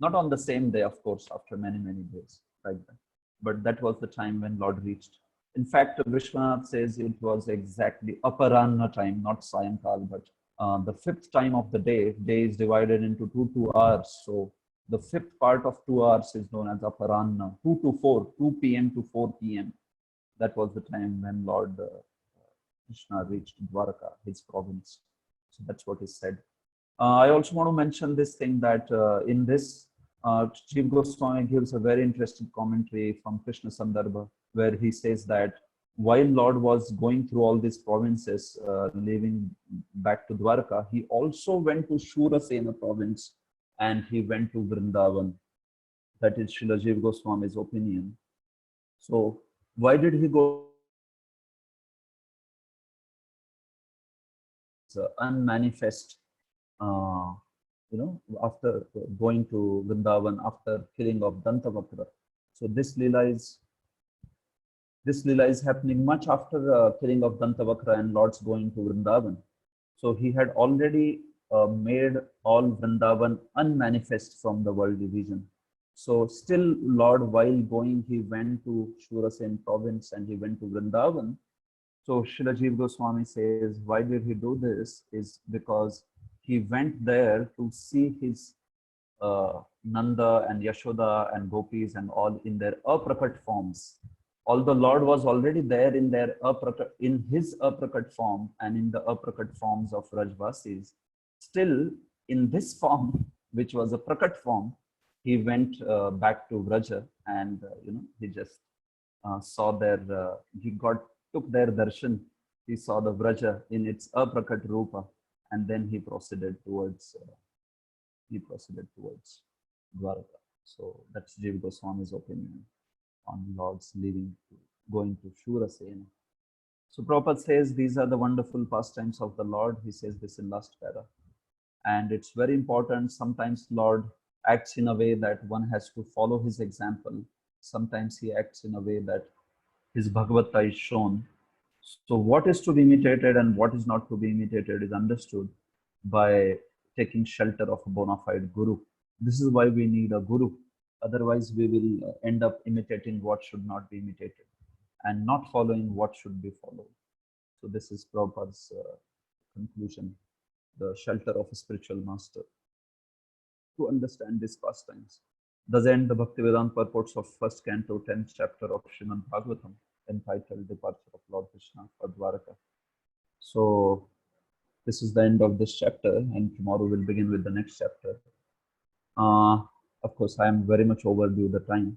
Not on the same day, of course, after many days like that, but that was the time when Lord reached. In fact, Vishwanath says it was exactly Aparanna time, not Sayankal, but the fifth time of the day. Day is divided into two hours. So the fifth part of 2 hours is known as Aparanna, 2 to 4, 2 p.m. to 4 p.m. That was the time when Lord Krishna reached Dwarka, his province. So that's what is said. I also want to mention this thing that in this, Jiva Goswami gives a very interesting commentary from Krishna Sandarbha, where he says that while Lord was going through all these provinces, leaving back to Dwarka, he also went to Shurasena province and he went to Vrindavan. That is Srila Jiva Goswami's opinion. So why did he go? Unmanifest, after going to Vrindavan after killing of Dantavakra. So this Leela is happening much after killing of Dantavakra and Lord's going to Vrindavan. So he had already made all Vrindavan unmanifest from the worldly vision. So still Lord, while going, he went to Shurasen province and he went to Vrindavan. So Srila Jiva Goswami says, why did he do this? Is because he went there to see his Nanda and Yashoda and Gopis and all in their aprakat forms. Although Lord was already there in their in his aprakat form and in the aprakat forms of Rajvasis, still in this form, which was a prakat form, he went back to Vraja and he just saw their he took their darshan. He saw the Vraja in its aprakat rupa, and then he proceeded towards Dwaraka. So that's Jiva Goswami's opinion on Lord's going to Shurasena. So Prabhupada says these are the wonderful pastimes of the Lord. He says this in last para. And it's very important. Sometimes Lord acts in a way that one has to follow his example. Sometimes he acts in a way that his Bhagavata is shown. So what is to be imitated and what is not to be imitated is understood by taking shelter of a bona fide guru. This is why we need a guru. Otherwise, we will end up imitating what should not be imitated and not following what should be followed. So this is Prabhupada's conclusion, the shelter of a spiritual master. To understand these pastimes. Thus end the Bhaktivedanta purports of first canto, 10th chapter of Srimad Bhagavatam, entitled Departure of Lord Krishna for Dwaraka. So this is the end of this chapter, and tomorrow we'll begin with the next chapter. Of course, I am very much overdue the time.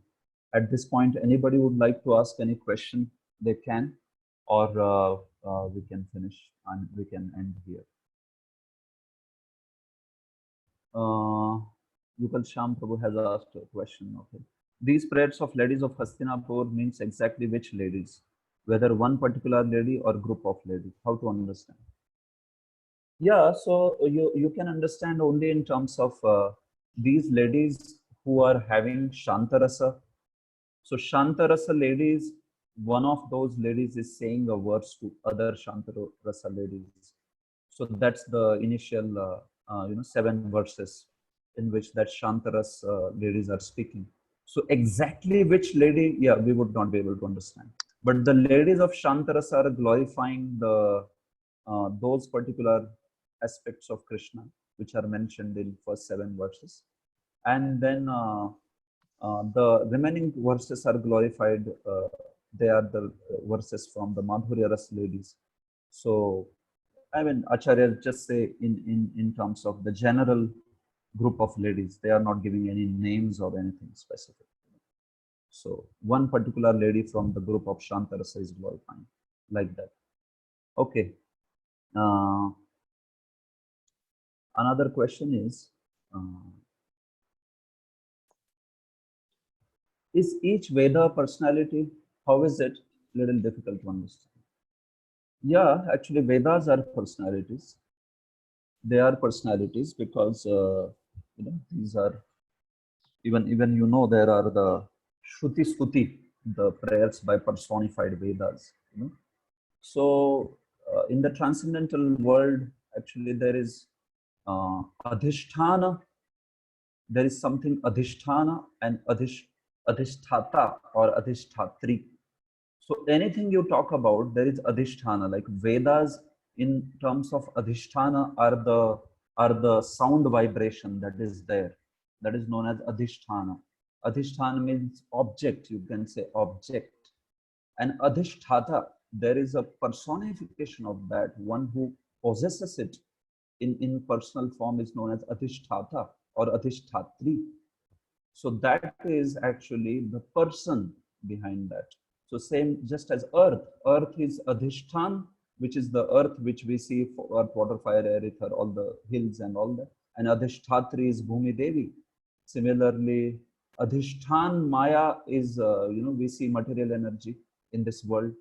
At this point, anybody would like to ask any question, they can, or we can finish and we can end here. Yukal Sham Prabhu has asked a question. Okay. These prayers of ladies of Hastinapur means exactly which ladies? Whether one particular lady or group of ladies? How to understand? Yeah, so you can understand only in terms of these ladies who are having Shantarasa. So Shantarasa ladies, one of those ladies is saying a verse to other Shantarasa ladies. So that's the initial 7 verses in which that Shantaras ladies are speaking. So exactly which lady, yeah, we would not be able to understand. But the ladies of Shantaras are glorifying the those particular aspects of Krishna, which are mentioned in first 7 verses. And then the remaining verses are glorified. They are the verses from the Madhurya Ras ladies. So I mean, Acharya just say in terms of the general group of ladies, they are not giving any names or anything specific. So one particular lady from the group of Shantarasa is glorifying like that. Okay. Another question is each Veda a personality? How is it? Little difficult to understand. Yeah, actually Vedas are personalities. They are personalities because these are even there are the Shruti Stuti, the prayers by personified Vedas. So in the transcendental world, actually there is Adhishthana. There is something Adhishthana and Adhisthata or Adhishthatri. So anything you talk about, there is Adhishthana, like Vedas in terms of adhisthana are the sound vibration that is there. That is known as adhisthana. Adhisthana means object, you can say object. And adhisthata, there is a personification of that, one who possesses it in personal form is known as adhisthata or adhishthatri. So that is actually the person behind that. So same, just as earth is adhishthan, which is the earth which we see for earth, water, fire, air, ether, all the hills and all that. And adhishthatri is Bhumi Devi. Similarly, adhishthan Maya is, we see material energy in this world.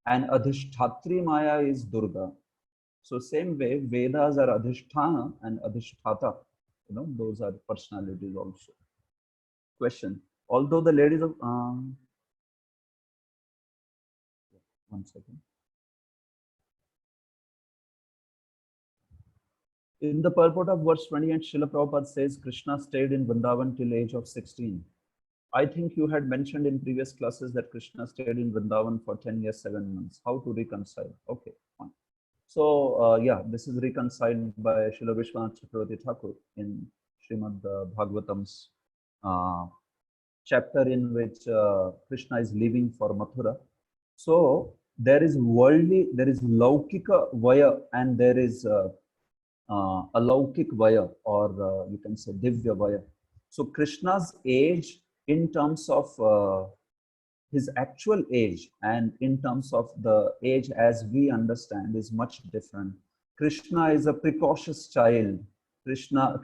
And adhishthatri Maya is Durga. So same way, Vedas are adhisthana and adhisthata. Those are personalities also. Question. Although the ladies of one second. In the purport of verse 28, Srila Prabhupada says Krishna stayed in Vrindavan till age of 16. I think you had mentioned in previous classes that Krishna stayed in Vrindavan for 10 years, 7 months. How to reconcile? Okay, fine. So yeah, this is reconciled by Srila Vishwanath Chakravarti Thakur in Srimad Bhagavatam's chapter in which Krishna is leaving for Mathura. So there is worldly, there is Laukika Vaya and there is Alaukik Vaya, or you can say Divya Vaya. So Krishna's age in terms of his actual age and in terms of the age as we understand is much different. Krishna is a precocious child. Krishna,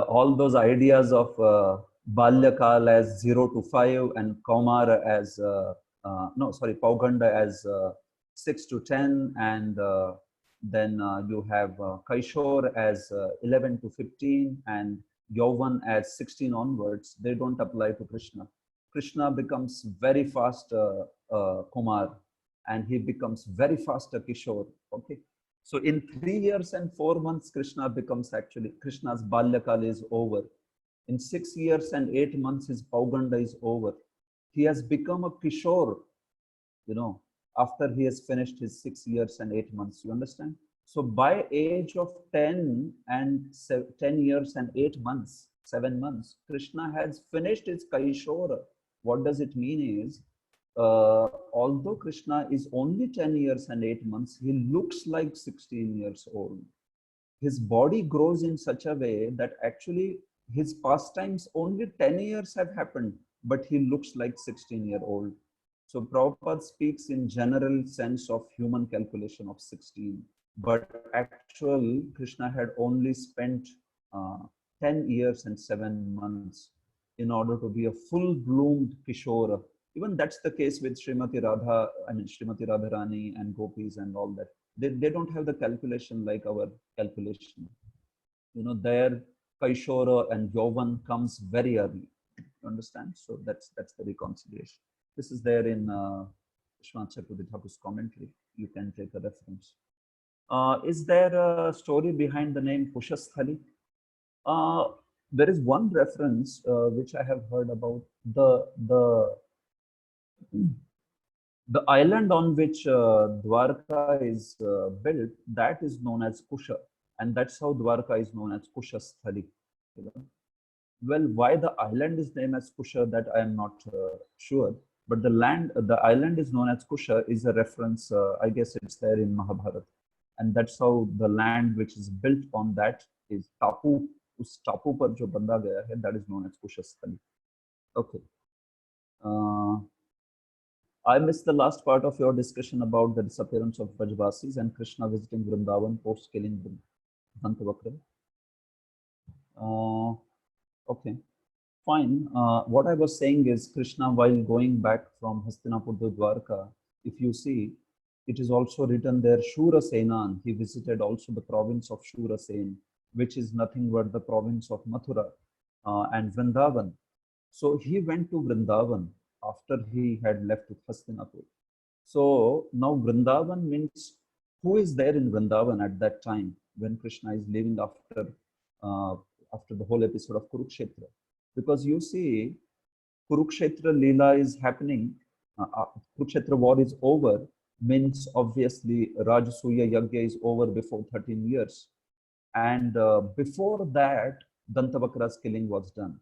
all those ideas of Balyakal as 0 to 5 and Kaumara as, Pauganda as 6 to 10 and then you have Kaishore as 11 to 15 and Yauvan as 16 onwards. They don't apply to Krishna. Krishna becomes very fast Kumar and he becomes very fast a Kishore. Okay. So in 3 years and 4 months, Krishna becomes actually, Krishna's Balyakal is over. In 6 years and 8 months, his Pauganda is over. He has become a Kishore, after he has finished his 6 years and 8 months, you understand? So by age of 10 years and 8 months, 7 months, Krishna has finished his Kaishora. What does it mean is, although Krishna is only 10 years and 8 months, he looks like 16 years old. His body grows in such a way that actually his pastimes only 10 years have happened, but he looks like 16-year-old. So Prabhupada speaks in general sense of human calculation of 16, but actual Krishna had only spent 10 years and 7 months in order to be a full-bloomed Kishora. Even that's the case with Srimati Radharani and Gopis and all that. They don't have the calculation like our calculation. Their Kaishora and Yauvan comes very early. You understand? So that's the reconciliation. This is there in Vishwanath Chakravarti Thakur's commentary. You can take a reference. Is there a story behind the name Kushasthali? There is one reference which I have heard about. The island on which Dwarka is built, that is known as Kusha, and that's how Dwarka is known as Kushasthali. Well, why the island is named as Kusha, that I am not sure. But the island is known as Kusha is a reference, I guess it's there in Mahabharata. And that's how the land which is built on that is Tapu. Us Tapu par jo banda gaya hai, that is known as Kushasthali. Okay. I missed the last part of your discussion about the disappearance of Brajvasis and Krishna visiting Vrindavan post killing Dantavakra. Okay, fine. What I was saying is Krishna, while going back from Hastinapur to Dwarka, if you see, it is also written there, Shura Senan. He visited also the province of Shura Sen, which is nothing but the province of Mathura and Vrindavan. So he went to Vrindavan after he had left Hastinapur. So now Vrindavan means, who is there in Vrindavan at that time when Krishna is leaving after the whole episode of Kurukshetra? Because you see, Kurukshetra Leela is happening, Kurukshetra war is over, means obviously Rajasuya Yagya is over before 13 years. And before that, Dantavakra's killing was done.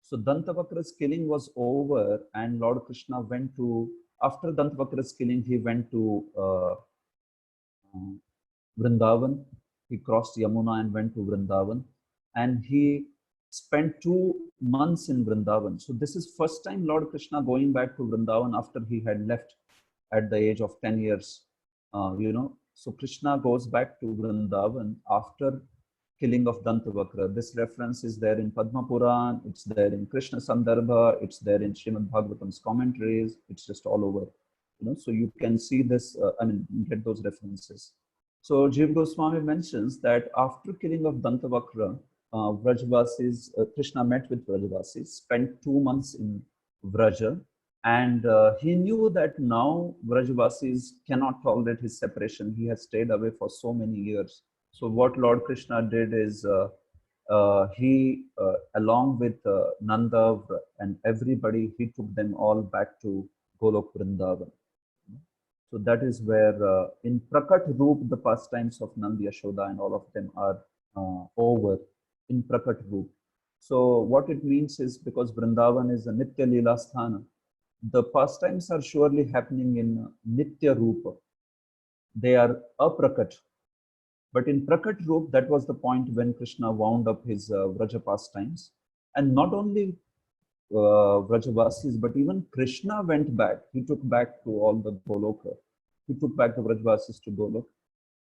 So Dantavakra's killing was over, and Lord Krishna went to, after Dantavakra's killing, he went to Vrindavan. He crossed Yamuna and went to Vrindavan, and he spent 2 months in Vrindavan. So this is first time Lord Krishna going back to Vrindavan after he had left at the age of 10 years. So Krishna goes back to Vrindavan after killing of Dantavakra. This reference is there in Padma Puran, it's there in Krishna Sandarbha, it's there in Srimad Bhagavatam's commentaries, it's just all over. So you can see this, get those references. So Jiva Goswami mentions that after killing of Dantavakra, Krishna met with Vrajavasis, spent 2 months in Vraja, and he knew that now Vrajavasis cannot tolerate his separation. He has stayed away for so many years. So what Lord Krishna did is he, along with Nanda and everybody, he took them all back to Golok Vrindavan. So that is where in Prakat Roop, the pastimes of Nanda, Yashoda and all of them are over in Prakat Roop. So what it means is, because Vrindavan is a Nitya Leela Sthana, the pastimes are surely happening in Nitya Rupa. They are aprakat. But in Prakat Roop, that was the point when Krishna wound up his Vraja pastimes. And not only Vrajavasis, but even Krishna went back. He took back to all the Goloka. He took back the Vrajavasis to Golok.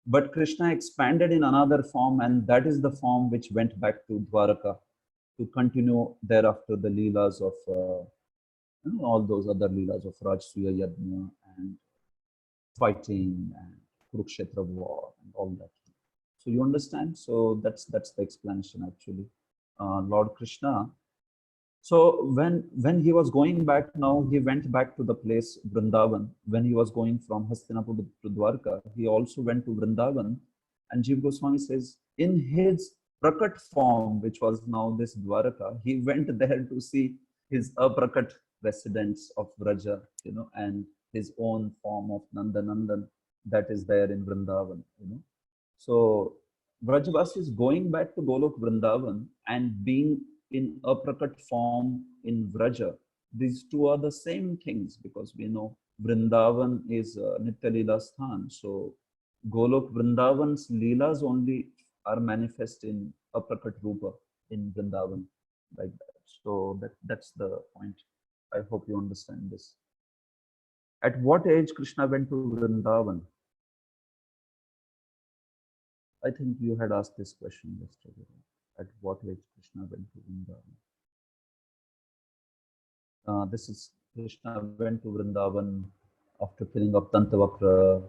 But Krishna expanded in another form, and that is the form which went back to Dwaraka to continue thereafter the Leelas of all those other Leelas of Rajasuya Yajna and fighting and Kurukshetra war and all that. So you understand? So that's the explanation actually. Lord Krishna. So when he was going back now, he went back to the place Vrindavan. When he was going from Hastinapur to Dwarka, he also went to Vrindavan. And Jiva Goswami says, in his Prakat form, which was now this Dwaraka, he went there to see his aprakat residents of Vraja, and his own form of Nandanandan that is there in Vrindavan, So Vrajavasi is going back to Golok Vrindavan and being in aprakat form in Vraja. These two are the same things, because we know Vrindavan is Nitya Leela Sthan. So Golok Vrindavan's Leelas only are manifest in aprakat Rupa in Vrindavan, like that. So that's the point. I hope you understand this. At what age Krishna went to Vrindavan? I think you had asked this question yesterday. At what age Krishna went to Vrindavan? This is Krishna went to Vrindavan after killing of Dantavakra.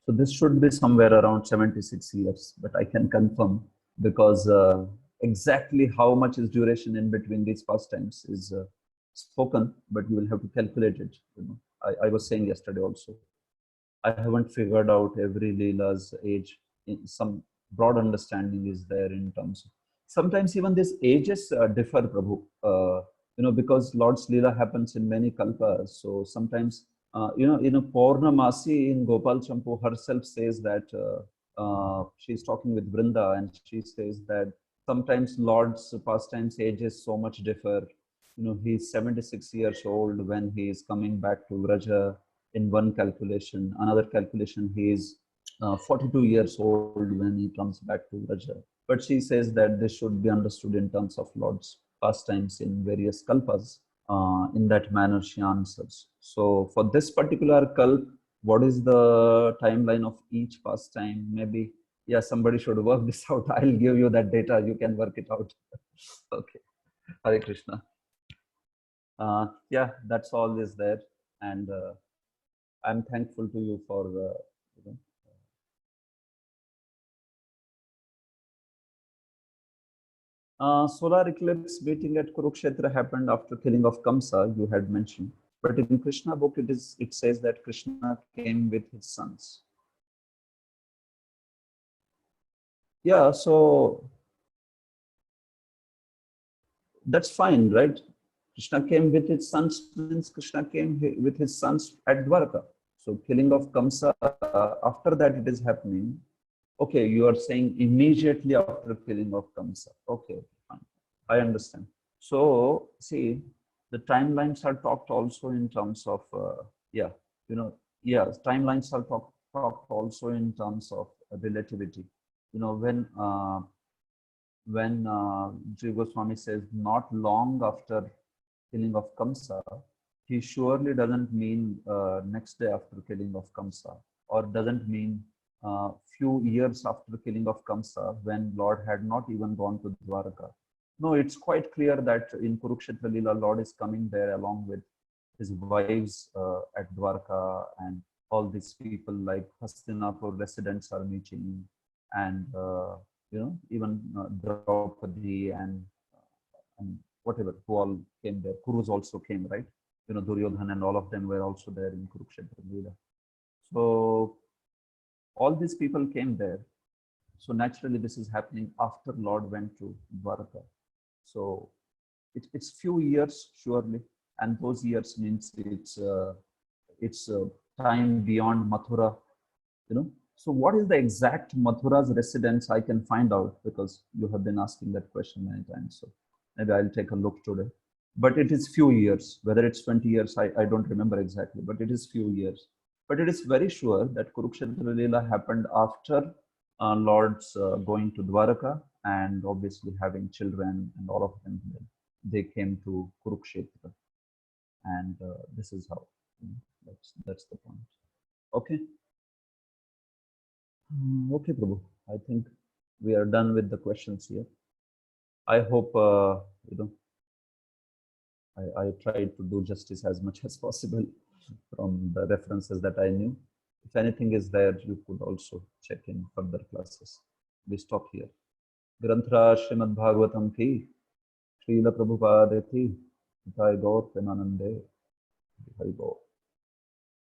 So this should be somewhere around 76 years, but I can confirm, because exactly how much is duration in between these pastimes is spoken, but you will have to calculate it. I was saying yesterday also, I haven't figured out every Leela's age. Some broad understanding is there in terms of, sometimes even these ages differ, Prabhu, because Lord's Leela happens in many kalpas. So sometimes, Purnamasi in Gopal Champu herself says that she's talking with Vrinda, and she says that sometimes Lord's pastimes ages so much differ. He's 76 years old when he is coming back to Vraja in one calculation. Another calculation, he is 42 years old when he comes back to Vraja. But she says that this should be understood in terms of Lord's pastimes in various kalpas. In that manner, she answers. So for this particular kalp, what is the timeline of each pastime? Maybe, yeah, somebody should work this out. I'll give you that data. You can work it out. Okay. Hare Krishna. Yeah, that's all is there. And I'm thankful to you for solar eclipse meeting at Kurukshetra happened after killing of Kamsa, you had mentioned. But in Krishna book, it says that Krishna came with his sons. Yeah, so that's fine, right? Krishna came with his sons, means Krishna came with his sons at Dwarka. So killing of Kamsa, after that it is happening. Okay, you are saying immediately after killing of Kamsa. Okay, fine. I understand. So see, the timelines are talked also in terms of, timelines are talked also in terms of relativity. When Jiva Goswami says not long after killing of Kamsa, he surely doesn't mean next day after killing of Kamsa, or doesn't mean few years after killing of Kamsa, when Lord had not even gone to Dwaraka. No, it's quite clear that in Kurukshetra Lila, Lord is coming there along with his wives at Dwarka, and all these people like Hastinapur residents are meeting, and even Draupadi and whatever, who all came there. Kurus also came, right? Duryodhan and all of them were also there in Kurukshetra Lila. So all these people came there. So naturally, this is happening after Lord went to Dwaraka. So it's few years surely, and those years means it's time beyond Mathura. So what is the exact Mathura's residence? I can find out, because you have been asking that question many times. So maybe I'll take a look today. But it is few years. Whether it's 20 years, I don't remember exactly, but it is few years. But it is very sure that Kurukshetra Lila happened after Lord's going to Dwaraka, and obviously having children and all of them. They came to Kurukshetra, and this is how. That's the point. Okay. Okay, Prabhu. I think we are done with the questions here. I hope I tried to do justice as much as possible from the references that I knew. If anything is there, you could also check in further classes. We stop here. Granthra Srimad Bhagavatam ki, Srila Prabhupada ki, Jai Gaur Premanande, Hari Gaur.